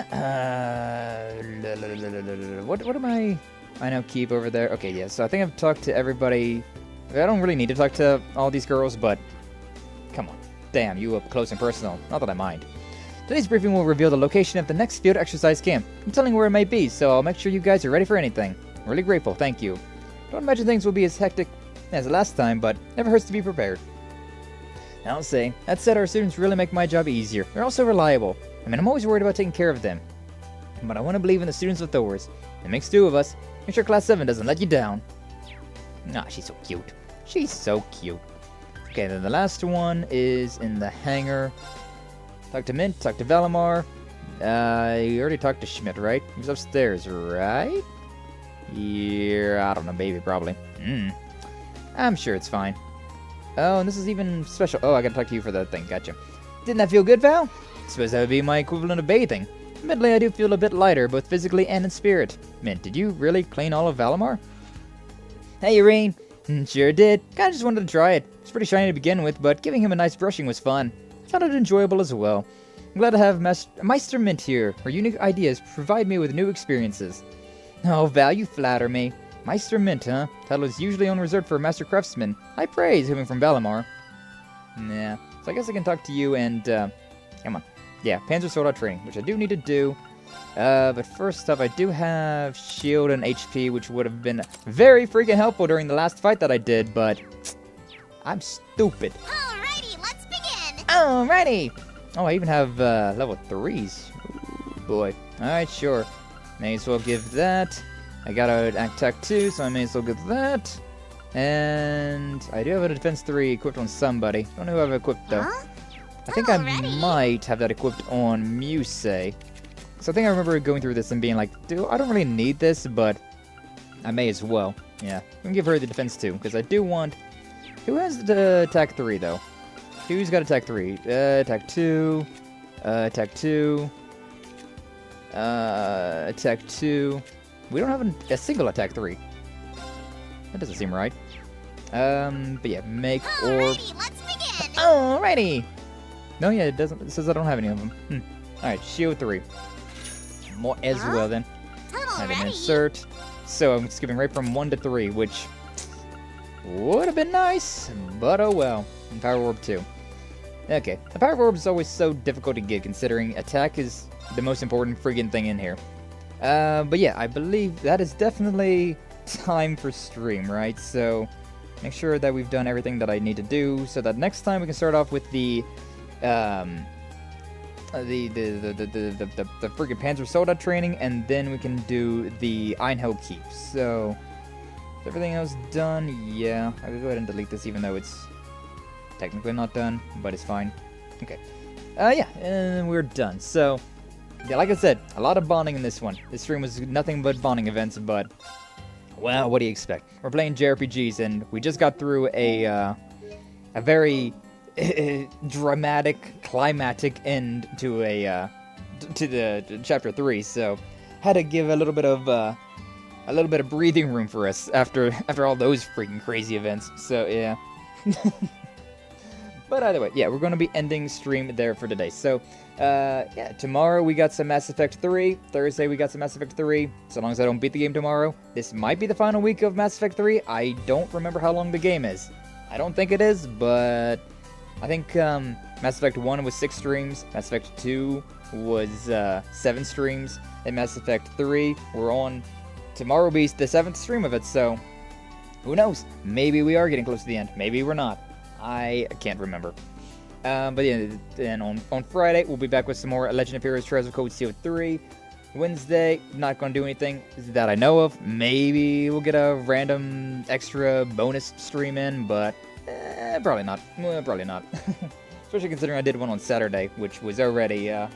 what am I now keep over there? Okay, yeah, so I think I've talked to everybody. I don't really need to talk to all these girls, but come on. Damn, you up close and personal. Not that I mind. Today's briefing will reveal the location of the next field exercise camp. I'm telling you where it might be, so I'll make sure you guys are ready for anything. I'm really grateful, thank you. Don't imagine things will be as hectic as last time, but never hurts to be prepared. I'll say, that said, our students really make my job easier. They're also reliable. I mean, I'm always worried about taking care of them. But I want to believe in the students with Thors. It makes two of us. Make sure Class 7 doesn't let you down. Ah, she's so cute. She's so cute. Okay, then the last one is in the hangar. Talk to Mint, talk to Valimar. You already talked to Schmidt, right? He was upstairs, right? Yeah, I don't know, baby, probably. I'm sure it's fine. Oh, and this is even special. Oh, I gotta talk to you for the thing, gotcha. Didn't that feel good, Val? Suppose that would be my equivalent of bathing. Admittedly, I do feel a bit lighter, both physically and in spirit. Mint, did you really clean all of Valimar? Hey, Irene. Sure did. Kinda just wanted to try it. It's pretty shiny to begin with, but giving him a nice brushing was fun. Found it enjoyable as well. I'm glad to have Meister Mint here. Her unique ideas provide me with new experiences. Oh, Val, you flatter me. Meister Mint, huh? Title is usually on reserve for a Master Craftsman. High praise coming from Valimar. Nah. So I guess I can talk to you and, come on. Yeah, Panzer Soldat training, which I do need to do. But first up, I do have shield and HP, which would have been very freaking helpful during the last fight that I did, but I'm stupid. Alrighty, let's begin. Alrighty. Oh, I even have level 3s. Ooh, boy. Alright, sure. May as well give that. I got an attack 2, so I may as well give that. And I do have a defense 3 equipped on somebody. Don't know who I've equipped though. Huh? I think I might have that equipped on Muse. So I think I remember going through this and being like, dude, I don't really need this, but I may as well. Yeah, I'm gonna give her the defense 2, because I do want... Who has the attack 3 though? Who's got attack 3? Attack 2. Attack 2. Attack 2. We don't have a single attack 3. That doesn't seem right. But yeah, make orb. Alrighty, let's begin. Alrighty. No, yeah, it doesn't. It says I don't have any of them. Alright, shield 3. More as well then. Have an insert. So I'm skipping right from 1 to 3, which would have been nice, but oh well. And power orb 2. Okay, the power orb is always so difficult to get, considering attack is the most important friggin' thing in here. But yeah, I believe that is definitely time for stream, right? So make sure that we've done everything that I need to do, so that next time we can start off with the friggin' Panzer Soldat training, and then we can do the Einhell Keep. So is everything else done? Yeah, I will go ahead and delete this, even though it's technically not done, but it's fine. Okay. Yeah, and we're done. So yeah, like I said, a lot of bonding in this one. This stream was nothing but bonding events, but well, what do you expect? We're playing JRPGs, and we just got through a very dramatic, climatic end to the chapter 3. So had to give a little bit of breathing room for us after all those freaking crazy events. So yeah. But either way, yeah, we're going to be ending stream there for today. So, yeah, tomorrow we got some Mass Effect 3. Thursday we got some Mass Effect 3. So long as I don't beat the game tomorrow. This might be the final week of Mass Effect 3. I don't remember how long the game is. I don't think it is, but I think Mass Effect 1 was 6 streams. Mass Effect 2 was 7 streams. And Mass Effect 3, we're on... Tomorrow will be the 7th stream of it, so... Who knows? Maybe we are getting close to the end. Maybe we're not. I can't remember. But yeah, then on Friday, we'll be back with some more Legend of Heroes Treasure Code CO3. Wednesday, not going to do anything that I know of. Maybe we'll get a random extra bonus stream in, but probably not. Well, probably not. Especially considering I did one on Saturday, which was already it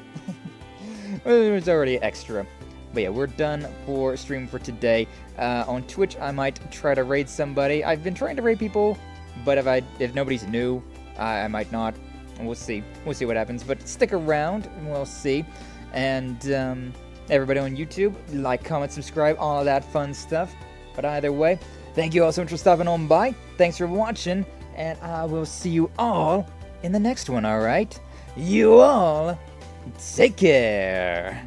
was already extra. But yeah, we're done for stream for today. On Twitch, I might try to raid somebody. I've been trying to raid people, but if nobody's new, I might not. We'll see. We'll see what happens. But stick around, and we'll see. And everybody on YouTube, like, comment, subscribe, all of that fun stuff. But either way, thank you all so much for stopping on by. Thanks for watching, and I will see you all in the next one, alright? You all, take care!